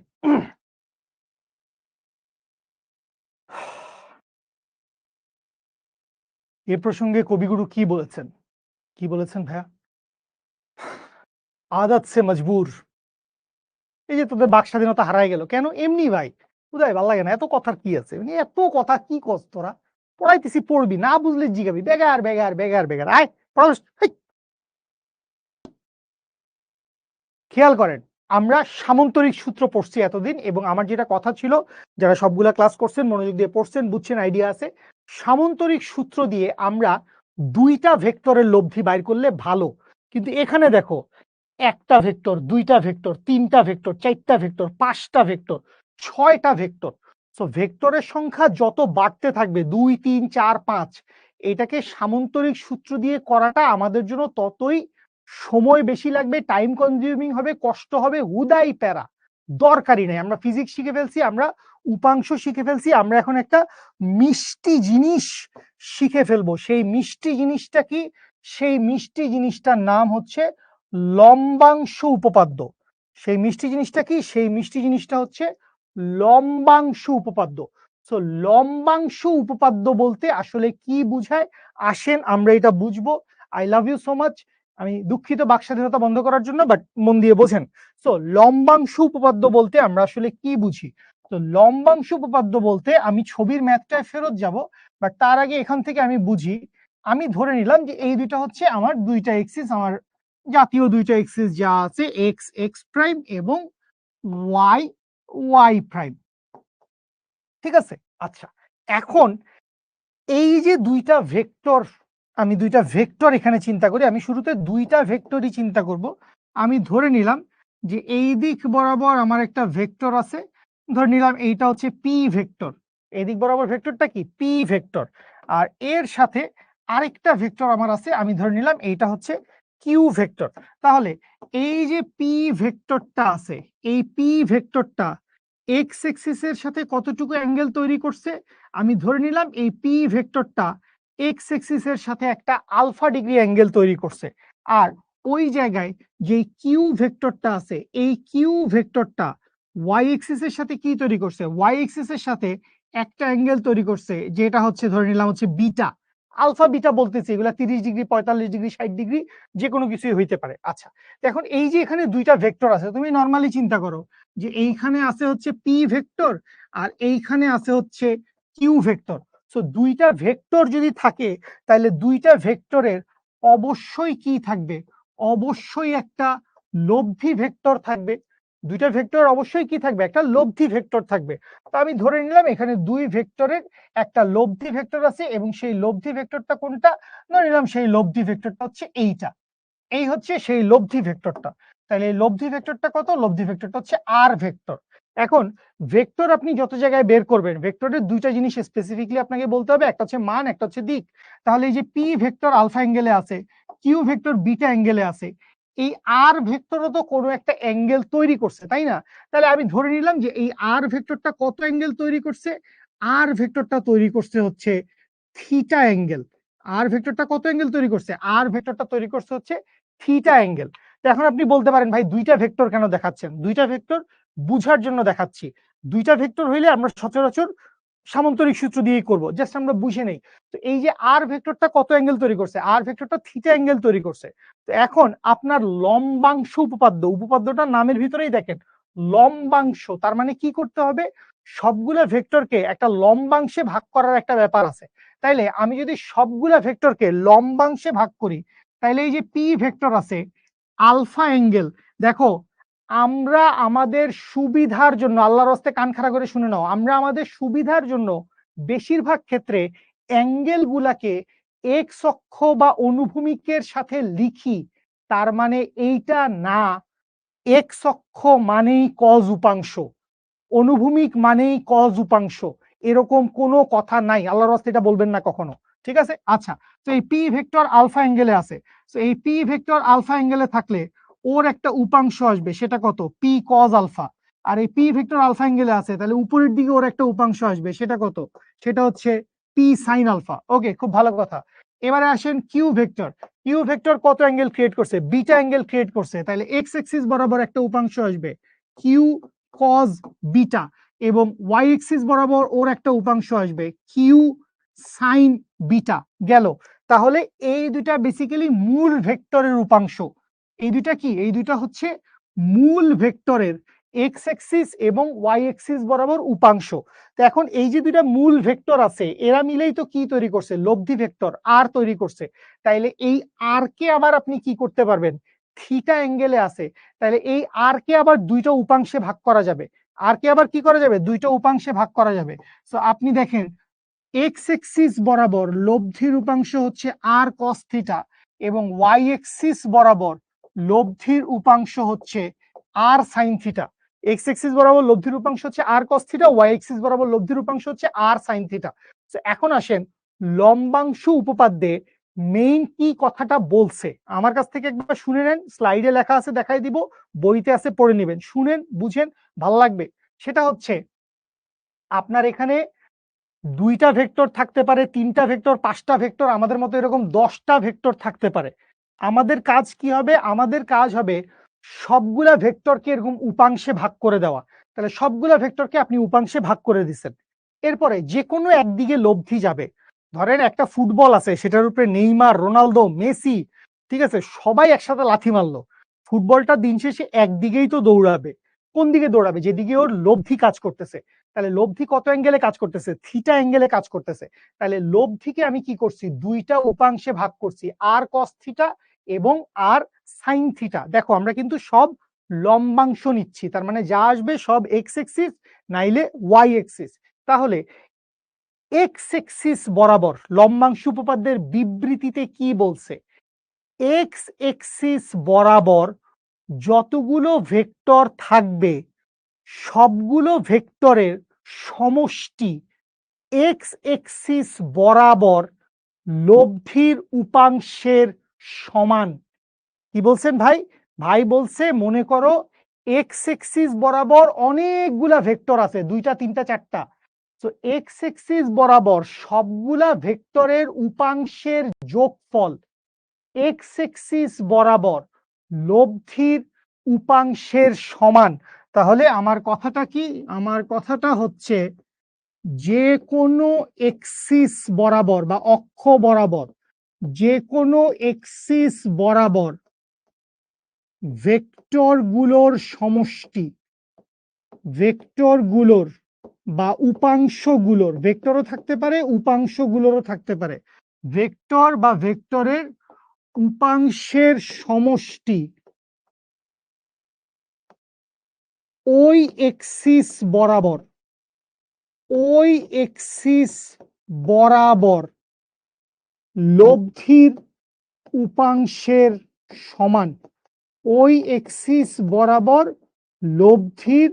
এ প্রসঙ্গে কবিগুরু কি বলেছেন? কি বলেছেন ভাইয়া? আদাত সে মজবুর। এই যে তোদের বাক স্বাধীনতা হারায় গেল কেন? এমনি ভাই, বুঝাই ভাল লাগে না। এত কথার কি আছে? মানে এত কথা কি কস তোরা? পড়াইতেছি পড়বি, না বুঝলে জিগাবি। বেগার বেগার বেগার বেগার, আয় পড়াস। খেয়াল করেন, আমরা সামন্তরিক সূত্র পড়ছি এতদিন, এবং আমার যেটা কথা ছিল, যারা সবগুলা ক্লাস করছেন, মনোযোগ দিয়ে পড়ছেন, বুঝছেন, আইডিয়া আছে। সামন্তরিক সূত্র দিয়ে আমরা দুইটা ভেক্টরের লব্ধি বাইর করলে ভালো। কিন্তু এখানে দেখো, একটা ভেক্টর, দুইটা ভেক্টর, তিনটা ভেক্টর, চারটা ভেক্টর, পাঁচটা ভেক্টর, ছয়টা ভেক্টর। সো ভেক্টরের সংখ্যা যত বাড়তে থাকবে, 2 3 4 5, এটাকে সামন্তরিক সূত্র দিয়ে করাটা আমাদের জন্য ততই সময় বেশি লাগবে, টাইম কনজিউমিং হবে, কষ্ট হবে, হুদাই প্যারা দরকারই নেই। আমরা ফিজিক্স শিখে ফেলছি, আমরা উপাংশ শিখে ফেলছি, আমরা এখন একটা মিষ্টি জিনিস শিখে ফেলবো। সেই মিষ্টি জিনিসটা কি? সেই মিষ্টি জিনিসটার নাম হচ্ছে লম্বাংশ উপপাদ্য। সেই মিষ্টি জিনিসটা কি? সেই মিষ্টি জিনিসটা হচ্ছে লম্বাংশ উপপাদ্য। সো লম্বাংশ উপপাদ্য বলতে আসলে কি বুঝায়, আসেন আমরা এটা বুঝবো। I love you so much. আমি দুঃখিত বাক স্বাধীনতা বন্ধ করার জন্য, বাট মন দিয়ে বোঝেন। সো লম্বাংশ উপপাদ্য বলতে আমরা আসলে কি বুঝি? তো লম্বাংশ উপপাদ্য বলতে, আমি ছবির ম্যাথটায় ফেরত যাব, বাট তার আগে এখান থেকে আমি বুঝি। আমি ধরে নিলাম যে এই দুইটা হচ্ছে আমার দুইটা এক্সিস, আমার জাতীয় দুইটা এক্সিস যা আছে, এক্স এক্স প্রাইম এবং ওয়াই ওয়াই প্রাইম। ঠিক আছে, আচ্ছা। এখন এই যে দুইটা ভেক্টর, আমি দুইটা ভেক্টর এখানে চিন্তা করি। আমি শুরুতে দুইটা ভেক্টরই চিন্তা করব। আমি ধরে নিলাম যে এই দিক বরাবর আমার একটা ভেক্টর আছে, ধরে নিলাম এইটা হচ্ছে পি ভেক্টর। এই দিক বরাবর ভেক্টরটা কি? P vector. আর এর সাথে আরেকটা ভেক্টর আমার আছে, আমি ধরে নিলাম এইটা হচ্ছে কিউ ভেক্টর। তাহলে এই যে পি ভেক্টরটা আছে, এই পি ভেক্টরটা এক্স এক্সিসের সাথে কতটুকু অ্যাঙ্গেল তৈরি করছে? আমি ধরে নিলাম এই পি ভেক্টরটা এক্স এক্সিসের সাথে একটা আলফা ডিগ্রি অ্যাঙ্গেল তৈরি করছে। আর ওই জায়গায় যে কিউ ভেক্টরটা আছে, এই কিউ ভেক্টরটা ওয়াই এক্সিসের সাথে কি তৈরি করছে? ওয়াই এক্সিসের সাথে একটা অ্যাঙ্গেল তৈরি করছে, যেটা হচ্ছে ধরে নিলাম হচ্ছে বিটা। আলফা বিটা বলতেছি, এগুলা 30 ডিগ্রি, 45 ডিগ্রি, 60 ডিগ্রি, যে কোনো কিছুই হইতে পারে। আচ্ছা, এখন এই যে এখানে দুইটা ভেক্টর আছে, তুমি নর্মালি চিন্তা করো যে এইখানে আছে হচ্ছে পি ভেক্টর, আর এইখানে আছে হচ্ছে কিউ ভেক্টর। সো দুইটা ভেক্টর যদি থাকে, তাহলে দুইটা ভেক্টরের অবশ্যই কি থাকবে? অবশ্যই একটা লব্ধি ভেক্টর থাকবে। দুইটা ভেক্টর অবশ্যই কি থাকবে? একটা লব্ধি ভেক্টর থাকবে। তো আমি ধরে নিলাম এখানে দুই ভেক্টরের একটা লব্ধি ভেক্টর আছে, এবং সেই লব্ধি ভেক্টরটা কোনটা? ধরে নিলাম সেই লব্ধি ভেক্টরটা হচ্ছে এইটা। এই হচ্ছে সেই লব্ধি ভেক্টরটা। তাহলে এই লব্ধি ভেক্টরটা কত? লব্ধি ভেক্টরটা হচ্ছে আর ভেক্টর। এখন ভেক্টর আপনি যত জায়গায় বের করবেন, ভেক্টরের দুইটা জিনিস স্পেসিফিকলি আপনাকে বলতে হবে, একটা হচ্ছে মান, একটা হচ্ছে দিক। তাহলে এই যে পি ভেক্টর আলফা অ্যাঙ্গেলে আছে, কিউ ভেক্টর বিটা অ্যাঙ্গেলে আছে, এই আর ভেক্টরও তো কোনো একটা অ্যাঙ্গেল তৈরি করছে, তাই না? তাহলে আমি ধরে নিলাম যে এই আর ভেক্টরটা কত অ্যাঙ্গেল তৈরি করছে? আর ভেক্টরটা তৈরি করছে হচ্ছে থিটা অ্যাঙ্গেল। আর ভেক্টরটা কত অ্যাঙ্গেল তৈরি করছে? আর ভেক্টরটা তৈরি করছে হচ্ছে থিটা অ্যাঙ্গেল। তো এখন আপনি বলতে পারেন, ভাই দুইটা ভেক্টর কেন দেখাচ্ছেন? দুইটা ভেক্টর বুঝার জন্য দেখাচ্ছি। দুইটা ভেক্টর হইলে আমরা সচরাচর সামন্তরিক সূত্র দিয়েই করব, জাস্ট আমরা বুঝে নেই। তো এই যে আর ভেক্টরটা কত অ্যাঙ্গেল তৈরি করছে? আর ভেক্টরটা থিটা অ্যাঙ্গেল তৈরি করছে। তো এখন আপনার লম্বাংশ উপপাদ্য, উপপাদ্যটা নামের ভিতরেই দেখেন লম্বাংশ, তার মানে কি করতে হবে? সবগুলা ভেক্টরকে একটা লম্বাংশে ভাগ করার একটা ব্যাপার আছে। তাইলে আমি যদি সবগুলা ভেক্টরকে লম্বাংশে ভাগ করি, তাইলে এই যে পি ভেক্টর আছে আলফা অ্যাঙ্গেল, দেখো আমরা আমাদের সুবিধার জন্য, আল্লাহর রাস্তে কান খাড়া করে শুনে নাও, আমরা আমাদের সুবিধার জন্য বেশিরভাগ ক্ষেত্রে অ্যাঙ্গেল গুলাকে এক্স অক্ষ বা অনুভূমিকের সাথে লিখি, তার মানে এইটা না এক্স অক্ষ মানেই কজ উপাংশ, অনুভূমিক মানেই কজ উপাংশ, এরকম কোনো কথা নাই, আল্লাহর রাস্তে এটা বলবেন না কখনো। ঠিক আছে, আচ্ছা। তো এই পি ভেক্টর আলফা অ্যাঙ্গেলে আছে, তো এই পি ভেক্টর আলফা অ্যাঙ্গেলে থাকলে ওর একটা উপাংশ আসবে, সেটা কত? P cos alpha. আর এই পি ভেক্টর আলফা অ্যাঙ্গেলে আছে, তাহলে উপরের দিকে ওর একটা উপাংশ আসবে, সেটা কত? সেটা হচ্ছে পি সাইন আলফা। ওকে, খুব ভালো কথা। এবারে আসেন কিউ ভেক্টর। কিউ ভেক্টর কত অ্যাঙ্গেল ক্রিয়েট করছে? বিটা অ্যাঙ্গেল ক্রিয়েট করছে, তাহলে এক্স এক্সিস বরাবর একটা উপাংশ আসবে কিউ কজ বিটা, এবং ওয়াই এক্সিস বরাবর ওর একটা উপাংশ আসবে কিউ সাইন বিটা। গেল। তাহলে এই দুইটা বেসিক্যালি মূল ভেক্টরের উপাংশ। এই দুইটা কি? এই দুইটা হচ্ছে মূল ভেক্টরের এক্স এক্সিস এবং ওয়াই এক্সিস বরাবর উপাংশ। তো এখন এই যে দুইটা মূল ভেক্টর আছে, এরা মিলেই তো কি তৈরি করছে? লব্ধি ভেক্টর আর তৈরি করছে। তাইলে এই আর কে আবার আপনি কি করতে পারবেন? থিটা অ্যাঙ্গেলে আছে, তাহলে এই আর কে আবার দুইটা উপাংশে ভাগ করা যাবে। আর কে আবার কি করা যাবে? দুইটা উপাংশে ভাগ করা যাবে। তো আপনি দেখেন এক্স এক্সিস বরাবর লব্ধির উপাংশ হচ্ছে আর কস থিটা, এবং ওয়াই এক্সিস বরাবর লব্ধির উপাংশ হচ্ছে R sine theta. X axis বরাবর লব্ধির উপাংশ হচ্ছে আর কস থিটা, ওয়াই এক্সিস বরাবর লব্ধির উপাংশ হচ্ছে আর সাইন থিটা। তো এখন আসেন লম্বাংশ উপপাদ্যে মেইন কি কথাটা বলছে আমার কাছ থেকে একবার শুনে নেন, স্লাইডে লেখা আছে দেখাই দিব, বইতে আছে পড়ে নেবেন, শুনেন বুঝেন, ভালো লাগবে। সেটা হচ্ছে আপনার এখানে দুইটা ভেক্টর থাকতে পারে, তিনটা ভেক্টর, পাঁচটা ভেক্টর, আমাদের মতো এরকম 10টা ভেক্টর থাকতে পারে। আমাদের কাজ কি হবে? আমাদের কাজ হবে সবগুলা ভেক্টরকে এরকম উপাংশে ভাগ করে দেওয়া। তাহলে সবগুলা ভেক্টরকে আপনি উপাংশে ভাগ করে দিচ্ছেন, এরপরে যে কোনো একদিকে লব্ধি যাবে। ধরেন একটা ফুটবল আছে, সেটার উপরে নেইমার, রোনালদো, মেসি, ঠিক আছে, সবাই একসাথে লাথি মারলো, ফুটবলটা দিন শেষে একদিকেই তো দৌড়াবে। কোন দিকে দৌড়াবে? যেদিকে ওর লব্ধি কাজ করতেছে। তাহলে লব্ধি কত অ্যাঙ্গেলে কাজ করতেছে? থিটা অ্যাঙ্গেলে কাজ করতেছে। তাহলে লব্ধিকে আমি কি করছি? দুইটা উপাংশে ভাগ করছি, আর কস থিটা এবং আর সাইন থিটা। দেখো আমরা কিন্তু সব লম্বাংশ নিচ্ছি, তার মানে যা আসবে সব এক্স এক্সিস নাইলে ওয়াই এক্সিস। তাহলে এক্স এক্সিস বরাবর লম্বাংশ উপপাদ্যের বিবৃতিতে কি বলছে? এক্স এক্সিস বরাবর যতগুলো ভেক্টর থাকবে সবগুলো ভেক্টরের সমষ্টি এক্স এক্সিস বরাবর লব্ধির উপাংশের সমান। কি বলছেন ভাই? ভাই বলছে মনে করো এক্স এক্সিস বরাবর অনেকগুলা ভেক্টর আছে, দুইটা, তিনটা, চারটা। তো এক্স এক্সিস বরাবর সবগুলা ভেক্টরের উপাংশের যোগফল এক্স এক্সিস বরাবর লব্ধির উপাংশের সমান। তাহলে আমার কথাটা কি? আমার কথাটা হচ্ছে যে কোনো এক্সিস বরাবর বা অক্ষ বরাবর, যে কোনো এক্সিস বরাবর ভেক্টর গুলোর সমষ্টি, ভেক্টর গুলোর বা উপাংশগুলোর, ভেক্টরও থাকতে পারে উপাংশগুলোরও থাকতে পারে, ভেক্টর বা ভেক্টরের উপাংশের সমষ্টি ওই এক্সিস বরাবর, ওই এক্সিস বরাবর লব্ধির উপাংশের সমান। ওই এক্সিস বরাবর লব্ধির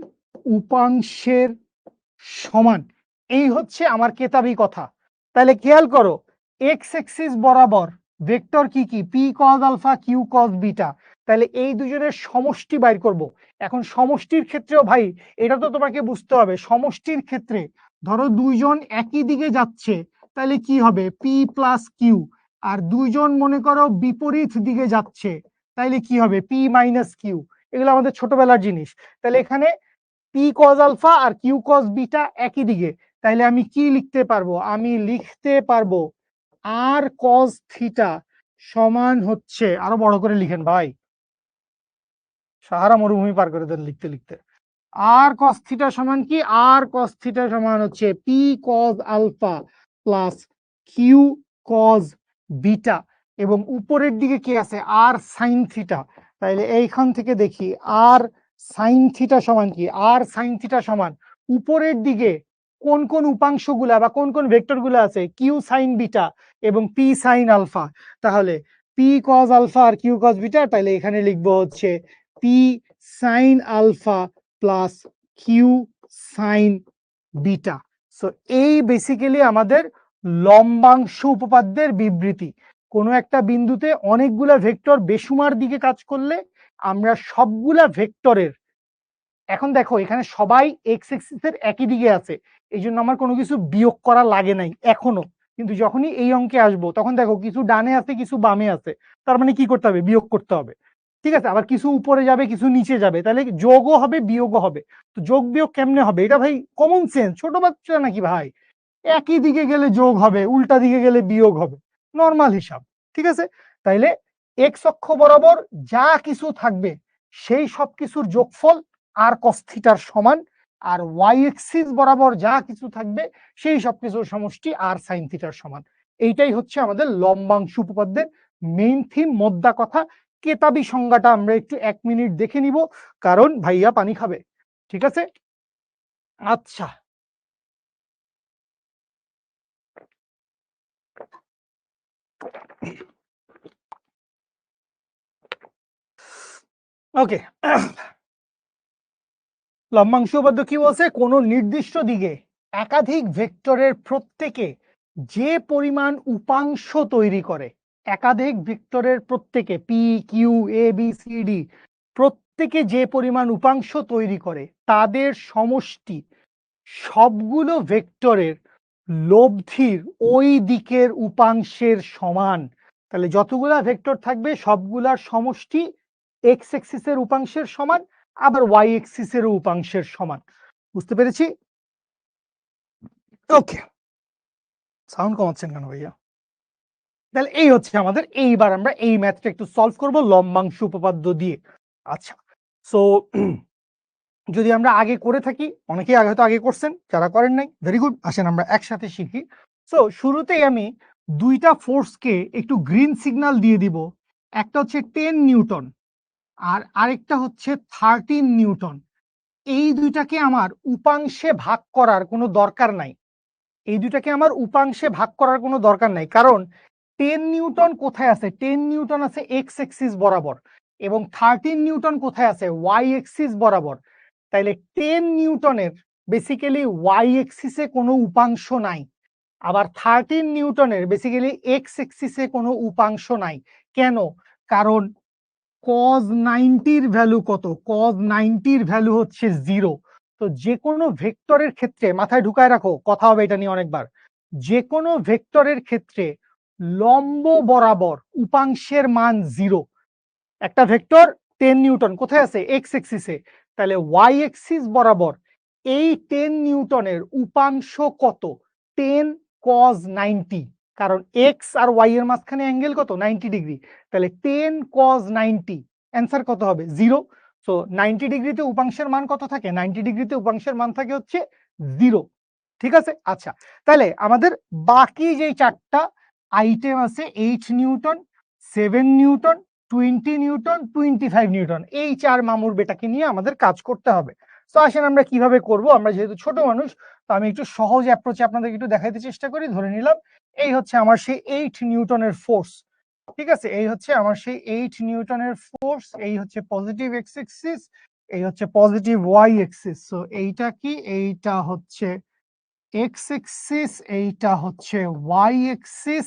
উপাংশের সমান। এই হচ্ছে আমার কেতাবি কথা। তাহলে খেয়াল করো এক্স এক্সিস বরাবর ভেক্টর কি কি? P cos alpha, Q cos beta. তাহলে এই দুজনের সমষ্টি বাইর করব। এখন সমষ্টির ক্ষেত্রেও ভাই এটা তো তোমাকে বুঝতে হবে, সমষ্টির ক্ষেত্রে ধরো দুইজন একই দিকে যাচ্ছে, তাহলে কি হবে? P plus Q. আর দুইজন মনে করো বিপরীত দিকে যাচ্ছে, তাইলে কি হবে? P minus Q. এগুলো আমাদের ছোটবেলার জিনিস। তাহলে এখানে পি কজ আলফা আর কিউ কজ বিটা একই দিকে, তাইলে আমি কি লিখতে পারবো? আমি লিখতে পারবো আর কজ থিটা সমান হচ্ছে, আরো বড় করে লিখেন ভাই, সাহারা মরুভূমি পার করে দেন লিখতে লিখতে। আর কস থিটা সমান কি? আর কস থিটা সমান হচ্ছে P cos alpha plus Q cos beta, এবং উপরের দিকে কি আছে? আর সাইন থিটা। তাইলে এইখান থেকে দেখি আর সাইন থিটা সমান কি? আর সাইন থিটা সমান উপরের দিকে কোন কোন উপাংশগুলা বা কোন কোন ভেক্টরগুলো আছে কিউ সাইন বিটা এবং পি সাইন আলফা। তাহলে পি কজ আলফা আর কিউ কজ বিটা, তাহলে এখানে লিখবো হচ্ছে P sine alpha plus Q sine beta. So এই বেসিক্যালি আমাদের লম্বাংশ উপপাদ্যের বিবৃতি। কোনো একটা বিন্দুতে অনেকগুলা ভেক্টর বেসুমার দিকে কাজ করলে আমরা সবগুলা ভেক্টরের, এখন দেখো এখানে সবাই এক্স এক্সিসের একই দিকে আছে, এই জন্য আমার কোনো কিছু বিয়োগ করা লাগে নাই এখনো, কিন্তু যখনই এই অঙ্কে আসবো তখন দেখো কিছু ডানে আছে কিছু বামে আছে, তার মানে কি করতে হবে, বিয়োগ করতে হবে। ঠিক আছে, আবার কিছু উপরে যাবে কিছু নিচে যাবে, তাহলে যোগও হবে বিয়োগও হবে। তো যোগ বিয়োগ কেমনে হবে, এটা ভাই কমন সেন্স, ছোট বাচ্চা নাকি ভাই, একই দিকে গেলে যোগ হবে উল্টা দিকে গেলে বিয়োগ হবে, নর্মাল হিসাব। ঠিক আছে, তাইলে এক্স অক্ষ বরাবর যা কিছু থাকবে সেই সব কিছুর যোগফল আর কস থিটার সমান, আর ওয়াই এক্সিস বরাবর যা কিছু থাকবে সেই সব কিছুর সমষ্টি আর সাইন থিটার সমান। এইটাই হচ্ছে আমাদের লম্বাংশ উপপাদ্যের মেইন থিম, মোদ্দা কথা। কেতাবি সংজ্ঞাটা আমরা একটু 1 মিনিট দেখে নিব, কারণ ভাইয়া পানি খাবে। ঠিক আছে, আচ্ছা ওকে। লম্বাংশ উপপাদ্য কি বলছে, কোন নির্দিষ্ট দিকে একাধিক ভেক্টরের প্রত্যেকে যে পরিমাণ উপাংশ তৈরি করে, একাধিক ভেক্টরের প্রত্যেকে P Q A B C D প্রত্যেকে যে পরিমাণ উপাংশ তৈরি করে তাদের সমষ্টি সবগুলো ভেক্টরের লব্ধির ওই দিকের উপাংশের সমান। তাহলে যতগুলা ভেক্টর থাকবে সবগুলার সমষ্টি এক্স এক্সিসের উপাংশের সমান, আবার ওয়াই এক্সিসের উপাংশের সমান। বুঝতে পেরেছি? ওকে, সাউন্ড কমাচ্ছেন কেন ভাইয়া? তাহলে এই হচ্ছে আমাদের, এইবার আমরা এই ম্যাথটা একটু সলভ করব লম্বাংশ উপপাদ্য দিয়ে। আচ্ছা, সো যদি আমরা আগে করে থাকি, অনেকেই আগে হয়তো আগে করছেন, যারা করেন নাই ভেরি গুড, আসেন আমরা একসাথে শিখি। সো শুরুতেই আমি দুইটা ফোর্সকে একটু গ্রিন সিগন্যাল দিয়ে দিব, একটা হচ্ছে 10 নিউটন আর আরেকটা হচ্ছে 13 নিউটন। এই দুইটাকে আমার উপাংশে ভাগ করার কোনো দরকার নাই, এই দুইটাকে আমার উপাংশে ভাগ করার কোনো দরকার নাই, কারণ 10 নিউটন কোথায় আছে, 10 নিউটন আছে এক্স এক্সিস বরাবর, এবং 13 নিউটন কোথায় আছে, ওয়াই এক্সিস বরাবর। তাইলে 10 নিউটনের বেসিক্যালি ওয়াই এক্সিসে কোনো উপাংশ নাই, আবার 13 নিউটনের বেসিক্যালি এক্স এক্সিসে কোনো উপাংশ নাই। কেন? কারণ cos 90-র ভ্যালু কত, cos 90-র ভ্যালু হচ্ছে 0। তো যে কোনো ভেক্টরের ক্ষেত্রে মাথায় ঢুকায় রাখো, কথা হবে এটা নিয়ে অনেকবার, যে কোনো ভেক্টরের ক্ষেত্রে লম্ব বরাবর উপাংশের মান 0। একটা ভেক্টর 10 নিউটন কোথায় আছে, এক্স এক্সিসে, তাহলে ওয়াই এক্সিস বরাবর এই 10 নিউটনের উপাংশ কত, 10 cos 90, কারণ এক্স আর ওয়াই এর মাঝখানে অ্যাঙ্গেল কত, 90 ডিগ্রি, তাহলে 10 cos 90, অ্যান্সার কত হবে, 0। সো 90 ডিগ্রিতে উপাংশের মান কত থাকে, 90 ডিগ্রিতে উপাংশের মান থাকে হচ্ছে 0। ঠিক আছে, আচ্ছা, তাহলে আমাদের বাকি যে চারটা আইটেম আছে 8 নিউটন, 7 নিউটন, 20 নিউটন, 25 নিউটন, এই চার মামুর বেটাকে নিয়ে আমাদের কাজ করতে হবে। তো আসেন আমরা কিভাবে করব, আমরা যেহেতু ছোট মানুষ তো আমি একটু সহজ অ্যাপ্রোচে আপনাদের একটু দেখাইতে চেষ্টা করি। ধরে নিলাম এই হচ্ছে আমার সেই 8 নিউটনের ফোর্স। ঠিক আছে, এই হচ্ছে আমার সেই 8 নিউটনের ফোর্স, এই হচ্ছে পজিটিভ এক্স এক্সিস, এই হচ্ছে পজিটিভ ওয়াই এক্সিস। সো এইটা কি, এইটা হচ্ছে এক্স এক্সিস, এইটা হচ্ছে ওয়াই এক্সিস,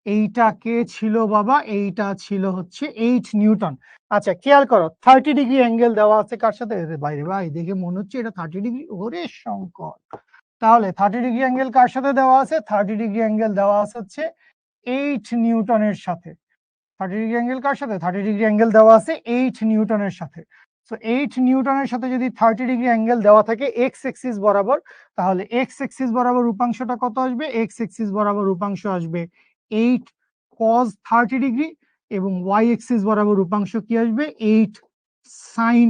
এইটাকে ছিল বাবা, এইটা ছিল হচ্ছে 8 নিউটন। আচ্ছা খেয়াল করো 30 ডিগ্রি অ্যাঙ্গেল দেওয়া আছে কার সাথে, বাইরে ভাই দেখে মনে হচ্ছে এটা 30 ডিগ্রি, ওরে শঙ্কর। তাহলে 30 ডিগ্রি অ্যাঙ্গেল কার সাথে দেওয়া আছে, 30 ডিগ্রি অ্যাঙ্গেল দেওয়া আছে হচ্ছে 8 নিউটনের সাথে। 30 ডিগ্রি অ্যাঙ্গেল কার সাথে, 30 ডিগ্রি অ্যাঙ্গেল দেওয়া আছে 8 নিউটনের সাথে। সো 8 নিউটনের সাথে যদি 30 ডিগ্রি অ্যাঙ্গেল দেওয়া থাকে এক্স এক্সিস বরাবর, তাহলে এক্স এক্সিস বরাবর উপাংশটা কত আসবে, এক্স এক্সিস বরাবর উপাংশ আসবে 8 cos 30 ডিগ্রি, এবং ওয়াই এক্সিস বরাবর উপাংশ কি আসবে, 8 sin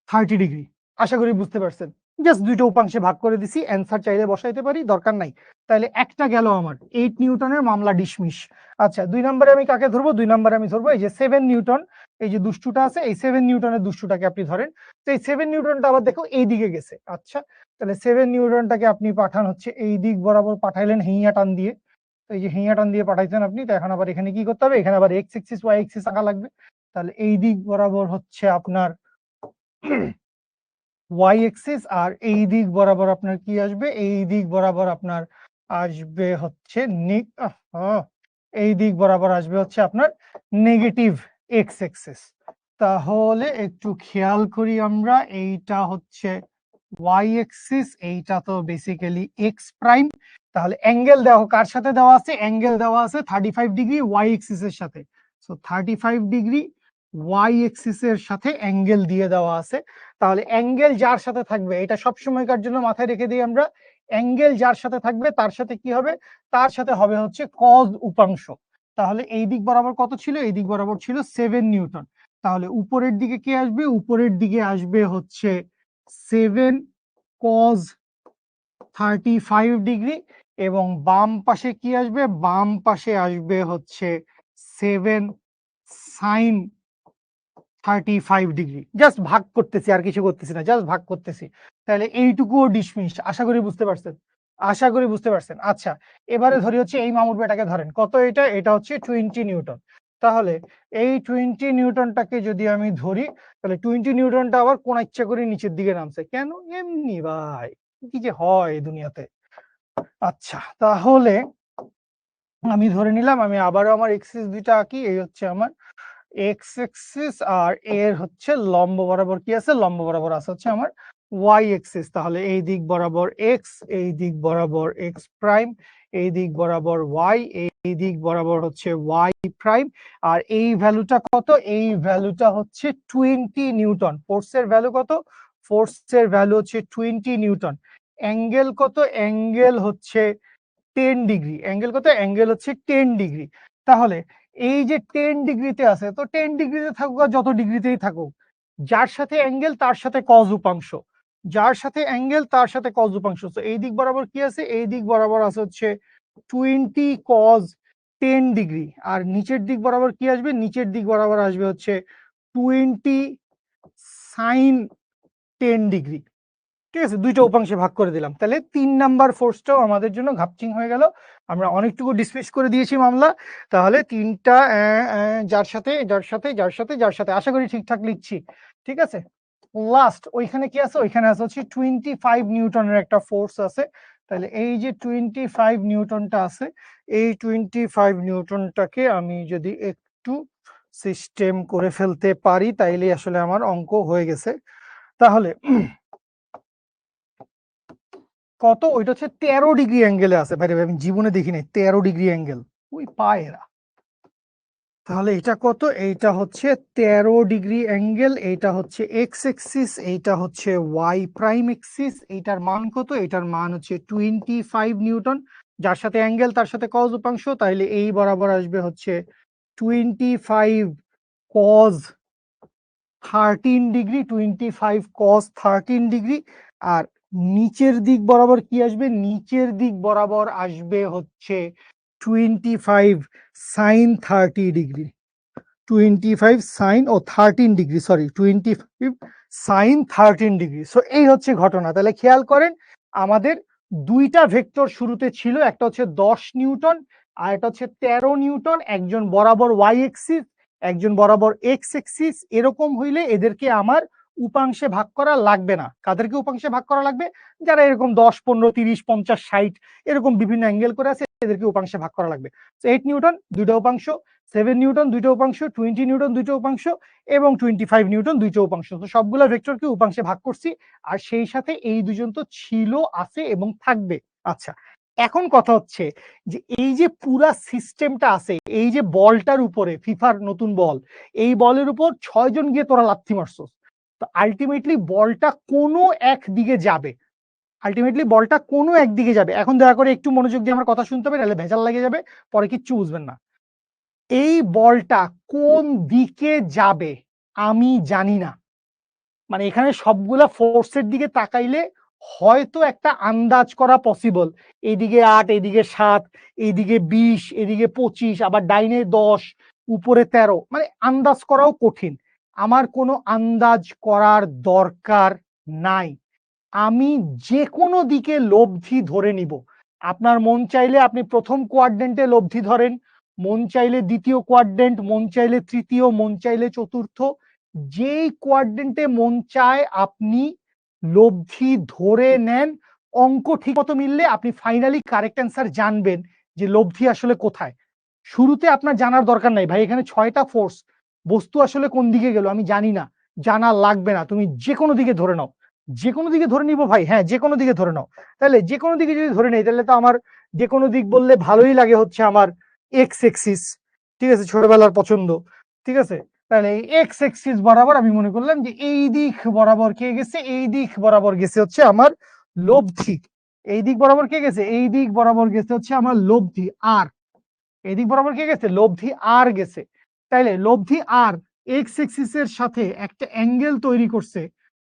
30 ডিগ্রি। আশা করি বুঝতে পারছেন। জাস্ট দুইটা উপাংশে ভাগ করে দিছি, অ্যান্সার চাইলে বসাইতে পারি, দরকার নাই। তাহলে একটা গেল আমার 8 নিউটনের মামলা ডিসমিস। আচ্ছা 2 নম্বরে আমি কাকে ধরবো? 2 নম্বরে আমি ধরবো এই যে 7 নিউটন, এই যে দুষ্টুটা আছে, এই 7 নিউটনের দুষ্টুটাকে আপনি ধরেন। তো এই 7 নিউটনটা আবার দেখো এই দিকে গেছে। আচ্ছা তাহলে 7 নিউটনটাকে আপনি পাঠান হচ্ছে এই দিক বরাবর, পাঠাইলেন হেইয়া টান দিয়ে। এই যে হেইয়া টান দিয়ে পাঠাইছেন আপনি, তো এখন আবার এখানে কি করতে হবে? এখানে আবার এক্স এক্সিস ওয়াই এক্সিস আঁকা লাগবে। তাহলে এই দিক বরাবর হচ্ছে আপনার ওয়াই এক্সিস, আর এই দিক বরাবর আপনার কি আসবে? এই দিক বরাবর আপনার আসবে হচ্ছে এই দিক বরাবর আসবে হচ্ছে আপনার নেগেটিভ এক্স এক্সিস। তাহলে একটু খেয়াল করি আমরা, এইটা হচ্ছে ওয়াই এক্সিস, এইটা তো বেসিক্যালি এক্স প্রাইম। তাহলে অ্যাঙ্গেল দেখো কার সাথে দেওয়া আছে? অ্যাঙ্গেল দেওয়া আছে 35 ডিগ্রি ওয়াই এক্সিস এর সাথে। সো 35 ডিগ্রি ওয়াই এক্সিস এর সাথে অ্যাঙ্গেল দিয়ে দেওয়া আছে। তাহলে অ্যাঙ্গেল যার সাথে থাকবে, এটা সব সময়কার জন্য মাথায় রেখে দিই আমরা, অ্যাঙ্গেল যার সাথে থাকবে তার সাথে কি হবে? তার সাথে হবে হচ্ছে কজ উপাংশ। তাহলে এই দিক বরাবর কত ছিল? এই দিক বরাবর ছিল 7 নিউটন। তাহলে উপরের দিকে কি আসবে? উপরের দিকে আসবে হচ্ছে 7 কজ 35 ডিগ্রি, এবং বাম পাশে কি আসবে? বাম পাশে আসবে হচ্ছে 7 সাইন 35 ডিগ্রি। জাস্ট ভাগ করতেছি, আর কিছু করতেছি না, জাস্ট ভাগ করতেছি। তাহলে এইটুকুও ডিসমিস। আশা করি বুঝতে পারছেন, আশা করি বুঝতে পারছেন। আচ্ছা এবারে ধরি হচ্ছে এই মামুর বেটাকে ধরেন, কত এটা? এটা হচ্ছে 20 নিউটন। তাহলে এই 20 নিউটনটাকে যদি আমি ধরি, তাহলে 20 নিউটনটা আবার কোন ইচ্ছা করে নিচের দিকে নামছে কেন? এমনি ভাই, কি যে হয় এই দুনিয়াতে। আচ্ছা তাহলে আমি ধরে নিলাম, আমি আবারও আমার এক্সিস দুইটা আঁকি। এই হচ্ছে আমার এক্স এক্সিস, আর এর হচ্ছে লম্ব বরাবর কি আছে? লম্ব বরাবর আছে হচ্ছে আমার ওয়াই এক্সিস। তাহলে এই দিক বরাবর এক্স, এই দিক বরাবর এক্স প্রাইম, এই দিক বরাবর ওয়াই, এই দিক বরাবর হচ্ছে ওয়াই প্রাইম। আর এই ভ্যালুটা কত? এই ভ্যালুটা হচ্ছে 20 নিউটন। ফোর্সের ভ্যালু কত? ফোর্সের ভ্যালু হচ্ছে 20 নিউটন। অ্যাঙ্গেল কত? অ্যাঙ্গেল হচ্ছে 10 ডিগ্রি। অ্যাঙ্গেল কত? অ্যাঙ্গেল হচ্ছে 10 ডিগ্রি। তাহলে এই যে 10 ডিগ্রিতে আছে, তো 10 ডিগ্রিতে থাকুক আর যত ডিগ্রিতেই থাকুক, যার সাথে অ্যাঙ্গেল তার সাথে কজ উপাংশ, যার সাথে অ্যাঙ্গেল তার সাথে কজ উপাংশ। তো এই দিক বরাবর কি আছে? এই দিক বরাবর আছে হচ্ছে 20 কজ 10 ডিগ্রি। আর নিচের দিক বরাবর কি আসবে? নিচের দিক বরাবর আসবে হচ্ছে 20 সাইন 10 ডিগ্রি। ঠিক আছে, দুইটা উপাংশে ভাগ করে দিলাম। তাহলে 3 নাম্বার ফোর্সটাও আমাদের জন্য ঘাপচিং হয়ে গেল। আমরা অনেকটুকু ডিসমিস করে দিয়েছি মামলা। তাহলে তিনটা যার সাথে যার সাথে যার সাথে যার সাথে, আশা করি ঠিকঠাক লিখছি। ঠিক আছে, লাস্ট ওইখানে কি আছে? ওইখানে আছে হচ্ছে 25 নিউটনের একটা ফোর্স আছে। তাহলে এই যে 25 নিউটনটা আছে, এই 25 নিউটনটাকে আমি যদি একটু সিস্টেম করে ফেলতে পারি, তাইলে আসলে আমার অঙ্ক হয়ে গেছে। তাহলে কত? ওইটা হচ্ছে 13 ডিগ্রি অ্যাঙ্গেলে আছে। ভাই আমি জীবনে দেখি নাই 13 ডিগ্রি অ্যাঙ্গেল, ওই পায় এরা। তাহলে এটা কত? এইটা হচ্ছে 13 ডিগ্রি অ্যাঙ্গেল। এইটা হচ্ছে এক্স এক্সিস, এইটা হচ্ছে ওয়াই প্রাইম এক্সিস। এইটার মান কত? এটার মান হচ্ছে 25 নিউটন। যার সাথে অ্যাঙ্গেল তার সাথে কজ উপাংশ, তাইলে এই বরাবর আসবে হচ্ছে 25 কজ 13 ডিগ্রি, 25 কস 13 ডিগ্রি। আর নিচের দিক বরাবর কি আসবে? নিচের দিক বরাবর আসবে হচ্ছে 25 সাইন 30 ডিগ্রি। 25 সাইন ও 13 degree, sorry 25 sine 13 degree. So এই হচ্ছে ঘটনা। তাহলে খেয়াল করেন, আমাদের দুইটা ভেক্টর শুরুতে ছিল, একটা হচ্ছে 10 নিউটন আর একটা হচ্ছে 13 নিউটন। একজন বরাবর ওয়াই এক্সিস, একজন বরাবর এক্স এক্সিস। এরকম হইলে এদেরকে আমার উপাংশে ভাগ করা লাগবে না। কাদেরকে উপাংশে ভাগ করা লাগবে? যারা এরকম 10, 15, 30, 50, 60 এরকম বিভিন্ন অ্যাঙ্গেল করে আছে, এদেরকে উপাংশে ভাগ করা লাগবে। 8 নিউটন দুইটা উপাংশ, 7 নিউটন দুইটা উপাংশ, 20 নিউটন দুইটা উপাংশ, এবং 25 নিউটন দুইটা উপাংশ। তো সবগুলা ভেক্টরকে উপাংশে ভাগ করছি। আর সেই সাথে এই দুজন তো ছিল, আছে এবং থাকবে। আচ্ছা এখন কথা হচ্ছে যে এই যে পুরা সিস্টেমটা আছে, এই যে বলটার উপরে, ফিফার নতুন বল, এই বলের উপর 6 জন গিয়ে তোরা লাথি মারছস। তো আলটিমেটলি বলটা কোনো এক দিকে যাবে, আলটিমেটলি বলটা কোনো একদিকে যাবে। এখন দয়া করে একটু মনোযোগ দিয়ে আমার কথা শুনতে হবে, নাহলে ভেজাল লাগে যাবে, পরে কিচ্ছু বুঝবেন না। এই বলটা কোন দিকে যাবে আমি জানি না। মানে এখানে সবগুলা ফোর্সের দিকে তাকাইলে হয়তো একটা আন্দাজ করা পসিবল, এইদিকে 8, এইদিকে 7, এইদিকে 20, এদিকে 25, আবার ডাইনে 10, উপরে 13, মানে আন্দাজ করাও কঠিন। আমার কোনো আন্দাজ করার দরকার নাই, আমি যে কোনো দিকে লব্ধি ধরে নিব। আপনার মন চাইলে আপনি প্রথম কোয়াড্রেন্টে লব্ধি ধরেন, মন চাইলে দ্বিতীয় কোয়াড্রেন্ট, মন চাইলে তৃতীয়, মন চাইলে চতুর্থ, যেই কোয়াড্রেন্টে মন চায় আপনি লব্ধি ধরে নেন। অঙ্ক ঠিক মতো মিললে আপনি ফাইনালি কারেক্ট অ্যান্সার জানবেন যে লব্ধি আসলে কোথায়। শুরুতে আপনার জানার দরকার নাই ভাই, এখানে 6টা ফোর্স, বস্তু আসলে কোন দিকে গেল আমি জানি না, জানা লাগবে না, তুমি যে কোনো দিকে ধরে নাও। যে কোনো দিকে ধরে নিব ভাই, হ্যাঁ যে কোনো দিকে ধরে নাও। তাহলে যে কোনো দিকে যদি ধরে নেই, তাহলে তো আমার যে কোনো দিক বললে ভালোই লাগে হচ্ছে আমার এক্স এক্সিস, ঠিক আছে, ছোটবেলার পছন্দ, ঠিক আছে। তাহলে এই এক্স এক্সিস বরাবর আমি মনে করলাম যে এই দিক বরাবর কে গেছে, এই দিক বরাবর গেছে হচ্ছে আমার লব্ধি। এই দিক বরাবর কে গেছে, এই দিক বরাবর গেছে হচ্ছে আমার লব্ধি আর। এই দিক বরাবর কে গেছে, লব্ধি আর গেছে। তাইলে লব্ধি আর এক্স এক্সিস এর সাথে একটা অ্যাঙ্গেল তৈরি করছে।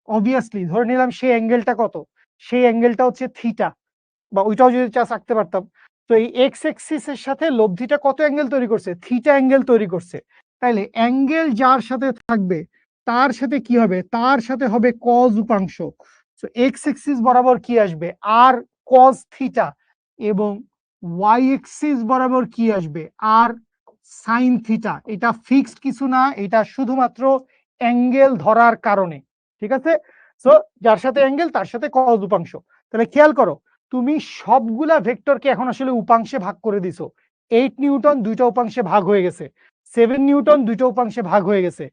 অবভিয়াসলি ধরে নিলাম সেই অ্যাঙ্গেলটা কত, সেই অ্যাঙ্গেলটা হচ্ছে থিটা, বা ওইটাও যদি চাষ আঁকতে পারতাম। তো এই এক্স এক্সিস এর সাথে লব্ধিটা কত অ্যাঙ্গেল তৈরি করছে, থিটা অ্যাঙ্গেল তৈরি করছে। তাইলে অ্যাঙ্গেল যার সাথে থাকবে তার সাথে কি হবে, তার সাথে হবে কজ উপাংশ। তো এক্স এক্সিস বরাবর কি আসবে, আর কজ থিটা, এবং ওয়াই এক্সিস বরাবর কি আসবে, আর সাইন থিটা। এটা ফিক্সড কিছু না, এটা শুধুমাত্র অ্যাঙ্গেল ধরার কারণে, ঠিক আছে। সো যার সাথে অ্যাঙ্গেল তার সাথে কজ উপাংশ। তাহলে খেয়াল করো, তুমি সবগুলা ভেক্টরকে এখন আসলে উপাংশে ভাগ করে দিছো। 8 নিউটন দুইটা উপাংশে ভাগ হয়ে গেছে, 7 নিউটন দুইটা উপাংশে ভাগ হয়ে গেছে,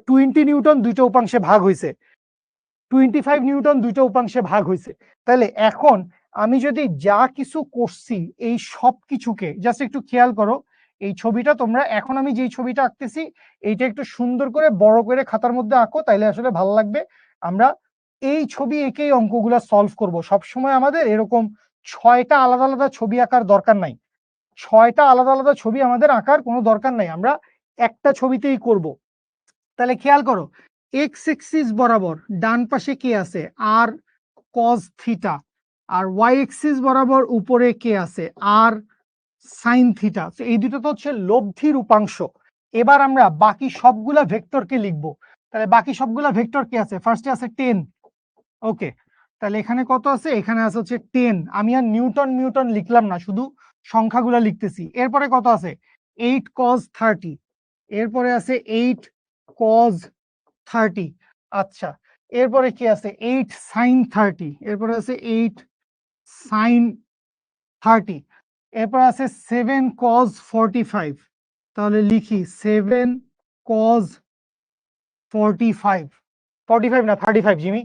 20 নিউটন দুইটা উপাংশে ভাগ হয়েছে, 25 নিউটন দুইটা উপাংশে ভাগ হয়েছে। তাহলে এখন আমি যদি যা কিছু করছি এই সব কিছুকে জাস্ট একটু খেয়াল করো, এই ছবিটা তোমরা এখন আমি যেই ছবিটা আঁকতেছি এইটা একটু সুন্দর করে বড় করে খাতার মধ্যে আঁকো, তাইলে আসলে ভালো লাগবে। আমরা এই ছবি এঁকেই অঙ্কগুলা সলভ করব। সবসময় আমাদের এরকম 6টা আলাদা আলাদা ছবি আঁকার দরকার নাই, 6টা আলাদা আলাদা ছবি আমাদের আঁকার কোনো দরকার নাই, আমরা একটা ছবিতেই করব। তাহলে খেয়াল করো, এক্স এক্সিস বরাবর ডান পাশে কে আছে, আর কজ থিটা, আর ওয়াই এক্সিস বরাবর উপরে কে আছে, আর সাইন থিটা। এই দুটো তো হচ্ছে লব্ধির উপাংশ। এবার আমরা বাকি সবগুলা ভেক্টরকে লিখবো। তাহলে বাকি সবগুলা ভেক্টর কি আছে, ফার্স্টে আছে 10, ওকে। তাহলে এখানে কত আছে, এখানে আছে হচ্ছে 10। আমি আর নিউটন নিউটন লিখলাম না, শুধু সংখ্যাগুলা লিখতেছি। এরপরে কত আছে, 8 cos 30, এরপরে আছে 8 cos 30, আচ্ছা। এরপরে কি আছে, 8 sin 30, এরপরে আছে 8 sin 30, এরপর আছে 7 cos 45। তাহলে লিখি 7 cos 45, 45 না 35 জিমি,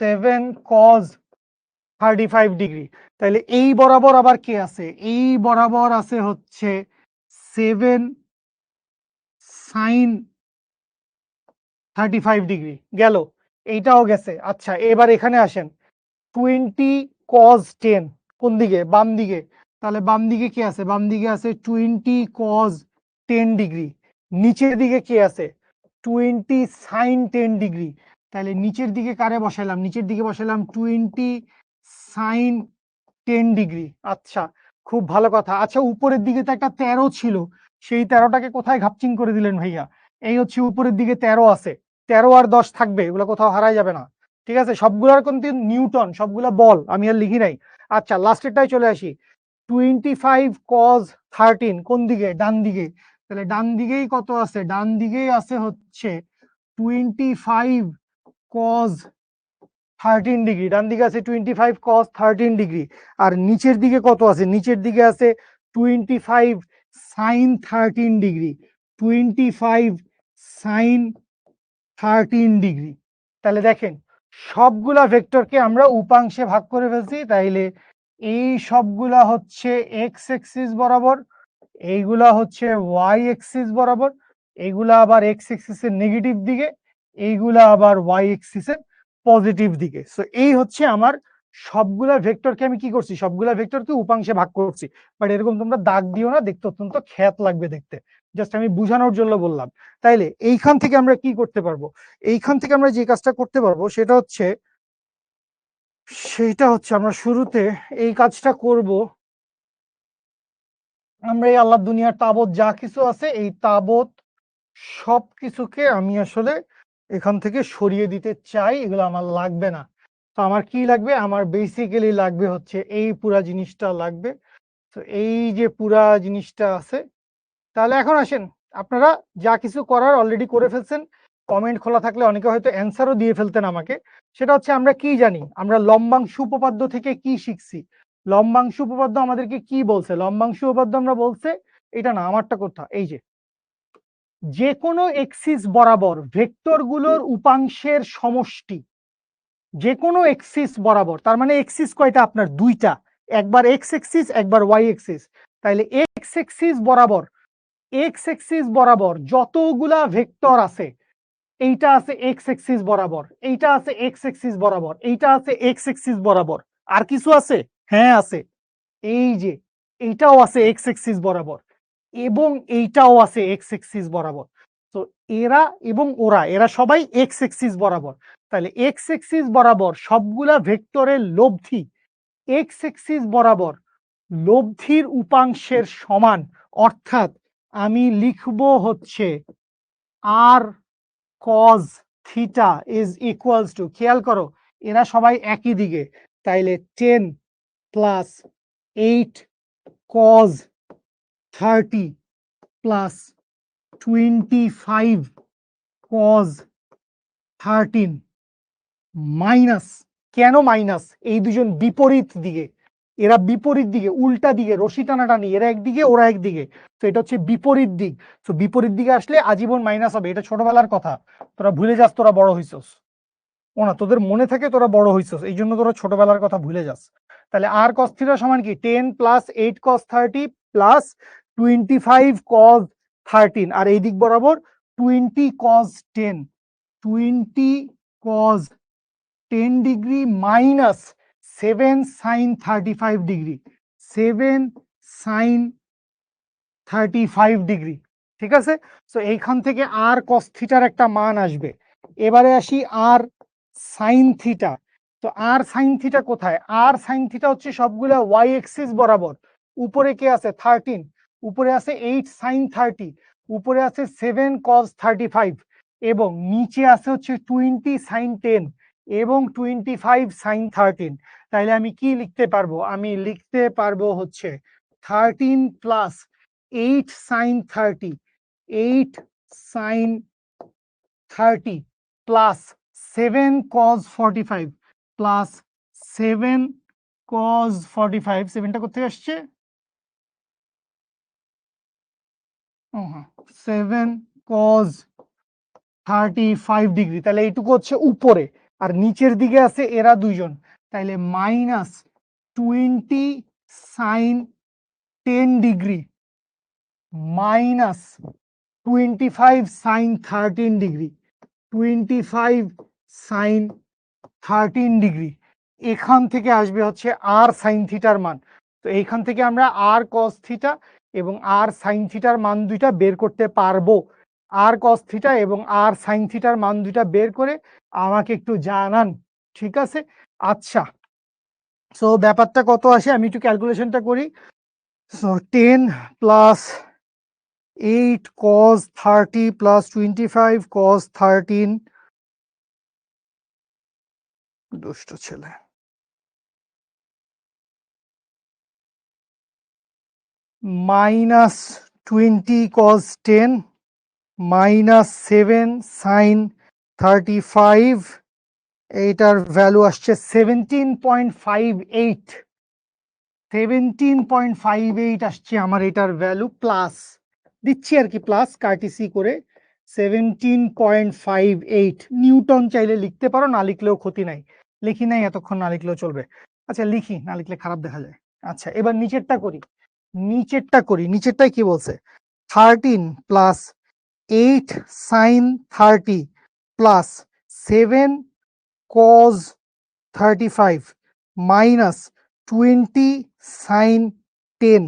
7 cos 35 ডিগ্রি। তাহলে এই বরাবর আবার কে আছে, এই বরাবর আছে হচ্ছে 7 sin 35 ডিগ্রি, গেল, এইটাও গেছে। আচ্ছা এবার এখানে আসেন, 20 cos 10 কোন দিকে, বাম দিকে। তাহলে বাম দিকে কি আছে, বাম দিকে আছে 20 cos 10 ডিগ্রি। নিচের দিকে কি আছে, 20 sin 10 ডিগ্রি। তাহলে নিচের দিকে কারে বসাইলাম, নিচের দিকে বসাইলাম 20 sin 10 ডিগ্রি। আচ্ছা খুব ভালো কথা। আচ্ছা উপরের দিকে তো একটা 13 ছিল, সেই 13টাকে কোথায় ঘাপচিং করে দিলেন ভাইয়া? এই হচ্ছে উপরের দিকে 13 আছে, 13 আর 10 থাকবে, এগুলো কোথাও হারাই যাবে না, ঠিক আছে। সবগুলোর কিন্তু নিউটন, সবগুলা বল, আমি আর লিখি নাই। আচ্ছা লাস্টেরটাই চলে আসি, 25 cos 13 কোন দিকে, ডান দিকে। তাহলে ডান দিকেই কত আছে, ডান দিকেই আছে হচ্ছে 25 cos 13 ডিগ্রি, ডান দিকে আছে 25 cos 13 ডিগ্রি। আর নিচের দিকে কত আছে, নিচের দিকে আছে 25 sin 13 ডিগ্রি, 25 sin 13 ডিগ্রি। তাহলে দেখেন সবগুলা ভেক্টরকে আমরা উপাংশে ভাগ করে ফেলছি। তাইলে এই সবগুলা হচ্ছে এক্স এক্সিস বরাবর, এইগুলা হচ্ছে ওয়াই এক্সিস বরাবর, এইগুলা আবার এক্স এক্সিসের নেগেটিভ দিকে, এইগুলা আবার ওয়াই এক্সিসের পজিটিভ দিকে। সো এই হচ্ছে আমার সবগুলা ভেক্টরকে আমি কি করছি, সবগুলা ভেক্টরকে উপাংশে ভাগ করছি। বাট এরকম তোমরা দাগ দিও না, দেখতে অত্যন্ত খ্যাত লাগবে দেখতে, জাস্ট আমি বুঝানোর জন্য বললাম। তাইলে এইখান থেকে আমরা কি করতে পারবো, এইখান থেকে আমরা যে কাজটা করতে পারবো সেটা হচ্ছে আমরা শুরুতে এই কাজটা করব। আমরা এই আল্লাহ দুনিয়ার তাবৎ যা কিছু আছে এই তাবৎ সব কিছুকে আমি আসলে এখান থেকে সরিয়ে দিতে চাই, এগুলো আমার লাগবে না। তো আমার কি লাগবে, আমার বেসিক্যালি লাগবে হচ্ছে এই পুরা জিনিসটা লাগবে। তো এই যে পুরা জিনিসটা আছে, তাহলে এখন আসেন, আপনারা যা কিছু করার অলরেডি করে ফেলছেন। কমেন্ট খোলা থাকলে অনেকে হয়তো অ্যান্সারও দিয়ে ফেলতেন আমাকে। সেটা হচ্ছে আমরা কি জানি, আমরা লম্বাংশ উপপাদ্য থেকে কি শিখছি। লম্বাংশ উপপাদ্য আমাদেরকে কি বলছে, লম্বাংশ উপপাদ্য আমরা বলছে, এটা না আমারটা কথা, এই যে কোনো এক্সিস বরাবর ভেক্টরগুলোর উপাংশের সমষ্টি, যে কোনো এক্সিস বরাবর, তার মানে এক্সিস কয়টা আপনার, দুইটা, একবার এক্স এক্সিস একবার ওয়াই এক্সিস। তাইলে এক্স এক্সিস বরাবর যতগুলা ভেক্টর আছে, এইটা আছে এক্স এক্সিস বরাবর, এইটা আছে এক্স এক্সিস বরাবর, এইটা আছে এক্স এক্সিস বরাবর। আর কিছু আছে? হ্যাঁ আছে। এই যে এইটাও আছে এক্স এক্সিস বরাবর, এবং এইটাও আছে এক্স এক্সিস বরাবর। তো এরা এবং এরা সবাই এক্স এক্সিস বরাবর। তাহলে এক্স এক্সিস বরাবর সবগুলা ভেক্টরের লব্ধি এক্স এক্সিস বরাবর লব্ধির উপাংশের সমান। অর্থাৎ আমি লিখব হচ্ছে R cos theta is equals to, খেয়াল করো এরা সবাই একই দিকে, তাইলে 10 plus 8 cos 30 plus 25 cos 13 minus, কেন মাইনাস, এই দুজন বিপরীত দিকে, এরা বিপরীত দিকে, উল্টা দিকে, রশি টানাটানি, এরা একদিকে ওরা একদিকে। তো এটা হচ্ছে বিপরীত দিক। তো বিপরীত দিকে আসলে আজীবন মাইনাস হবে, এটা ছোটবেলার কথা, তোরা ভুলে যাস, তোরা বড় হইছস। ও না, তোদের মনে থাকে তোরা বড় হইছস, এই জন্য তোরা ছোটবেলার কথা ভুলে যাস। তাহলে আর কস থিটা সমান কি, 10 প্লাস 8 কস 30 প্লাস 25 কস 13, আর এই দিক বরাবর 20 cos 10, 20 cos 10 degree minus 7 sine 35 degree, 7 sine 35 degree. ঠিক আছে, তো এইখান থেকে আর কস থিটার একটা মান আসবে। এবারে আসি আর সাইন থিটা। তো আর সাইন থিটা কোথায়, আর সাইন থিটা হচ্ছে সবগুলা ওয়াই এক্সিস বরাবর। উপরে কে আছে 13, উপরে আছে 8 সাইন 30, উপরে আছে 7 কস 35, এবং নিচে আছে হচ্ছে 20 সাইন 10 এবং 25 সাইন 13। তাইলে আমি কি লিখতে পারবো, আমি লিখতে পারবো হচ্ছে 13 plus 8 sine 30, 8 sine 30 plus 7 cos 45 plus 7 cos 45, 7টা কোথায় আসছে, 7 cos 35 ডিগ্রি। তাহলে এইটুকু হচ্ছে উপরে, আর নিচের দিকে আছে এরা দুইজন, তাইলে minus 20 sine 10 degree minus 25 sine 13 degree, 25 sine 13 degree. এখান থেকে আসবে হচ্ছে আর সাইন থিটার মান। তো এইখান থেকে আমরা আর কস থিটা এবং আর সাইন থিটার মান দুইটা বের করতে পারবো। আর কস থিটা এবং আর সাইন থিটার মান দুইটা বের করে আমাকে একটু জানান, ঠিক আছে? আচ্ছা, সো ব্যাপারটা কত আসে আমি একটু ক্যালকুলেশনটা করি। So 10 plus 8 cos 30 plus 25 cos 13, দুষ্ট ছেলে, মাইনাস 20 cos 10 মাইনাস 7 সাইন 35, এইটার ভ্যালু আসছে 17.58, 17.58 আসছে আমার এটার ভ্যালু, প্লাস দিচ্ছি আর কি, প্লাস কার্টিসি করে 17.58 নিউটন। চাইলে লিখতে পারো, না লিখলেও ক্ষতি নাই, লিখি নাই এতক্ষণ, না লিখলেও চলবে। আচ্ছা লিখি, না লিখলে খারাপ দেখা যায়। আচ্ছা এবার নিচেরটা করি, নিচেরটাই কি বলছে, 13 plus 8 sine 30 plus 7 cos 35 minus 20 sine 10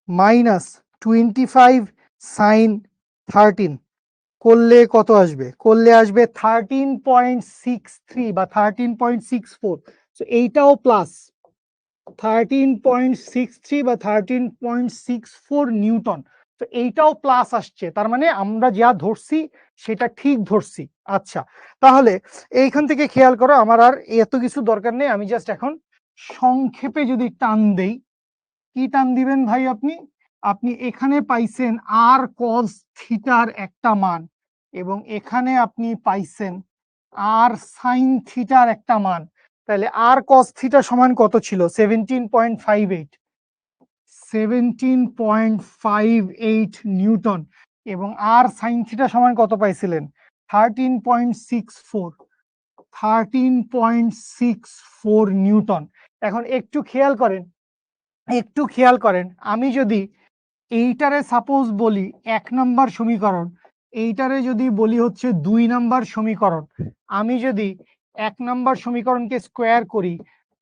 minus 25 sine 13 করলে কত আসবে? করলে আসবে 13.63 বা 13.64। তো এইটাও প্লাস 13.63 বা 13.64 নিউটন। তো এইটাও প্লাস আসছে, তার মানে আমরা যা ধরছি সেটা ঠিক ধরছি। আচ্ছা, তাহলে এইখান থেকে খেয়াল করো, আমার আর এত কিছু দরকার নেই, আমি জাস্ট এখন সংক্ষেপে যদি টান দেই, কি টান দিবেন ভাই আপনি? আপনি এখানে পাইছেন আর কজ থিটার একটা মান, এবং এখানে আপনি পাইছেন আর সাইন থিটার একটা মান। তাহলে আর কস থিটা সমান কত ছিল? 17.58 17.58 নিউটন। এবং আর সাইন থিটা সমান কত পাইছিলেন? 13.64 13.64 নিউটন। এখন একটু খেয়াল করেন, একটু খেয়াল করেন, আমি যদি এইটারে সাপোজ বলি 1 নাম্বার সমীকরণ, এইটারে যদি বলি হচ্ছে 2 নাম্বার সমীকরণ, আমি যদি 1 নাম্বার সমীকরণকে স্কোয়ার করি,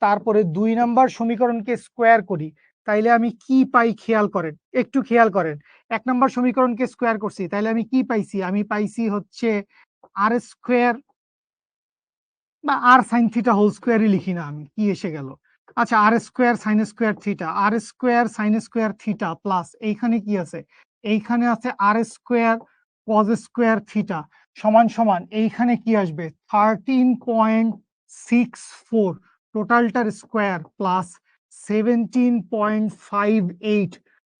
তারপরে 2 নাম্বার সমীকরণকে স্কোয়ার করি, তাইলে আমি কি পাই খেয়াল করেন, একটু খেয়াল করেন। 1 নাম্বার সমীকরণকে স্কোয়ার করছি, তাইলে আমি কি পাইছি? আমি পাইছি হচ্ছে আর স্কোয়ার, বা আর সাইন থিটা হোল স্কোয়ারই লিখি না আমি, কি এসে গেল? আচ্ছা, R square sine square theta, R square sine square theta plus এইখানে কি আছে? এইখানে আছে R square cos square theta সমান সমান এইখানে কি আসবে? 13.64 টোটালটার স্কোয়ার প্লাস 17.58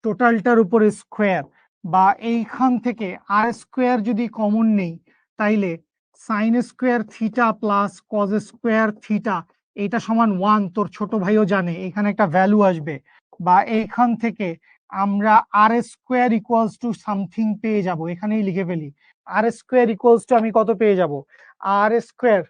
টোটালটার উপরে স্কোয়ার, বা এইখান থেকে আর স্কোয়ার যদি কমন নেই, তাইলে sign square theta plus cos square theta এটা সমান 1, তোর ছোট ভাইও জানে, এখানে একটা ভ্যালু আসবে। বা এইখান থেকে আমরা আর স্কোয়ার ইকুয়ালস টু সামথিং পেয়ে যাব, এখানেই লিখে ফেলি। আর স্কোয়ার ইকুয়ালস টু আমি কত পেয়ে যাব? R square,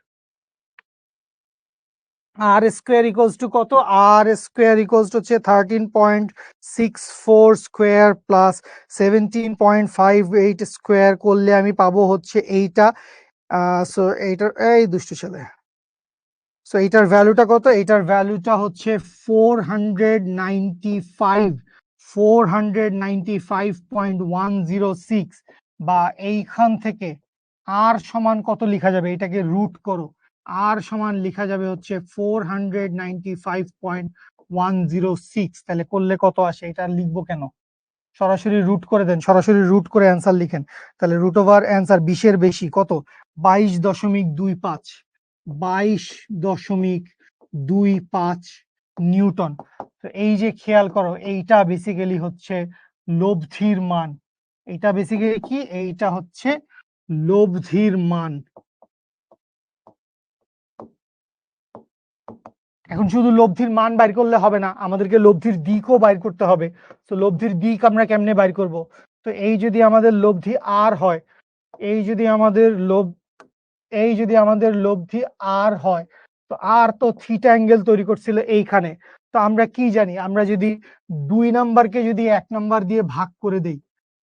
R square equals to কত? আর স্কোয়ার ইকুয়ালস টু হচ্ছে 13.64 স্কোয়ার প্লাস 17.58 স্কোয়ার করলে আমি পাবো হচ্ছে এইটা। সো এইটার, এই দুষ্টু ছেলে, সো এইটার ভ্যালুটা কত? এইটার ভ্যালুটা হচ্ছে 495.106। বা এইখান থেকে আর সমান কত লিখা যাবে? এটাকে রুট করো, আর সমান লিখা যাবে হচ্ছে 495.106। তাহলে করলে কত আসে? এটা আর লিখবো কেন? সরাসরি রুট করে দেন, সরাসরি রুট করে অ্যান্সার লিখেন। তাহলে রুট ওভার অ্যান্সার 20-এর বেশি কত? 22.25, 22.25 নিউটন। তো এই যে খেয়াল করো, এইটা বেসিক্যালি হচ্ছে লব্ধির মান। এইটা বেসিক্যালি কি? এইটা হচ্ছে লব্ধির মান। এখন শুধু লব্ধির মান বাইর করলে হবে না, আমাদেরকে লব্ধির দিকও বাইর করতে হবে। তো লব্ধির দিক আমরা কেমনে বাইর করব? তো এই যদি আমাদের লব্ধি আর হয়, এই যদি আমাদের লব্ধি আর হয়, তো আর তো থিটা অ্যাঙ্গেল তৈরি করছিল এইখানে। তো আমরা কি জানি? আমরা যদি 2 নাম্বারকে যদি 1 নাম্বার দিয়ে ভাগ করে দেই,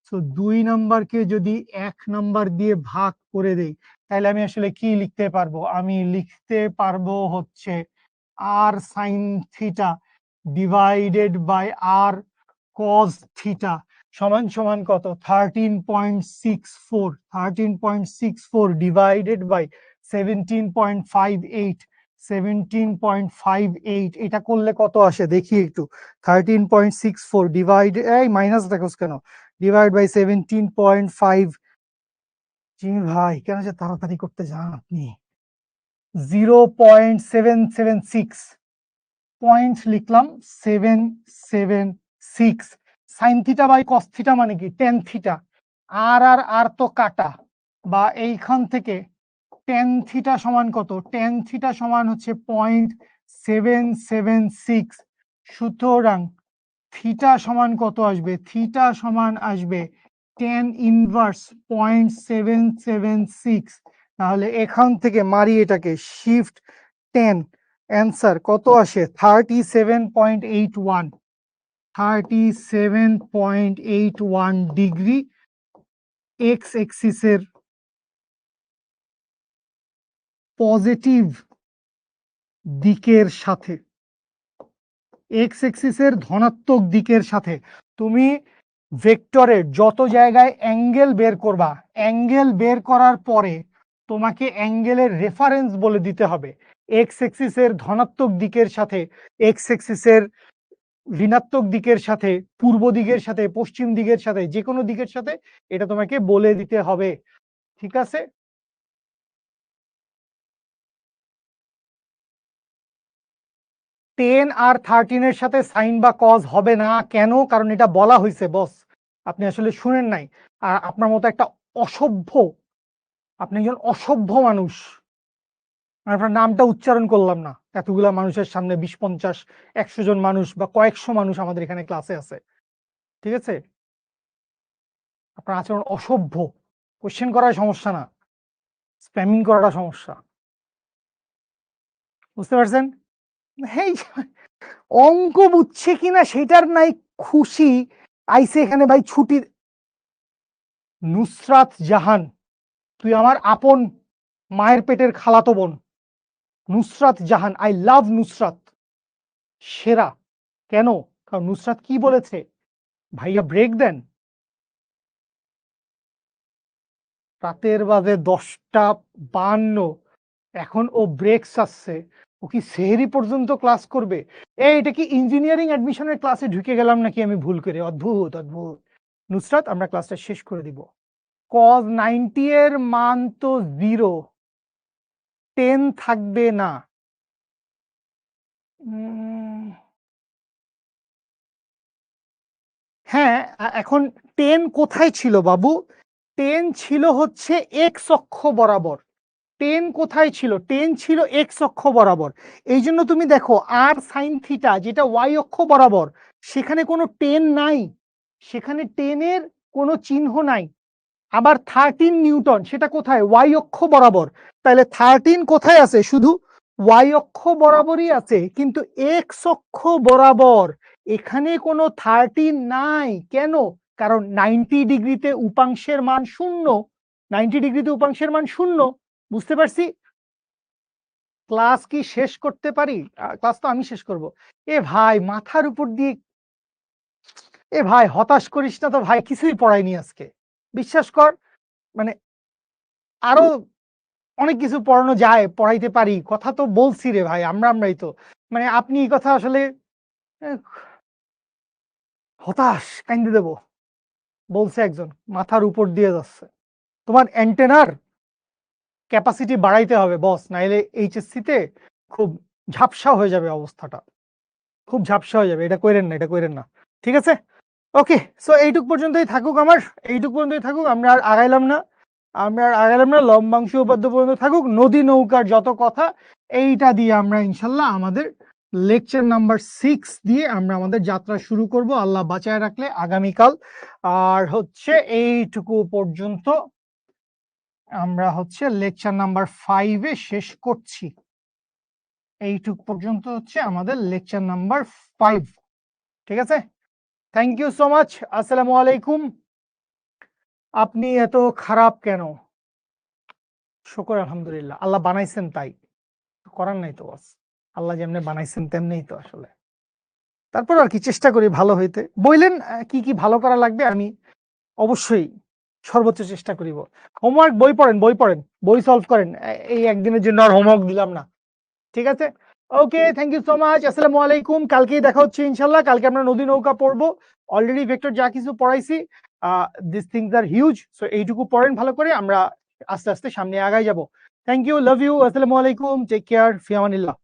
তো 2 নাম্বারকে যদি 1 নাম্বার দিয়ে ভাগ করে দেই, তাহলে আমি আসলে কি লিখতে পারবো? আমি লিখতে পারবো হচ্ছে R sine theta divided by R cos theta সমান সমান কত? 13.64 ডিভাইডেড বাই 17.58 17.58। এটা করলে কত আসে দেখি একটু। 13.64 ডিভাইড, এই মাইনাস দেখোস কেন? Divide by 17.5। জিমি ভাই কেন যে তাড়াতাড়ি করতে যান আপনি? 0.776 পয়েন্ট লিখলাম, 776। Sine theta by cos theta মানে কি? Tan theta. আর আর আর তো কাটা, বা এইখান থেকে টেন থিটা সমান কত? টেন থিটা সমান হচ্ছে 0.776। সুতরাং থিটা সমান কত আসবে? থিটা সমান আসবে টেন ইনভার্স 0.776। তাহলে এখান থেকে মারি এটাকে, শিফট 10, অ্যান্সার কত আসে? 37.81 37.81 ডিগ্রি এক্স এক্সিসের পজিটিভ দিকের সাথে। এক্স এক্সিসের ধনাত্মক দিকের সাথে তুমি ভেক্টরের যত জায়গায় অ্যাঙ্গেল বের করবা, অ্যাঙ্গেল বের করার পরে তোমাকে অ্যাঙ্গেলের রেফারেন্স বলে দিতে হবে। এক্স এক্সিসের ধনাত্মক দিকের সাথে, এক্স এক্সিসের ঋণাত্মক দিকের সাথে, পূর্ব দিকের সাথে, পশ্চিম দিকের সাথে, যে কোনো দিকের সাথে এটা তোমাকে বলে দিতে হবে। ঠিক আছে? 10 আর 13 এর সাথে সাইন বা কজ হবে না। কেন? কারণ এটা বলা হয়েছে বস, আপনি আসলে শুনেন নাই। আর আপনার মতো একটা অসভ্য, আপনি একজন অসভ্য মানুষ, আপনার নামটা উচ্চারণ করলাম না এতগুলা মানুষের সামনে, 20, 50, 100 জন মানুষ বা কয়েকশো মানুষ আমাদের এখানে ক্লাসে আছে। ঠিক আছে? আপনার আচরণ অসভ্য। কোশ্চেন করার সমস্যা না, স্প্যামিং করাটা সমস্যা। বুঝতে পারছেন? এই অঙ্ক বুঝছে কিনা সেটার নাই খুশি, আইসে এখানে ভাই ছুটি। নুসরাত জাহান, তুই আমার আপন মায়ের পেটের খালাতো বোন। নুসরাত জাহান, আই লাভ নুসরাত, সেরা। কেন? কারণ নুসরাত কি বলেছে, ভাইয়া ব্রেক দেন। রাতের বাজে 10টা 52, এখন ও ব্রেক চাচ্ছে। ও কি সেহরি পর্যন্ত ক্লাস করবে? এটা কি ইঞ্জিনিয়ারিং অ্যাডমিশনের ক্লাসে ঢুকে গেলাম নাকি আমি ভুল করে? অদ্ভুত অদ্ভুত। নুসরাত, আমরা ক্লাসটা শেষ করে দিব। কজ 90 এর মান তো 0, 10 থাকবে না। হ্যাঁ, এখন 10 কোথায় ছিল বাবু? 10 ছিল হচ্ছে এক্স অক্ষ বরাবর। 10 কোথায় ছিল? 10 ছিল এক্স অক্ষ বরাবর। এই জন্য তুমি দেখো আর সাইন থিটা যেটা ওয়াই অক্ষ বরাবর, সেখানে কোনো 10 নাই, সেখানে 10 এর কোনো চিহ্ন নাই। আবার 13 নিউটন, সেটা কোথায়? ওয়াই অক্ষ বরাবর। তাহলে 13 কোথায় আছে? শুধু ওয়াই অক্ষ বরাবরই আছে, কিন্তু এক্স অক্ষ বরাবর এখানে কোনো 13 নাই। কেন? কারণ 90 ডিগ্রিতে উপাংশের মান 0। 90 ডিগ্রিতে উপাংশের মান 0। বুঝতে পারছি? ক্লাস কি শেষ করতে পারি? ক্লাস তো আমি শেষ করব। এ ভাই মাথার উপর দিয়ে, এ ভাই হতাশ করিস না তো ভাই, কিছুই পড়াইনি আজকে, বিশ্বাস কর। মানে আরো অনেক কিছু পড়ানো যায়, পড়াইতে পারি, কথা তো বলছি রে ভাই, আমরাই তো। মানে আপনি এই কথা আসলে আহ, হতাশ, কাইন্দে দেব বলছে একজন, মাথার উপর দিয়ে যাচ্ছে। তোমার অ্যান্টেনার ক্যাপাসিটি বাড়াইতে হবে বস, নাইলে এইচএসসি তে খুব ঝাপসা হয়ে যাবে অবস্থাটা, খুব ঝাপসা হয়ে যাবে। এটা কইরেন না, এটা কইরেন না। ঠিক আছে? ওকে, সো এইটুক পর্যন্তই থাকুক, আমার এইটুক পর্যন্তই থাকুক। আমরা আর আগাইলাম না, আমরা আর আগাইলাম না। লম্বাংশ উপাদ্য পর্যন্ত থাকুক। নদী নৌকার যত কথা, এইটা দিয়ে আমরা ইনশাল্লাহ আমাদের লেকচার নাম্বার 6 দিয়ে আমরা আমাদের যাত্রা শুরু করব, আল্লাহ বাঁচায় রাখলে আগামীকাল। আর হচ্ছে এইটুকু পর্যন্ত আমরা হচ্ছে লেকচার নাম্বার 5-এ শেষ করছি। এইটুক পর্যন্ত হচ্ছে আমাদের লেকচার নাম্বার 5। ঠিক আছে? Thank you so much. আসসালামু আলাইকুম। আপনি এত খারাপ কেন? শুকর আলহামদুলিল্লাহ, আল্লাহ বানাইছেন তাই, করার নাই তো বস। আল্লাহ যেমনি বানাইছেন তেমনিই তো আসলে। তারপর আর কি, চেষ্টা করি ভালো হইতে। বললেন কি কি ভালো করা লাগবে, আমি অবশ্যই সর্বোচ্চ চেষ্টা করিব। হোমওয়ার্ক, বই পড়েন, বই পড়েন, বই সলভ করেন। এই একদিনের জন্য আর হোমওয়ার্ক দিলাম না। ঠিক আছে? ওকে, থ্যাংক ইউ সো মাচ। আসসালামু আলাইকুম। কালকেই দেখা হচ্ছে ইনশাল্লাহ। কালকে আমরা নদী নৌকা পড়বো। অলরেডি ভেক্টর যা কিছু পড়াইছি, this things are huge. So এইটুকু পড়েন ভালো করে, আমরা আস্তে আস্তে সামনে আগাই যাব। থ্যাংক ইউ, লাভ ইউ, আসসালামু আলাইকুম, টেক কেয়ার, ফি আমানিল্লাহ।